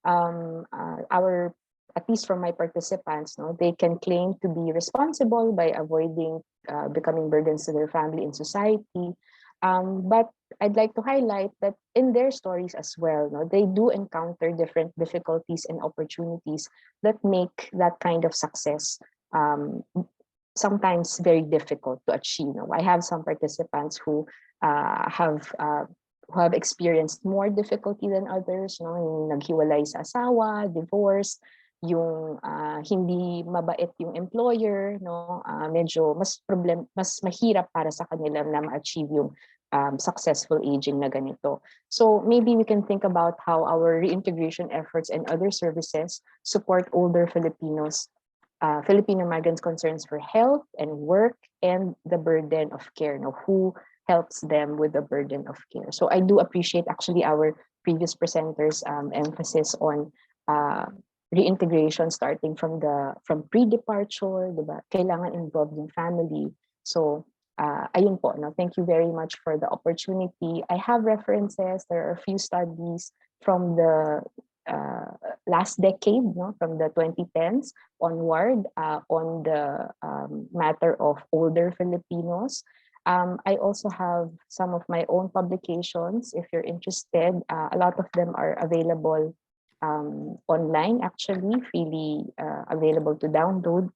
Our At least from my participants, no, they can claim to be responsible by avoiding becoming burdens to their family and society. But I'd like to highlight that in their stories as well, no, they do encounter different difficulties and opportunities that make that kind of success sometimes very difficult to achieve. No? I have some participants who have experienced more difficulty than others, no, yung naghiwalay sa asawa, divorce, yung hindi mabait yung employer, no, medyo mas mahirap para sa kanila na ma-achieve yung successful aging na ganito. So maybe we can think about how our reintegration efforts and other services support older Filipinos, Filipino migrants' concerns for health and work and the burden of care, no, who helps them with the burden of care. So I do appreciate actually our previous presenters' emphasis on reintegration starting from pre-departure, diba? Kailangan involved yung family. So ayun po, no? Thank you very much for the opportunity. I have references. There are a few studies from the last decade, no? From the 2010s onward on the matter of older Filipinos. I also have some of my own publications. If you're interested, a lot of them are available online, actually, freely available to download.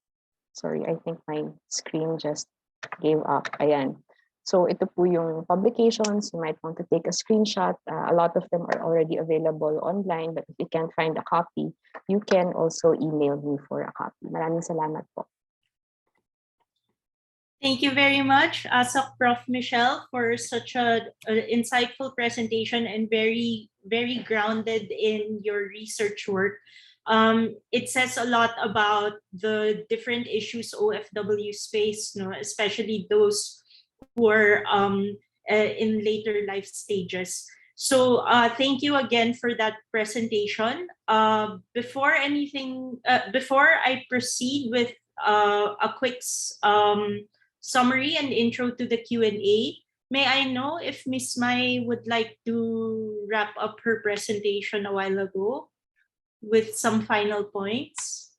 Sorry, I think my screen just gave up. Ayan. So ito po yung publications. You might want to take a screenshot. A lot of them are already available online, but if you can't find a copy, you can also email me for a copy. Maraming salamat po. Thank you very much, ASOC Prof. Michelle, for such an insightful presentation and very, very grounded in your research work. It says a lot about the different issues OFWs face, no, especially those who are in later life stages. So thank you again for that presentation. Before I proceed with a quick summary and intro to the Q&A, may I know if Ms. Mai would like to wrap up her presentation a while ago with some final points?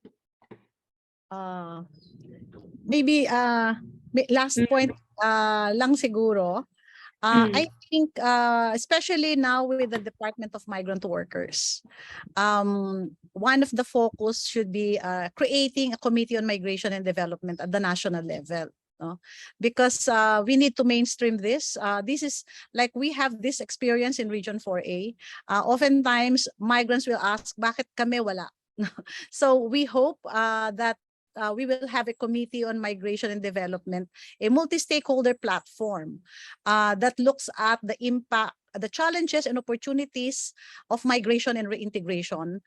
Maybe last point lang siguro. I think especially now with the Department of Migrant Workers, one of the focus should be creating a committee on migration and development at the national level. No? Because we need to mainstream this. This is like we have this experience in Region 4A. Oftentimes, migrants will ask, bakit kami wala? So we hope that we will have a committee on migration and development, a multi-stakeholder platform that looks at the impact, the challenges and opportunities of migration and reintegration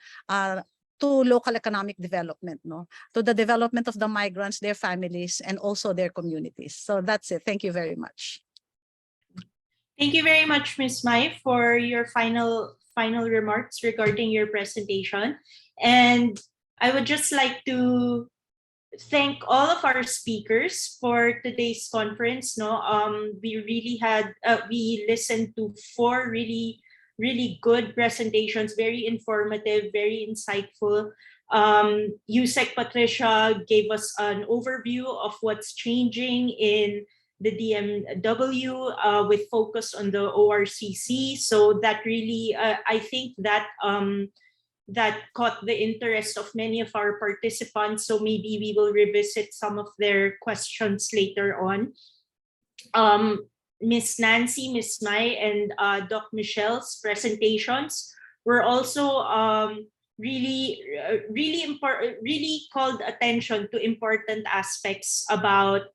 to local economic development, no, to the development of the migrants, their families, and also their communities. So that's it. Thank you very much. Thank you very much, Ms. Mai, for your final remarks regarding your presentation. And I would just like to thank all of our speakers for today's conference. No, we really had we listened to 4 really good presentations, very informative, very insightful. USEC Patricia gave us an overview of what's changing in the DMW with focus on the ORCC. So that really, I think that that caught the interest of many of our participants. So maybe we will revisit some of their questions later on. Miss Nancy, Miss Mai, and Doc Michelle's presentations were also really called attention to important aspects about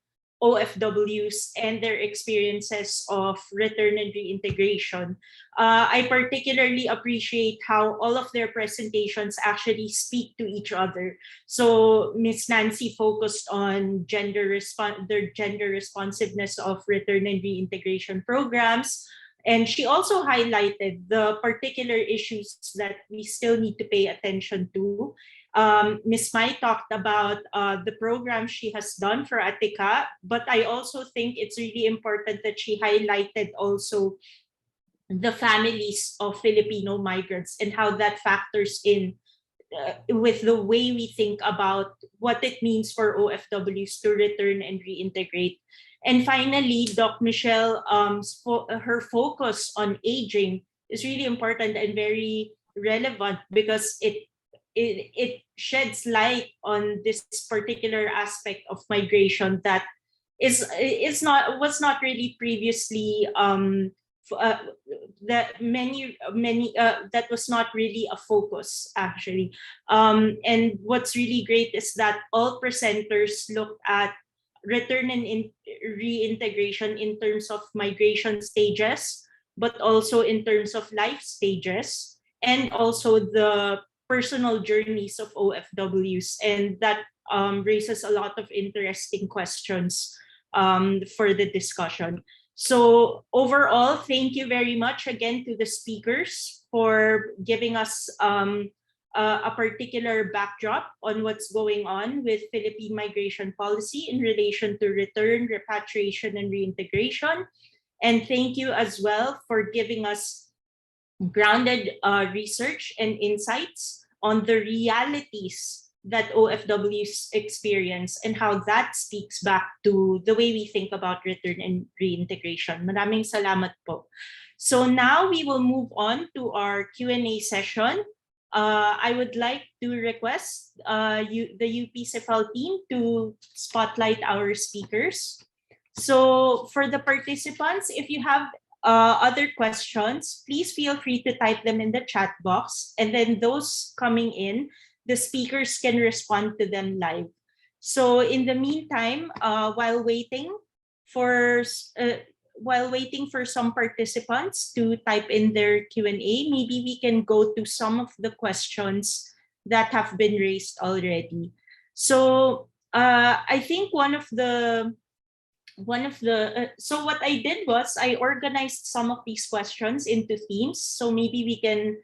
OFWs and their experiences of return and reintegration. I particularly appreciate how all of their presentations actually speak to each other. So Miss Nancy focused on the gender responsiveness of return and reintegration programs, And she also highlighted the particular issues that we still need to pay attention to. Ms. Mai talked about the program she has done for Atika, but I also think it's really important that she highlighted also the families of Filipino migrants and how that factors in with the way we think about what it means for OFWs to return and reintegrate. And finally, Doc Michelle, her focus on aging is really important and very relevant because it sheds light on this particular aspect of migration that was not really previously that that was not really a focus actually. And what's really great is that all presenters looked at return and reintegration in terms of migration stages, but also in terms of life stages, and also the personal journeys of OFWs. And that raises a lot of interesting questions for the discussion. So overall, thank you very much again to the speakers for giving us a particular backdrop on what's going on with Philippine migration policy in relation to return, repatriation, and reintegration. And thank you as well for giving us grounded research and insights on the realities that OFWs experience and how that speaks back to the way we think about return and reintegration. Maraming salamat po. So now we will move on to our Q&A session. I would like to request the UP-CIFAL team to spotlight our speakers. So for the participants, if you have other questions, please feel free to type them in the chat box, and then those coming in, the speakers can respond to them live. So in the meantime, while waiting for some participants to type in their Q&A, maybe we can go to some of the questions that have been raised already. So I think so what I did was I organized some of these questions into themes. So maybe we can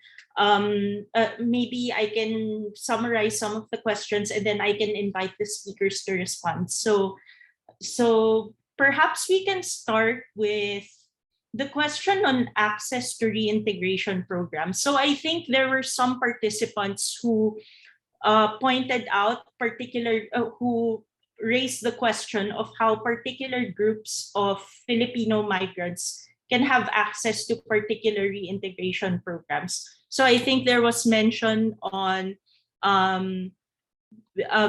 maybe I can summarize some of the questions and then I can invite the speakers to respond. So perhaps we can start with the question on access to reintegration programs. So I think there were some participants who pointed out who raised the question of how particular groups of Filipino migrants can have access to particular reintegration programs. So I think there was mention on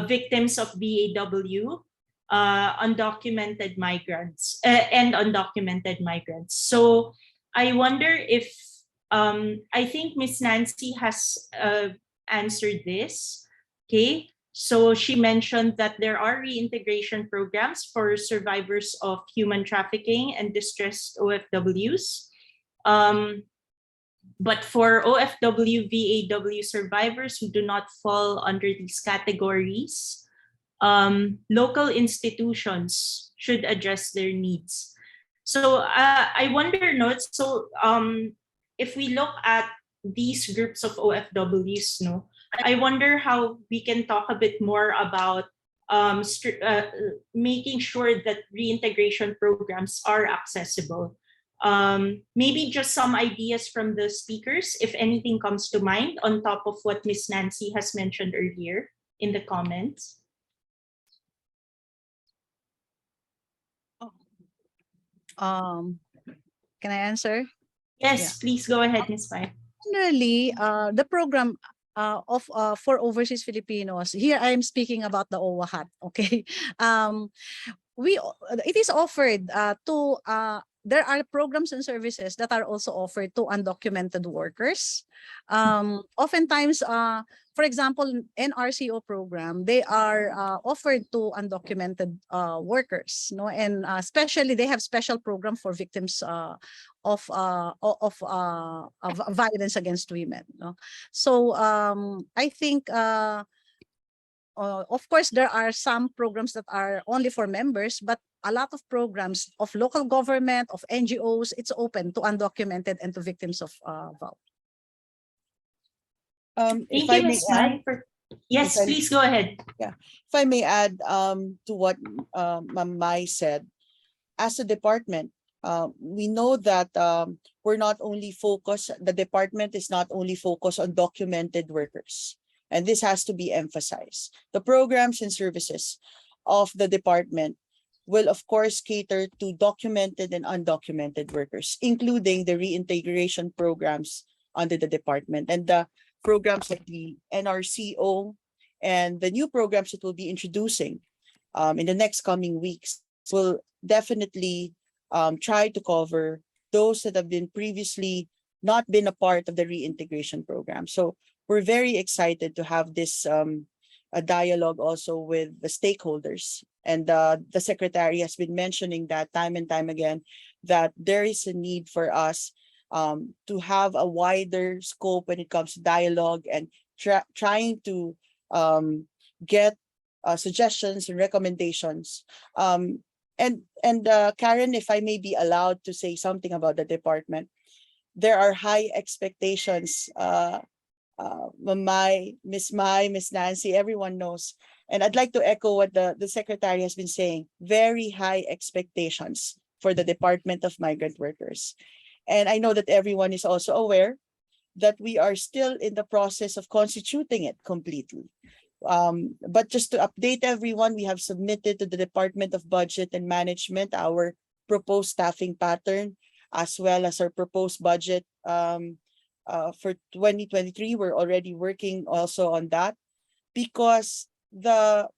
victims of BAW, undocumented migrants, and undocumented migrants. So I wonder if, I think Ms. Nancy has answered this, okay? So she mentioned that there are reintegration programs for survivors of human trafficking and distressed OFWs. But for OFW, VAW survivors who do not fall under these categories, local institutions should address their needs. So I wonder, if we look at these groups of OFWs, I wonder how we can talk a bit more about making sure that reintegration programs are accessible. Maybe just some ideas from the speakers, if anything comes to mind, on top of what Ms. Nancy has mentioned earlier in the comments. Can I answer? Yes, please go ahead, Ms. Pai. Generally, the program for overseas Filipinos, here I am speaking about the OWA hat, okay? It is offered to there are programs and services that are also offered to undocumented workers. Oftentimes, for example, NRCO program, they are offered to undocumented workers, and especially they have special program for victims of violence against women. So I think of course, there are some programs that are only for members, but a lot of programs of local government, of NGOs, it's open to undocumented and to victims of violence. Thank If I you, may Ms. add, Mai. Yes, if I- please go ahead. if I may add to what Ma'am Mai said, as a department, we know that we're not only focused, the department is not only focused on documented workers, and this has to be emphasized. The programs and services of the department will of course cater to documented and undocumented workers, including the reintegration programs under the department and the programs like the NRCO and the new programs that we'll be introducing in the next coming weeks will definitely try to cover those that have been previously not been a part of the reintegration program. So we're very excited to have this a dialogue also with the stakeholders. And the secretary has been mentioning that time and time again, that there is a need for us to have a wider scope when it comes to dialogue and trying to get suggestions and recommendations. Karen, if I may be allowed to say something about the department, there are high expectations. Miss Mai, Miss Nancy, everyone knows. And I'd like to echo what the secretary has been saying, very high expectations for the Department of Migrant Workers. And I know that everyone is also aware that we are still in the process of constituting it completely. But just to update everyone, we have submitted to the Department of Budget and Management our proposed staffing pattern, as well as our proposed budget for 2023. We're already working also on that because the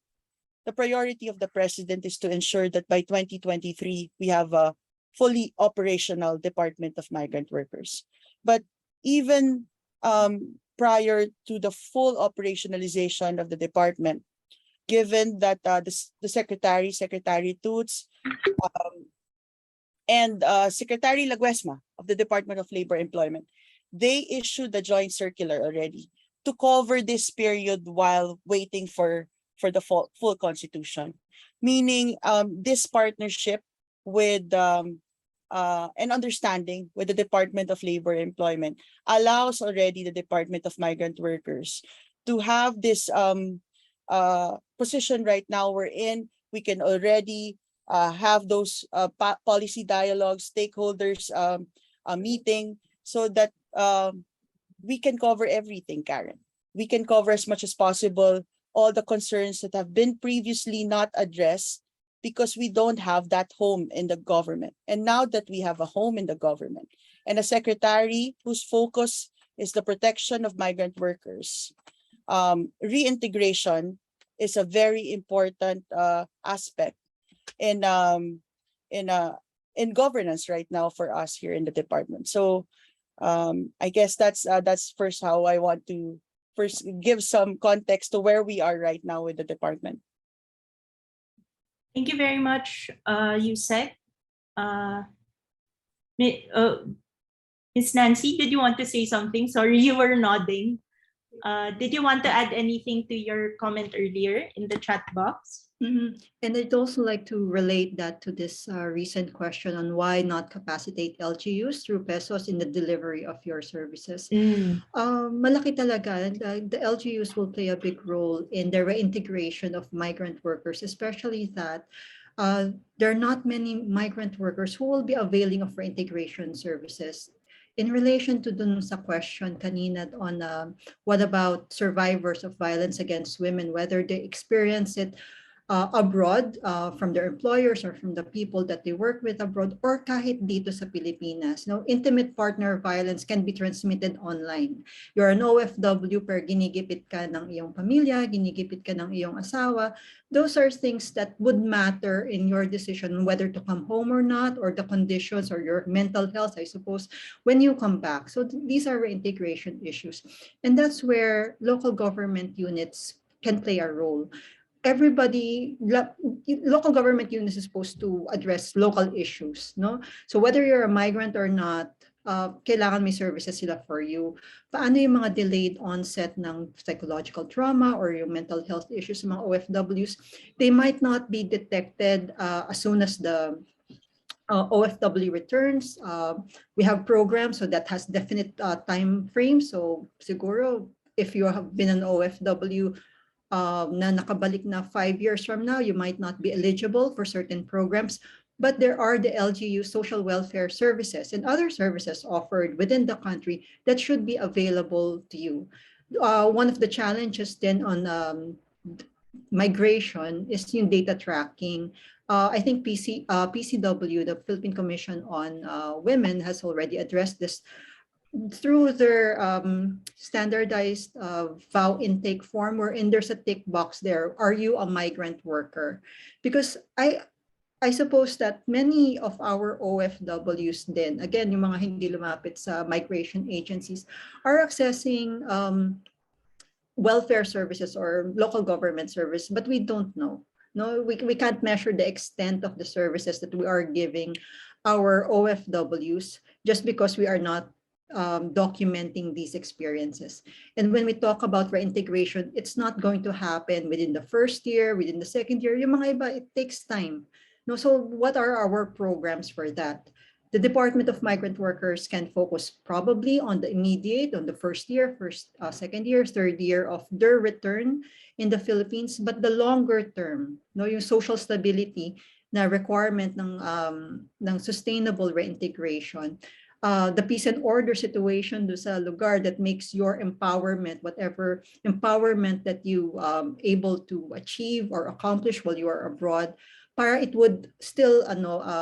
priority of the president is to ensure that by 2023, we have a fully operational Department of Migrant Workers. But even prior to the full operationalization of the department, given that the Secretary Toots, and Secretary Laguesma of the Department of Labor Employment, they issued the joint circular already to cover this period while waiting for the full constitution, meaning this partnership with and understanding with the Department of Labor Employment allows already the Department of Migrant Workers to have this position right now we're in. We can already have those policy dialogues, stakeholders meeting, so that we can cover everything, Karen. We can cover as much as possible all the concerns that have been previously not addressed because we don't have that home in the government. And now that we have a home in the government and a secretary whose focus is the protection of migrant workers, reintegration is a very important aspect in governance right now for us here in the department. So I guess that's first how I want to first give some context to where we are right now with the department. Thank you very much, Yusek. Ms. Nancy, did you want to say something? Sorry, you were nodding. Did you want to add anything to your comment earlier in the chat box? And I'd also like to relate that to this recent question on why not capacitate LGUs through pesos in the delivery of your services. Malaki talaga, the LGUs will play a big role in the reintegration of migrant workers, especially that there are not many migrant workers who will be availing of reintegration services. In relation to dun sa question kanina on what about survivors of violence against women, whether they experience it abroad from their employers or from the people that they work with abroad or kahit dito sa Pilipinas. No, intimate partner violence can be transmitted online. You're an OFW pero ginigipit ka ng iyong pamilya, ginigipit ka ng iyong asawa. Those are things that would matter in your decision whether to come home or not, or the conditions or your mental health, I suppose, when you come back. So these are reintegration issues. And that's where local government units can play a role. Everybody, local government units is supposed to address local issues, no? So whether you're a migrant or not, kailangan may services sila for you. Paano yung mga delayed onset ng psychological trauma or yung mental health issues ng mga OFWs? They might not be detected as soon as the OFW returns. We have programs so that has definite time frame. So siguro if you have been an OFW na nakabalik na 5 years from now, you might not be eligible for certain programs. But there are the LGU social welfare services and other services offered within the country that should be available to you. One of the challenges then on migration is yung data tracking. I think PCW, the Philippine Commission on Women, has already addressed this through their standardized vow intake form, wherein there's a tick box there. Are you a migrant worker? Because I suppose that many of our OFWs then, again, yung mga hindi lumapit sa migration agencies, are accessing welfare services or local government service, but we don't know. No, we can't measure the extent of the services that we are giving our OFWs just because we are not documenting these experiences. And when we talk about reintegration, it's not going to happen within the first year, within the second year. Yung mga iba, it takes time. No, so what are our programs for that? The Department of Migrant Workers can focus probably on the immediate, on the first year, second year, third year of their return in the Philippines, but the longer term, no, yung social stability na requirement ng sustainable reintegration, the peace and order situation do sa lugar that makes your empowerment, whatever empowerment that you able to achieve or accomplish while you are abroad, para it would still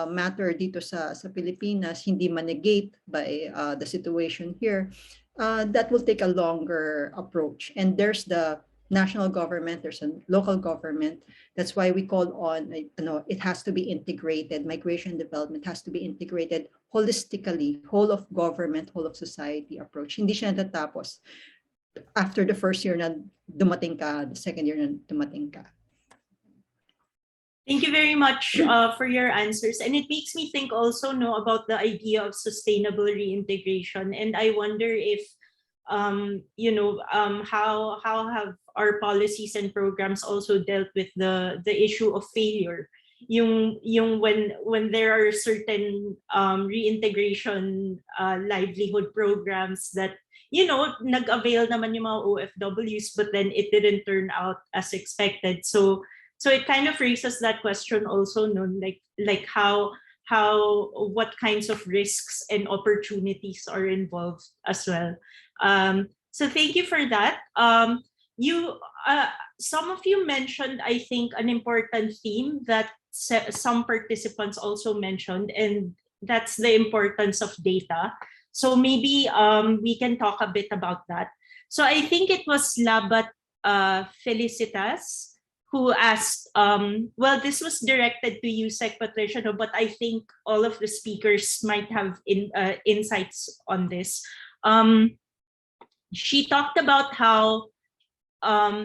matter dito sa Pilipinas, hindi manegate by the situation here, that will take a longer approach. And there's the national government, there's a local government. That's why we call on, it has to be integrated. Migration development has to be integrated holistically, whole of government, whole of society approach. Hindi siya natatapos after the first year na dumating ka, the second year na dumating ka. Thank you very much for your answers. And it makes me think also about the idea of sustainable reintegration. And I wonder if, how have our policies and programs also dealt with the issue of failure? Yung when there are certain reintegration livelihood programs that, nag-avail naman yung mga OFWs, but then it didn't turn out as expected. So it kind of raises that question also, like how what kinds of risks and opportunities are involved as well. So thank you for that. Some of you mentioned, I think, an important theme that some participants also mentioned, and that's the importance of data. So maybe we can talk a bit about that. So I think it was Labat Felicitas who asked, well, this was directed to you, Sec Patricia, but I think all of the speakers might have insights on this. She talked about how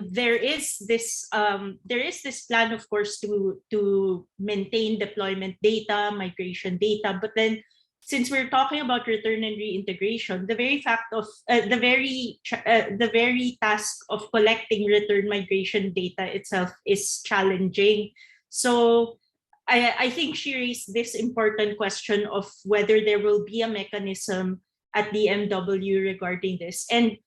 there is this plan, of course, to maintain deployment data, migration data, but then since we're talking about return and reintegration, the very fact of the very task of collecting return migration data itself is challenging. So I think she raised this important question of whether there will be a mechanism at the MW regarding this. And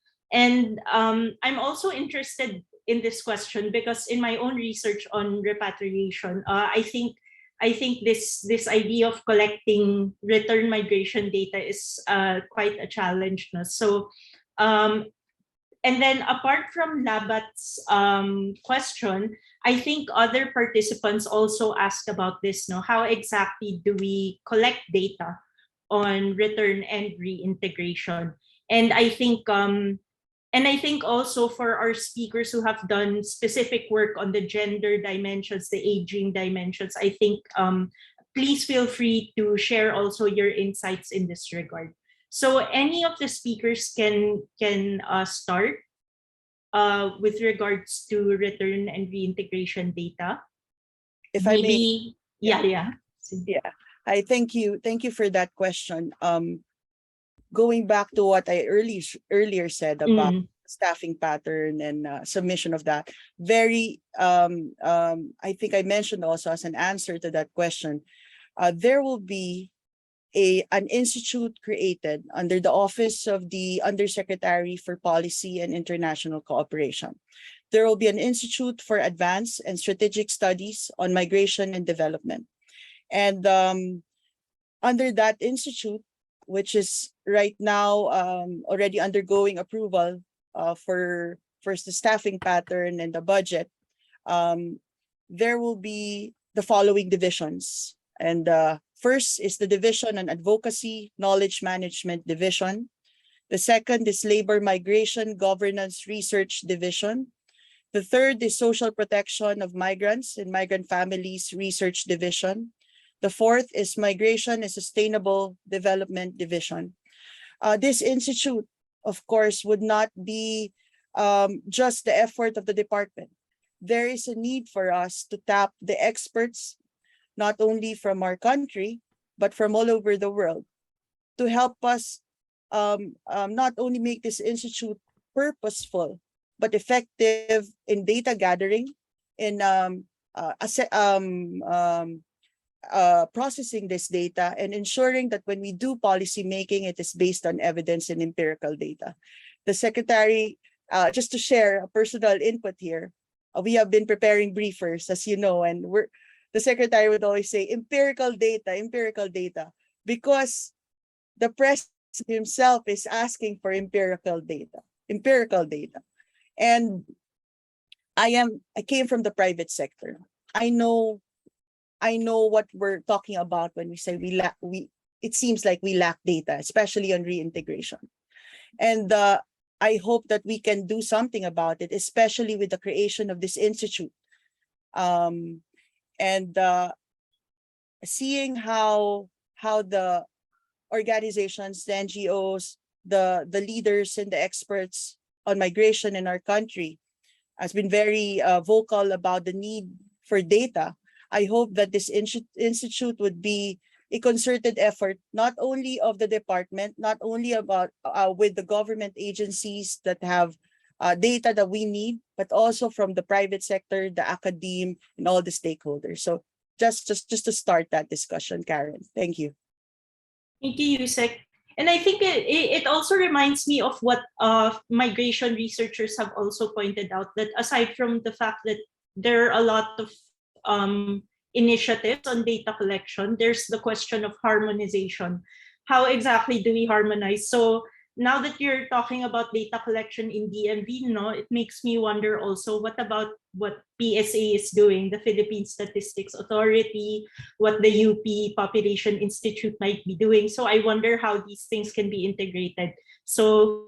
I'm also interested in this question because in my own research on repatriation, I think this idea of collecting return migration data is quite a challenge. No? So, and then apart from Labat's question, I think other participants also asked about this. No? How exactly do we collect data on return and reintegration? And I think also for our speakers who have done specific work on the gender dimensions, the aging dimensions, I think please feel free to share also your insights in this regard. So any of the speakers can start with regards to return and reintegration data. If I may. Yeah. I thank you for that question. going back to what I earlier said about Mm. staffing pattern and submission of that, I think I mentioned also as an answer to that question, there will be an institute created under the Office of the Undersecretary for Policy and International Cooperation. There will be an institute for advanced and strategic studies on migration and development. And under that institute, which is right now already undergoing approval for first the staffing pattern and the budget, there will be the following divisions. And first is the Division on Advocacy, Knowledge Management Division. The second is Labor Migration Governance Research Division. The third is Social Protection of Migrants and Migrant Families Research Division. The fourth is Migration and Sustainable Development Division. This institute, of course, would not be just the effort of the department. There is a need for us to tap the experts, not only from our country, but from all over the world, to help us not only make this institute purposeful, but effective in data gathering, in processing this data, and ensuring that when we do policy making, it is based on evidence and empirical data. The Secretary, just to share a personal input here, we have been preparing briefers, as you know, and the Secretary would always say empirical data, because the President himself is asking for empirical data. And I came from the private sector. I know what we're talking about when we say it seems like we lack data, especially on reintegration. And I hope that we can do something about it, especially with the creation of this institute. And seeing how the organizations, the NGOs, the leaders and the experts on migration in our country has been very vocal about the need for data. I hope that this institute would be a concerted effort, not only of the department, not only about with the government agencies that have data that we need, but also from the private sector, the academe, and all the stakeholders. So just to start that discussion, Karen. Thank you. Thank you, Yusek. And I think it also reminds me of what migration researchers have also pointed out, that aside from the fact that there are a lot of initiatives on data collection, there's the question of harmonization. How exactly do we harmonize? So now that you're talking about data collection in DMV, it makes me wonder also, what about what PSA is doing, the Philippine Statistics Authority, what the UP Population Institute might be doing. So I wonder how these things can be integrated. So,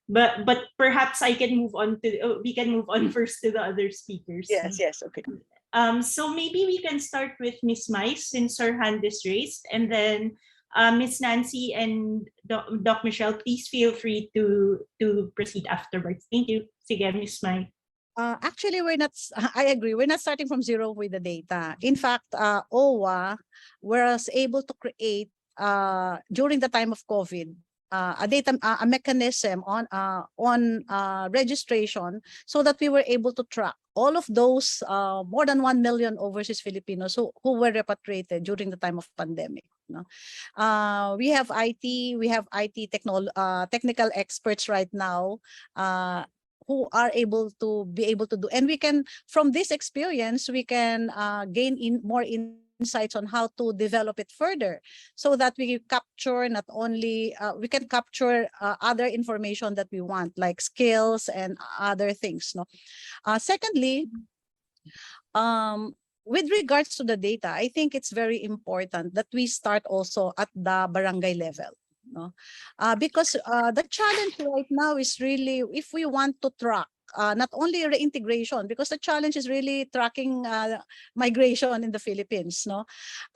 but perhaps we can move on first to the other speakers. Yes, okay. So maybe we can start with Ms. Mai, since her hand is raised, and then Ms. Nancy and Doc Michelle, please feel free to proceed afterwards. Thank you. Sige, Ms. Mai. Actually, I agree. We're not starting from zero with the data. In fact, Owa was able to create during the time of COVID a mechanism on registration, so that we were able to track all of those more than 1 million overseas Filipinos who were repatriated during the time of pandemic. We have IT technical experts right now who are able to do, and we can, from this experience, we can gain more insights on how to develop it further, so that we capture not only we can capture other information that we want, like skills and other things. Secondly, with regards to the data, I think it's very important that we start also at the barangay level. Because the challenge right now is really, if we want to track not only reintegration, because the challenge is really tracking migration in the Philippines.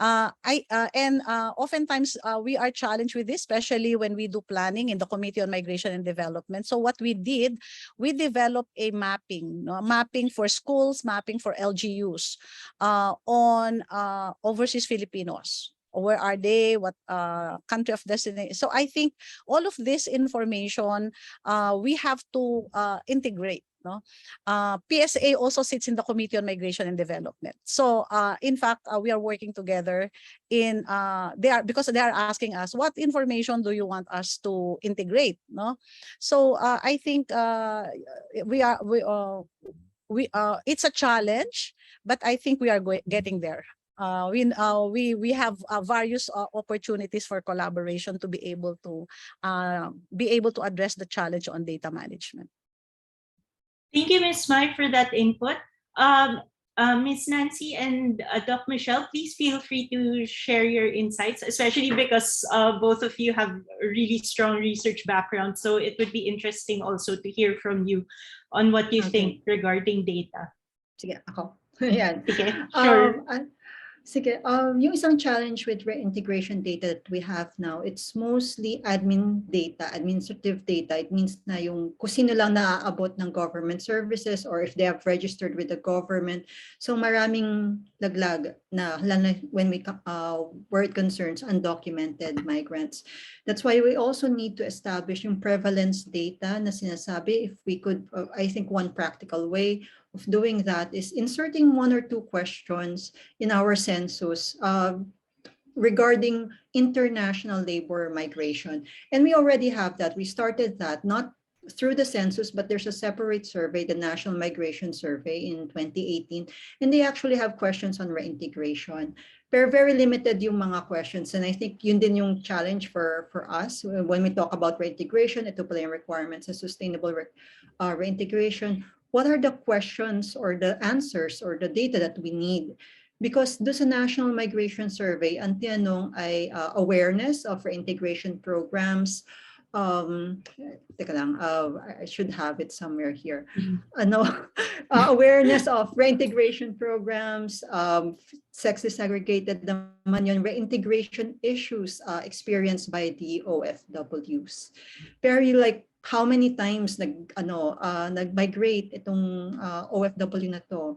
Oftentimes we are challenged with this, especially when we do planning in the Committee on Migration and Development. So what we did, we developed a mapping for schools, mapping for LGUs on overseas Filipinos. where are they, what country of destination. So I think all of this information we have to integrate. No, PSA also sits in the Committee on Migration and Development. So in fact, we are working together in because they are asking us, what information do you want us to integrate? No, so I think it's a challenge, but I think we are getting there. We have various opportunities for collaboration to be able to address the challenge on data management. Thank you, Ms. Mai, for that input. Ms. Nancy and Doc Michelle, please feel free to share your insights, especially because both of you have a really strong research background. So it would be interesting also to hear from you on what you think regarding data. Sige, ako. Ayan. Okay, sure. Sige, yung isang challenge with reintegration data that we have now, it's mostly admin data, administrative data. It means na yung kung sino lang naaabot ng government services or if they have registered with the government. So maraming laglag na when where it concerns undocumented migrants. That's why we also need to establish yung prevalence data na sinasabi. If we could, I think one practical way of doing that is inserting 1 or 2 questions in our census regarding international labor migration. And we already have that. We started that, not through the census, but there's a separate survey, the National Migration Survey in 2018, and they actually have questions on reintegration. Pero very limited yung mga questions, and I think yun din yung challenge for us when we talk about reintegration. Ito pala yung requirements of sustainable reintegration. What are the questions or the answers or the data that we need? Because doon sa National Migration Survey, ang tinanong ay awareness of reintegration programs. Teka lang, I should have it somewhere here. Awareness of reintegration programs, sex disaggregated naman yun, reintegration issues experienced by the OFWs. Very like, how many times nag-migrate itong OFW na to.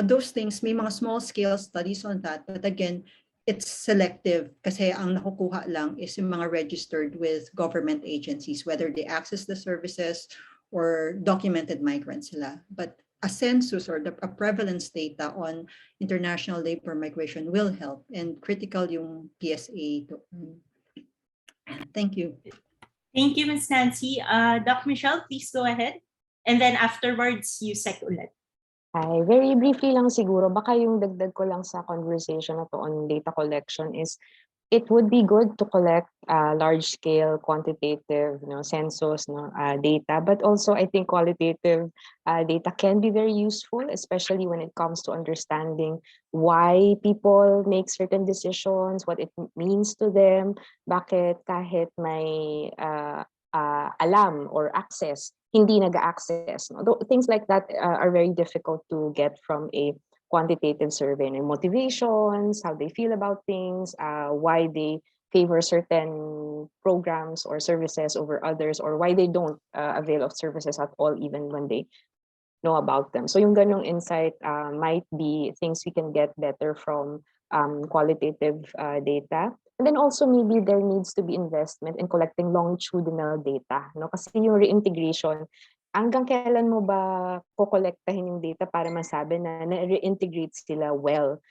Those things, may mga small scale studies on that, but again, it's selective kasi ang nakukuha lang is yung mga registered with government agencies, whether they access the services or documented migrants sila. But a census or a prevalence data on international labor migration will help, and critical yung PSA. Thank you. Thank you, Ms. Nancy. Doc Michelle, please go ahead. And then afterwards, you sec ulit. Hi, very briefly lang siguro, baka yung dagdag ko lang sa conversation na to on data collection is it would be good to collect large-scale quantitative census data, but also I think qualitative data can be very useful, especially when it comes to understanding why people make certain decisions, what it means to them, bakit kahit may alam or access, hindi nag-access. Things like that are very difficult to get from a quantitative survey, motivations, how they feel about things, why they favor certain programs or services over others, or why they don't avail of services at all, even when they know about them. So yung ganong insight might be things we can get better from qualitative data. And then also maybe there needs to be investment in collecting longitudinal data. Kasi yung reintegration, hanggang kailan mo ba kukolektahin yung data para masabi na na-reintegrate sila well?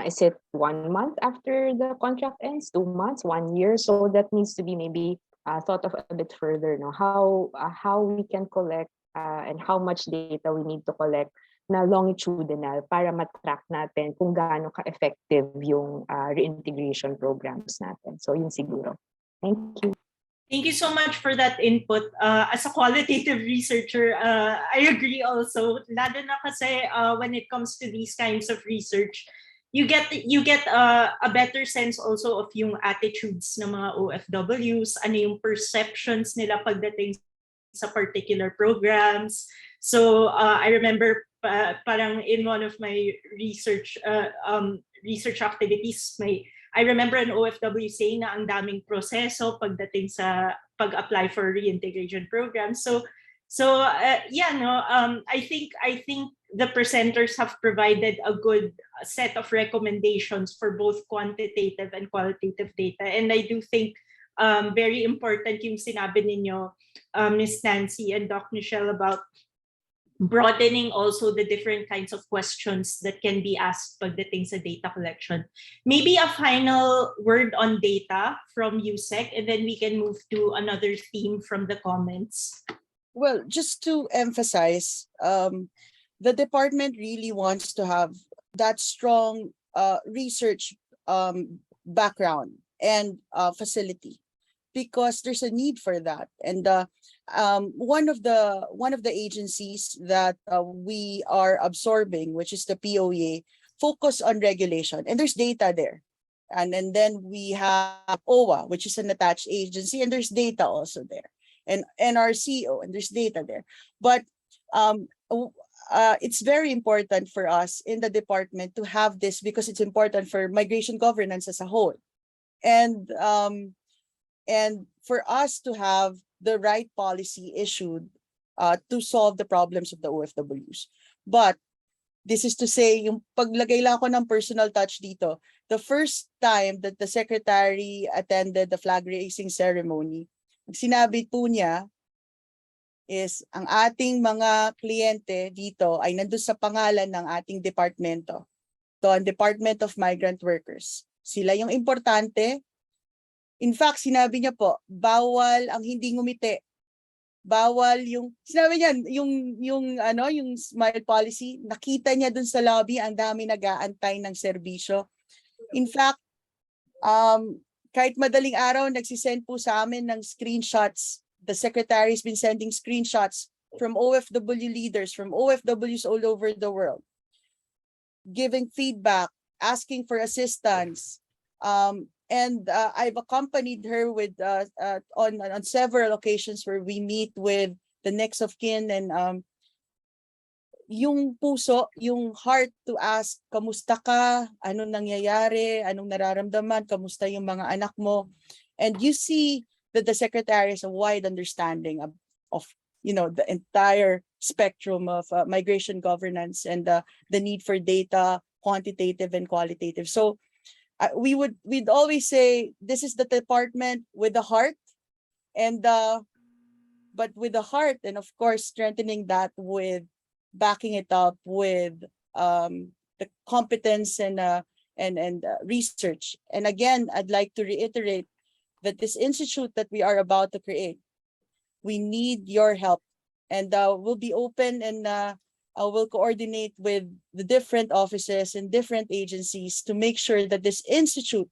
Is it 1 month after the contract ends, 2 months, 1 year? So that needs to be maybe thought of a bit further. How we can collect and how much data we need to collect na longitudinal para matrack natin kung gaano ka-effective yung reintegration programs natin. So yun siguro. Thank you. Thank you so much for that input. As a qualitative researcher, I agree also. Lalo na kasi when it comes to these kinds of research, you get a better sense also of yung attitudes ng mga OFWs, ano yung perceptions nila pagdating sa particular programs. So I remember parang in one of my research activities, I remember an OFW saying na ang daming proseso pagdating sa pag-apply for reintegration programs. So So I think the presenters have provided a good set of recommendations for both quantitative and qualitative data, and I do think very important yung sinabi ninyo, Ms. Nancy and Doc Michelle, about broadening also the different kinds of questions that can be asked pagdating sa data collection. Maybe a final word on data from USEC, and then we can move to another theme from the comments. Well, just to emphasize, the department really wants to have that strong research background and facility, because there's a need for that. And one of the agencies that we are absorbing, which is the POA, focus on regulation, and there's data there. And then we have Owa, which is an attached agency, and there's data also there. And NRCO, and there's data there. But it's very important for us in the department to have this, because it's important for migration governance as a whole. And for us to have the right policy issued to solve the problems of the OFWs. But this is to say, yung paglagay lang ako ng personal touch dito, the first time that the secretary attended the flag raising ceremony, sinabi po niya is ang ating mga kliyente dito ay nandun sa pangalan ng ating departamento. So, ang Department of Migrant Workers. Sila yung importante. In fact, sinabi niya po, bawal ang hindi ngumiti. Bawal yung, sinabi niya, yung smile policy, nakita niya dun sa lobby, ang dami nag-aantay ng serbisyo. In fact, kahit madaling araw, nagsisend po sa amin ng screenshots. The secretary's been sending screenshots from OFW leaders, from OFWs all over the world, giving feedback, asking for assistance. And I've accompanied her with on several occasions where we meet with the next of kin, and yung puso, yung heart to ask, kamusta ka? Anong nangyayari? Anong nararamdaman? Kamusta yung mga anak mo? And you see that the secretary has a wide understanding of the entire spectrum of migration governance and the need for data, quantitative and qualitative. So we'd always say this is the department with the heart, and but with the heart, and of course strengthening that with backing it up with the competence and research. And again, I'd like to reiterate that this institute that we are about to create, we need your help, and we'll be open, and we'll coordinate with the different offices and different agencies to make sure that this institute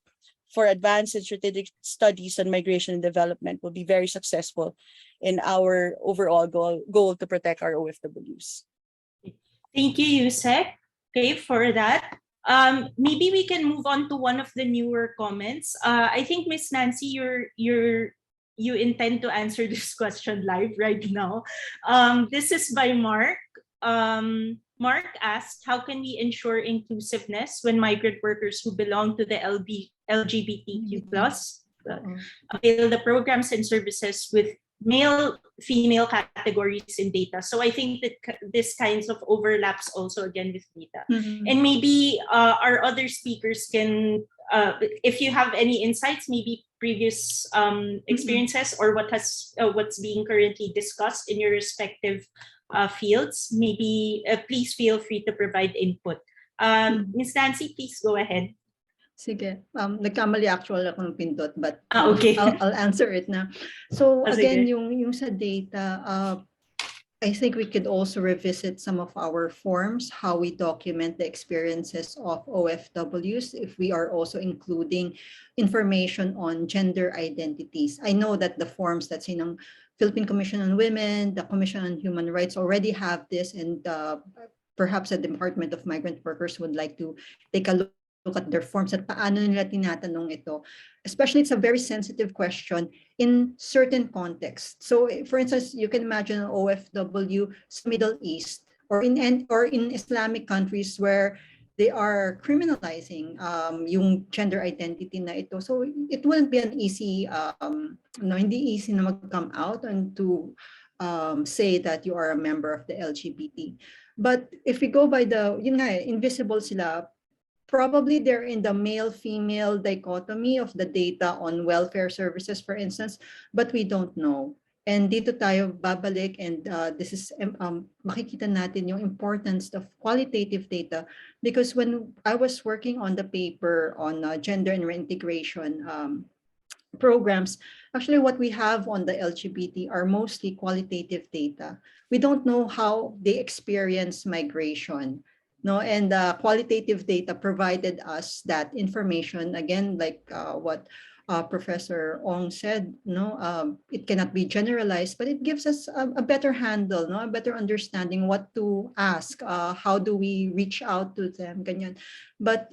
for advanced and strategic studies on migration and development will be very successful in our overall goal to protect our OFWs. Thank you, Yusek, for that. Maybe we can move on to one of the newer comments. I think, Miss Nancy, you intend to answer this question live right now. This is by Mark. Mark asked, how can we ensure inclusiveness when migrant workers who belong to the LGBTQ+ avail the programs and services with male, female categories in data? So I think that this kinds of overlaps also again with data. And maybe our other speakers can, if you have any insights, maybe previous experiences or what's being currently discussed in your respective fields, maybe please feel free to provide input. Ms. Nancy, please go ahead. Sige, nagkamali actual ako ng pindot, but okay. I'll answer it na. So again, sige. yung sa data, I think we could also revisit some of our forms, how we document the experiences of OFWs, if we are also including information on gender identities. I know that the forms that's in Philippine Commission on Women, the Commission on Human Rights already have this, and perhaps the Department of Migrant Workers would like to take a look at their forms at paano nila tinatanong ito. Especially, it's a very sensitive question in certain contexts. So, for instance, you can imagine an OFW sa Middle East or in Islamic countries where they are criminalizing yung gender identity na ito. So, it wouldn't be an easy, hindi easy na mag-come out and to say that you are a member of the LGBT. But if we go by the, yun nga, invisible sila, probably they're in the male-female dichotomy of the data on welfare services, for instance, but we don't know. And dito tayo babalik, and this is makikita natin yung importance of qualitative data, because when I was working on the paper on gender and reintegration programs, actually what we have on the LGBT are mostly qualitative data. We don't know how they experience migration. No, and qualitative data provided us that information, again, like what Professor Ong said, no, it cannot be generalized, but it gives us a better handle, no, a better understanding what to ask, how do we reach out to them, ganyan. But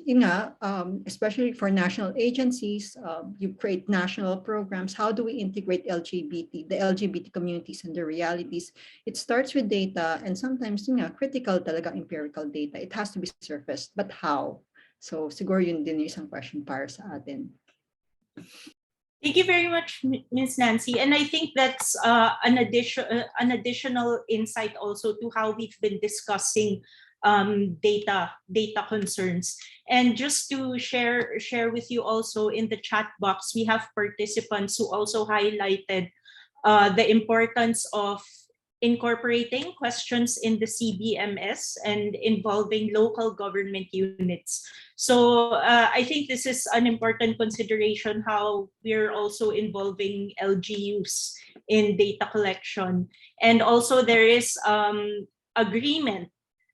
especially for national agencies, you create national programs. How do we integrate the LGBT communities and their realities? It starts with data, and sometimes critical talaga empirical data. It has to be surfaced, but how? So siguro yun din yung isang question para sa atin. Thank you very much, Ms. Nancy. And I think that's an additional insight also to how we've been discussing data concerns. And just to share with you also, in the chat box, we have participants who also highlighted the importance of incorporating questions in the CBMS and involving local government units. So I think this is an important consideration, how we're also involving LGUs in data collection. And also there is agreement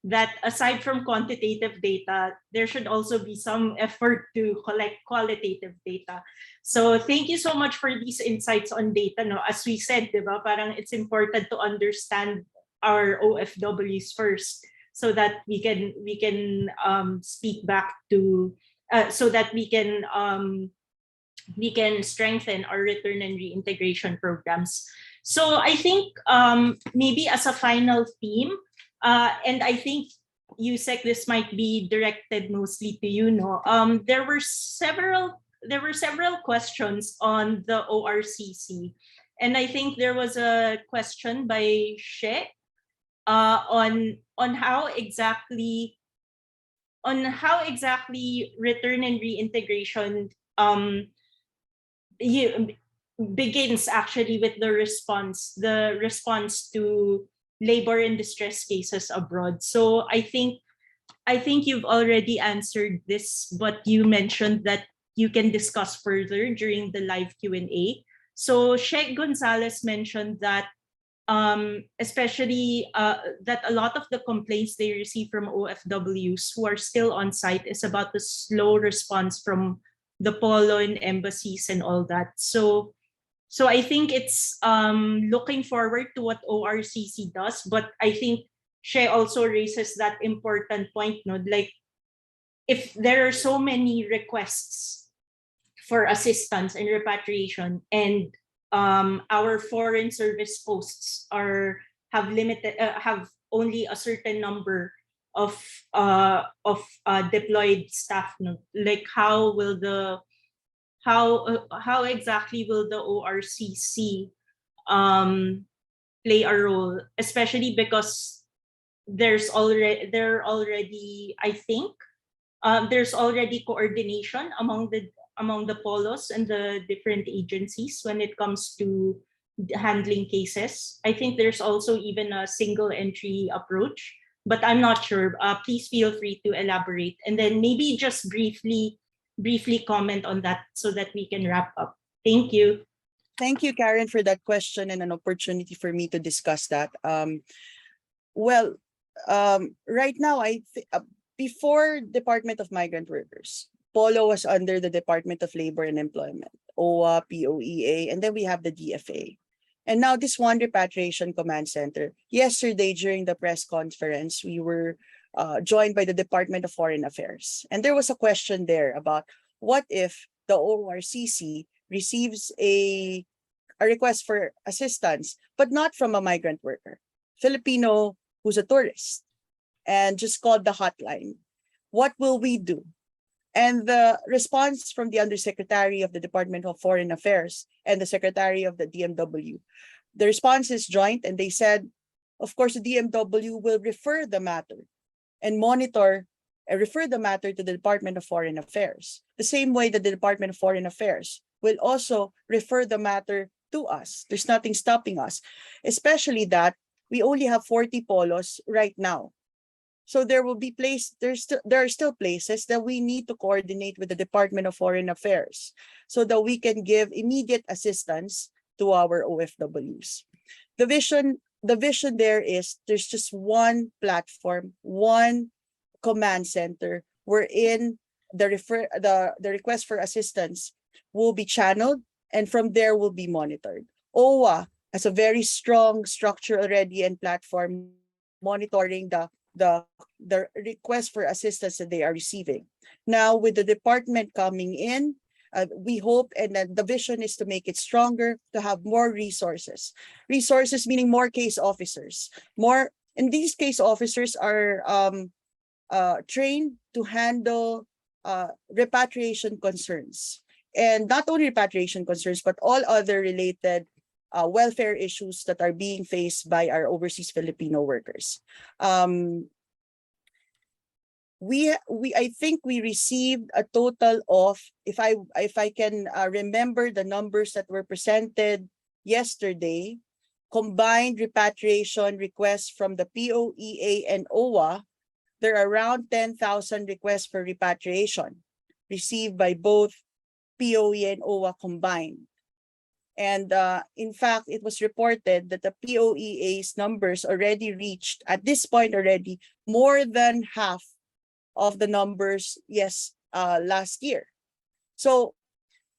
that aside from quantitative data, there should also be some effort to collect qualitative data. So thank you so much for these insights on data. No? As we said, diba, parang it's important to understand our OFWs first, so that we can speak back to, so that we can strengthen our return and reintegration programs. So I think maybe as a final theme, and I think Yusek, this might be directed mostly to you. No, there were several questions on the ORCC, and I think there was a question by She on how exactly return and reintegration begins actually with the response to labor and distress cases abroad. So I think you've already answered this, but you mentioned that you can discuss further during the live Q&A. So Sheikh Gonzalez mentioned that especially that a lot of the complaints they receive from OFWs who are still on site is about the slow response from the polo and embassies and all that. So I think it's looking forward to what ORCC does, but I think She also raises that important point, no? Like, if there are so many requests for assistance and repatriation, and our foreign service posts have only a certain number of deployed staff, no? Like, how exactly will the ORCC play a role, especially because there's already I think there's already coordination among the polos and the different agencies when it comes to handling cases. I think there's also even a single entry approach, but I'm not sure. Please feel free to elaborate, and then maybe just briefly comment on that so that we can wrap up. Thank you. Thank you, Karen, for that question and an opportunity for me to discuss that. Right now, before Department of Migrant Workers, Polo was under the Department of Labor and Employment, OWA, POEA, and then we have the DFA. And now this one Repatriation Command Center. Yesterday, during the press conference, we were joined by the Department of Foreign Affairs. And there was a question there about what if the ORCC receives a request for assistance, but not from a migrant worker, Filipino who's a tourist, and just called the hotline. What will we do? And the response from the Undersecretary of the Department of Foreign Affairs and the Secretary of the DMW the response is joint, and they said, of course, the DMW will refer the matter and monitor and refer the matter to the Department of Foreign Affairs. The same way that the Department of Foreign Affairs will also refer the matter to us. There's nothing stopping us, especially that we only have 40 polos right now. So there will be there are still places that we need to coordinate with the Department of Foreign Affairs so that we can give immediate assistance to our OFWs. The vision there is there's just one platform, one command center wherein the request for assistance will be channeled, and from there will be monitored. OWA has a very strong structure already and platform monitoring the request for assistance that they are receiving. Now, with the department coming in, we hope, and the vision is to make it stronger, to have more resources. Resources meaning more case officers. And these case officers are trained to handle repatriation concerns. And not only repatriation concerns, but all other related welfare issues that are being faced by our overseas Filipino workers. I think we received a total of, if I can remember the numbers that were presented yesterday, combined repatriation requests from the POEA and OWA, there are around 10,000 requests for repatriation received by both POEA and OWA combined. And in fact, it was reported that the POEA's numbers already reached, at this point already, more than half of the numbers, last year. So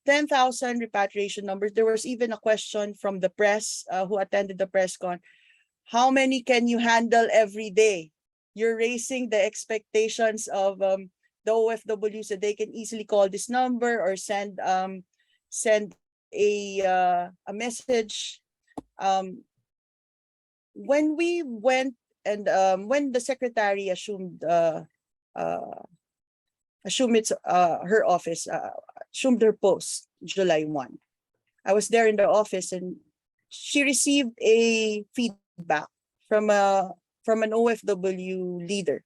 10,000 repatriation numbers. There was even a question from the press who attended the press con. How many can you handle every day? You're raising the expectations of the OFWs that they can easily call this number or send a message. When we went and when the secretary assumed her office, assumed her post July 1, I was there in the office, and she received a feedback from an OFW leader.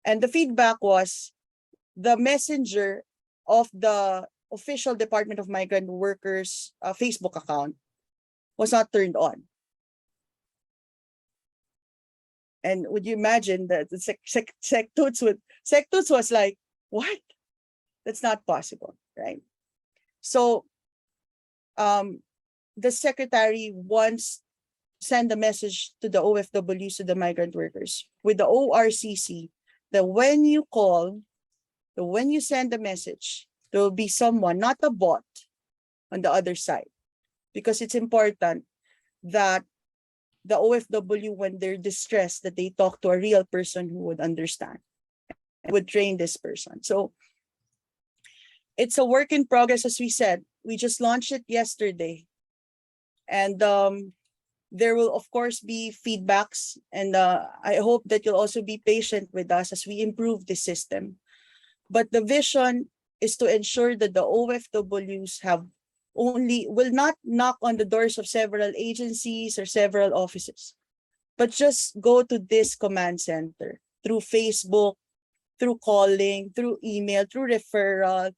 And the feedback was the messenger of the official Department of Migrant Workers Facebook account was not turned on. And would you imagine that the SecTuts was like, what? That's not possible, right? So the secretary wants to send a message to the OFWs, to the migrant workers, with the ORCC, that when you call, that when you send a message, there will be someone, not a bot, on the other side. Because it's important that the OFW, when they're distressed, that they talk to a real person who would understand and would train this person. So it's a work in progress, as we said. We just launched it yesterday. And there will, of course, be feedbacks. And I hope that you'll also be patient with us as we improve the system. But the vision is to ensure that the OFWs will not knock on the doors of several agencies or several offices, but just go to this command center through Facebook, through calling, through email, through referral.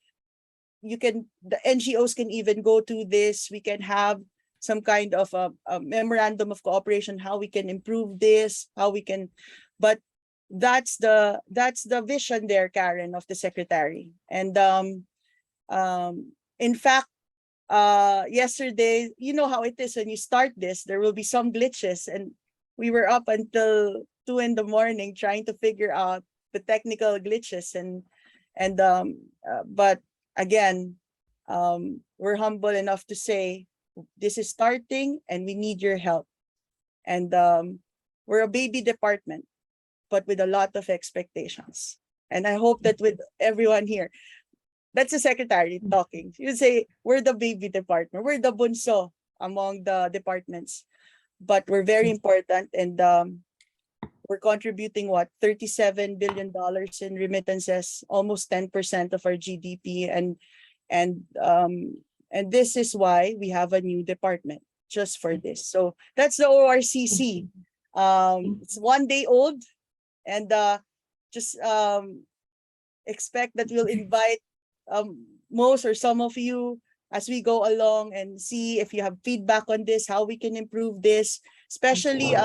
The NGOs can even go to this. We can have some kind of a memorandum of cooperation, how we can improve this, but that's the vision there, Karen, of the secretary. And in fact, yesterday, you know how it is when you start this, there will be some glitches, and we were up until 2 in the morning trying to figure out the technical glitches, but again, we're humble enough to say this is starting and we need your help. And we're a baby department, but with a lot of expectations. And I hope that with everyone here, that's the secretary talking. She would say, we're the baby department. We're the bunso among the departments. But we're very important, and we're contributing, $37 billion in remittances, almost 10% of our GDP. And this is why we have a new department. just for this. So that's the ORCC. It's 1 day old, and just expect that we'll invite most or some of you as we go along and see if you have feedback on this, how we can improve this, especially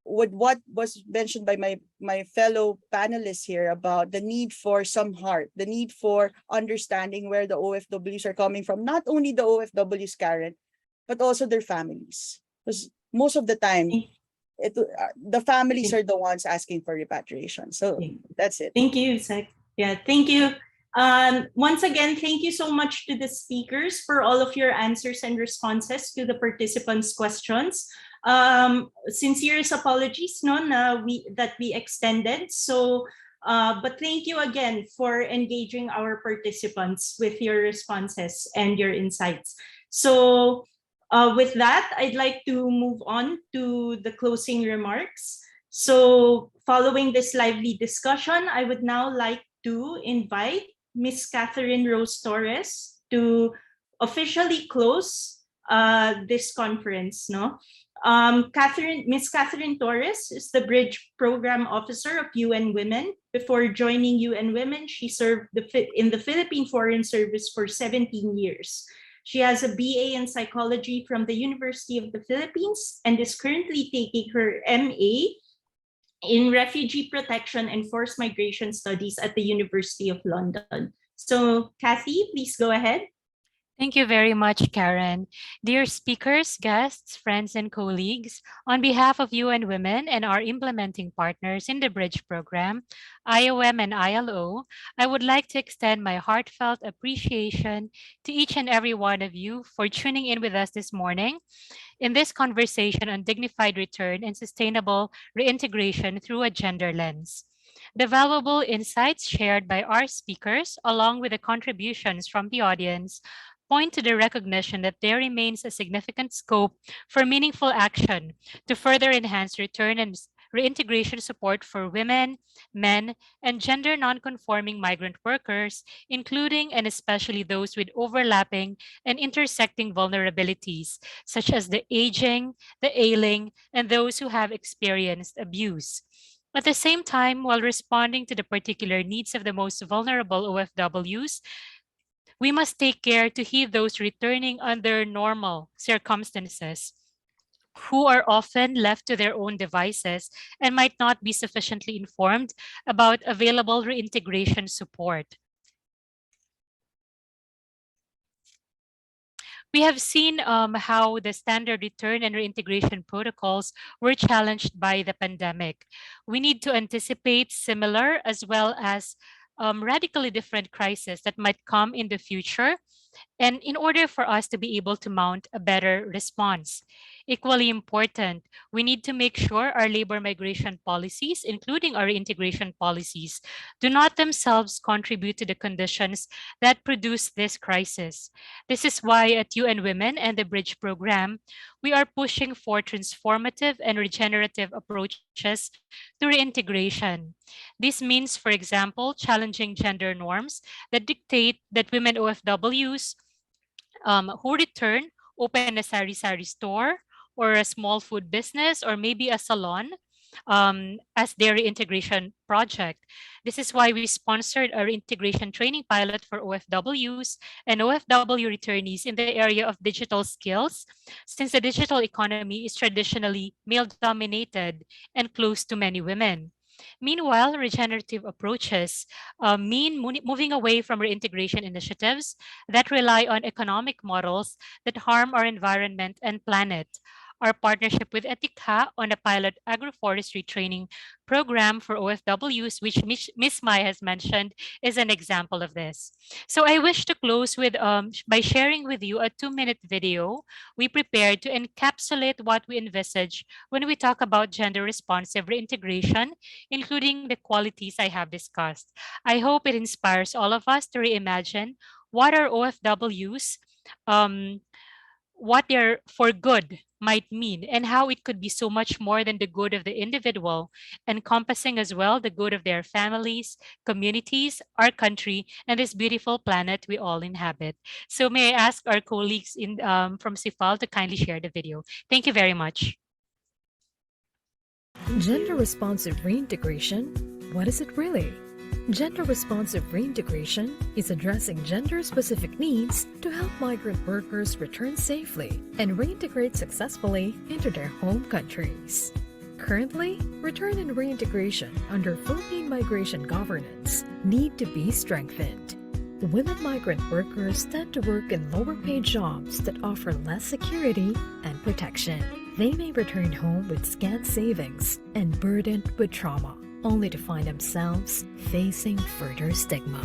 with what was mentioned by my fellow panelists here about the need for some heart, the need for understanding where the OFWs are coming from, not only the OFWs, Karen, but also their families. Because most of the time, the families are the ones asking for repatriation. So that's it. Thank you, Sec. Yeah, thank you. Once again, thank you so much to the speakers for all of your answers and responses to the participants' questions. Sincerest apologies, no, that we extended. So, but thank you again for engaging our participants with your responses and your insights. So, with that, I'd like to move on to the closing remarks. So, following this lively discussion, I would now like to invite Ms. Catherine Rose Torres to officially close this conference. No, Ms. Catherine Torres is the Bridge Program Officer of UN Women. Before joining UN Women, she served in the Philippine Foreign Service for 17 years. She has a BA in psychology from the University of the Philippines and is currently taking her MA in refugee protection and forced migration studies at the University of London. So, Kathy, please go ahead. Thank you very much, Karen. Dear speakers, guests, friends, and colleagues, on behalf of UN Women and our implementing partners in the Bridge program, IOM and ILO, I would like to extend my heartfelt appreciation to each and every one of you for tuning in with us this morning in this conversation on dignified return and sustainable reintegration through a gender lens. The valuable insights shared by our speakers, along with the contributions from the audience, point to the recognition that there remains a significant scope for meaningful action to further enhance return and reintegration support for women, men, and gender nonconforming migrant workers, including and especially those with overlapping and intersecting vulnerabilities, such as the aging, the ailing, and those who have experienced abuse. At the same time, while responding to the particular needs of the most vulnerable OFWs, we must take care to heed those returning under normal circumstances, who are often left to their own devices and might not be sufficiently informed about available reintegration support. We have seen how the standard return and reintegration protocols were challenged by the pandemic. We need to anticipate similar as well as radically different crises that might come in the future, and in order for us to be able to mount a better response. Equally important, we need to make sure our labor migration policies, including our integration policies, do not themselves contribute to the conditions that produce this crisis. This is why at UN Women and the Bridge program, we are pushing for transformative and regenerative approaches to reintegration. This means, for example, challenging gender norms that dictate that women OFWs who return open a sari-sari store or a small food business or maybe a salon as their reintegration project. This is why we sponsored a reintegration training pilot for OFWs and OFW returnees in the area of digital skills, since the digital economy is traditionally male-dominated and close to many women. Meanwhile, regenerative approaches mean moving away from reintegration initiatives that rely on economic models that harm our environment and planet. Our partnership with Etika on a pilot agroforestry training program for OFWs, which Ms. Mai has mentioned, is an example of this. So I wish to close with by sharing with you a 2-minute video we prepared to encapsulate what we envisage when we talk about gender responsive reintegration, including the qualities I have discussed. I hope it inspires all of us to reimagine what our OFWs, what their for good might mean and how it could be so much more than the good of the individual, encompassing as well the good of their families, communities, our country, and this beautiful planet we all inhabit. So may I ask our colleagues from CIFAL to kindly share the video. Thank you very much. Gender-responsive reintegration? What is it really? Gender-responsive reintegration is addressing gender-specific needs to help migrant workers return safely and reintegrate successfully into their home countries. Currently, return and reintegration under Philippine migration governance need to be strengthened. Women migrant workers tend to work in lower-paid jobs that offer less security and protection. They may return home with scant savings and burdened with trauma, only to find themselves facing further stigma.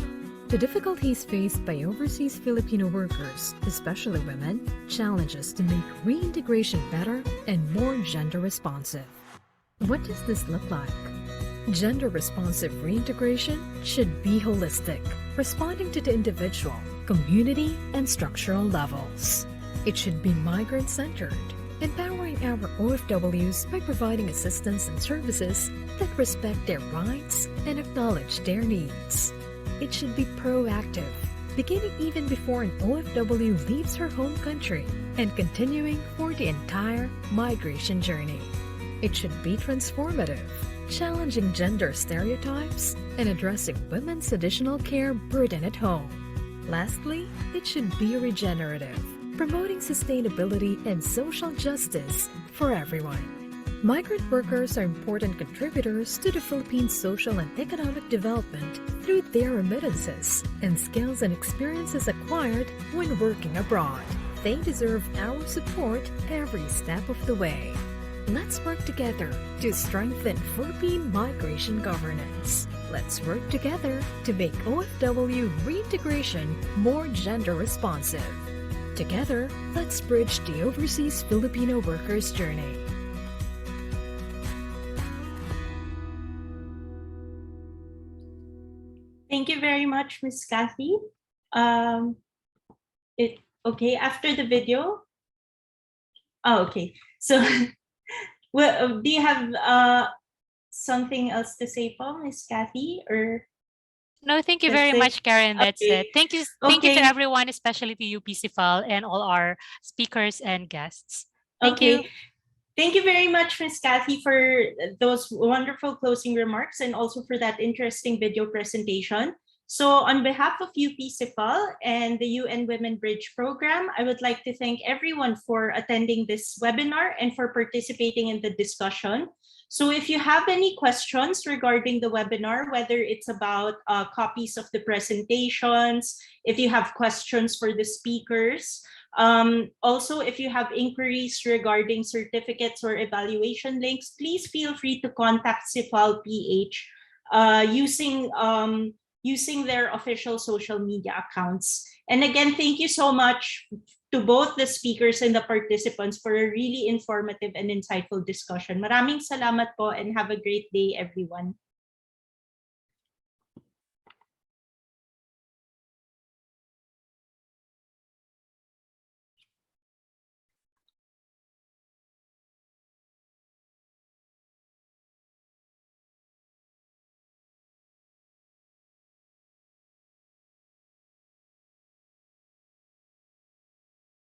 The difficulties faced by overseas Filipino workers, especially women, challenges to make reintegration better and more gender-responsive. What does this look like? Gender-responsive reintegration should be holistic, responding to the individual, community, and structural levels. It should be migrant-centered, empowering our OFWs by providing assistance and services that respect their rights and acknowledge their needs. It should be proactive, beginning even before an OFW leaves her home country and continuing for the entire migration journey. It should be transformative, challenging gender stereotypes and addressing women's additional care burden at home. Lastly, it should be regenerative, promoting sustainability and social justice for everyone. Migrant workers are important contributors to the Philippines' social and economic development through their remittances and skills and experiences acquired when working abroad. They deserve our support every step of the way. Let's work together to strengthen Philippine migration governance. Let's work together to make OFW reintegration more gender responsive. Together, let's bridge the overseas Filipino workers' journey. Thank you very much, Ms. Kathy. Okay, after the video. Oh, okay. So, well, do you have something else to say, Ms. Kathy, or? No, thank you very much, Karen. That's it. Thank you to everyone, especially to UP-CIFAL and all our speakers and guests. Thank you. Thank you very much, Ms. Kathy, for those wonderful closing remarks and also for that interesting video presentation. So on behalf of UP-CIFAL and the UN Women Bridge program, I would like to thank everyone for attending this webinar and for participating in the discussion. So if you have any questions regarding the webinar, whether it's about copies of the presentations, if you have questions for the speakers, also if you have inquiries regarding certificates or evaluation links, please feel free to contact CIFAL PH using their official social media accounts. And again, thank you so much to both the speakers and the participants for a really informative and insightful discussion. Maraming salamat po and have a great day, everyone.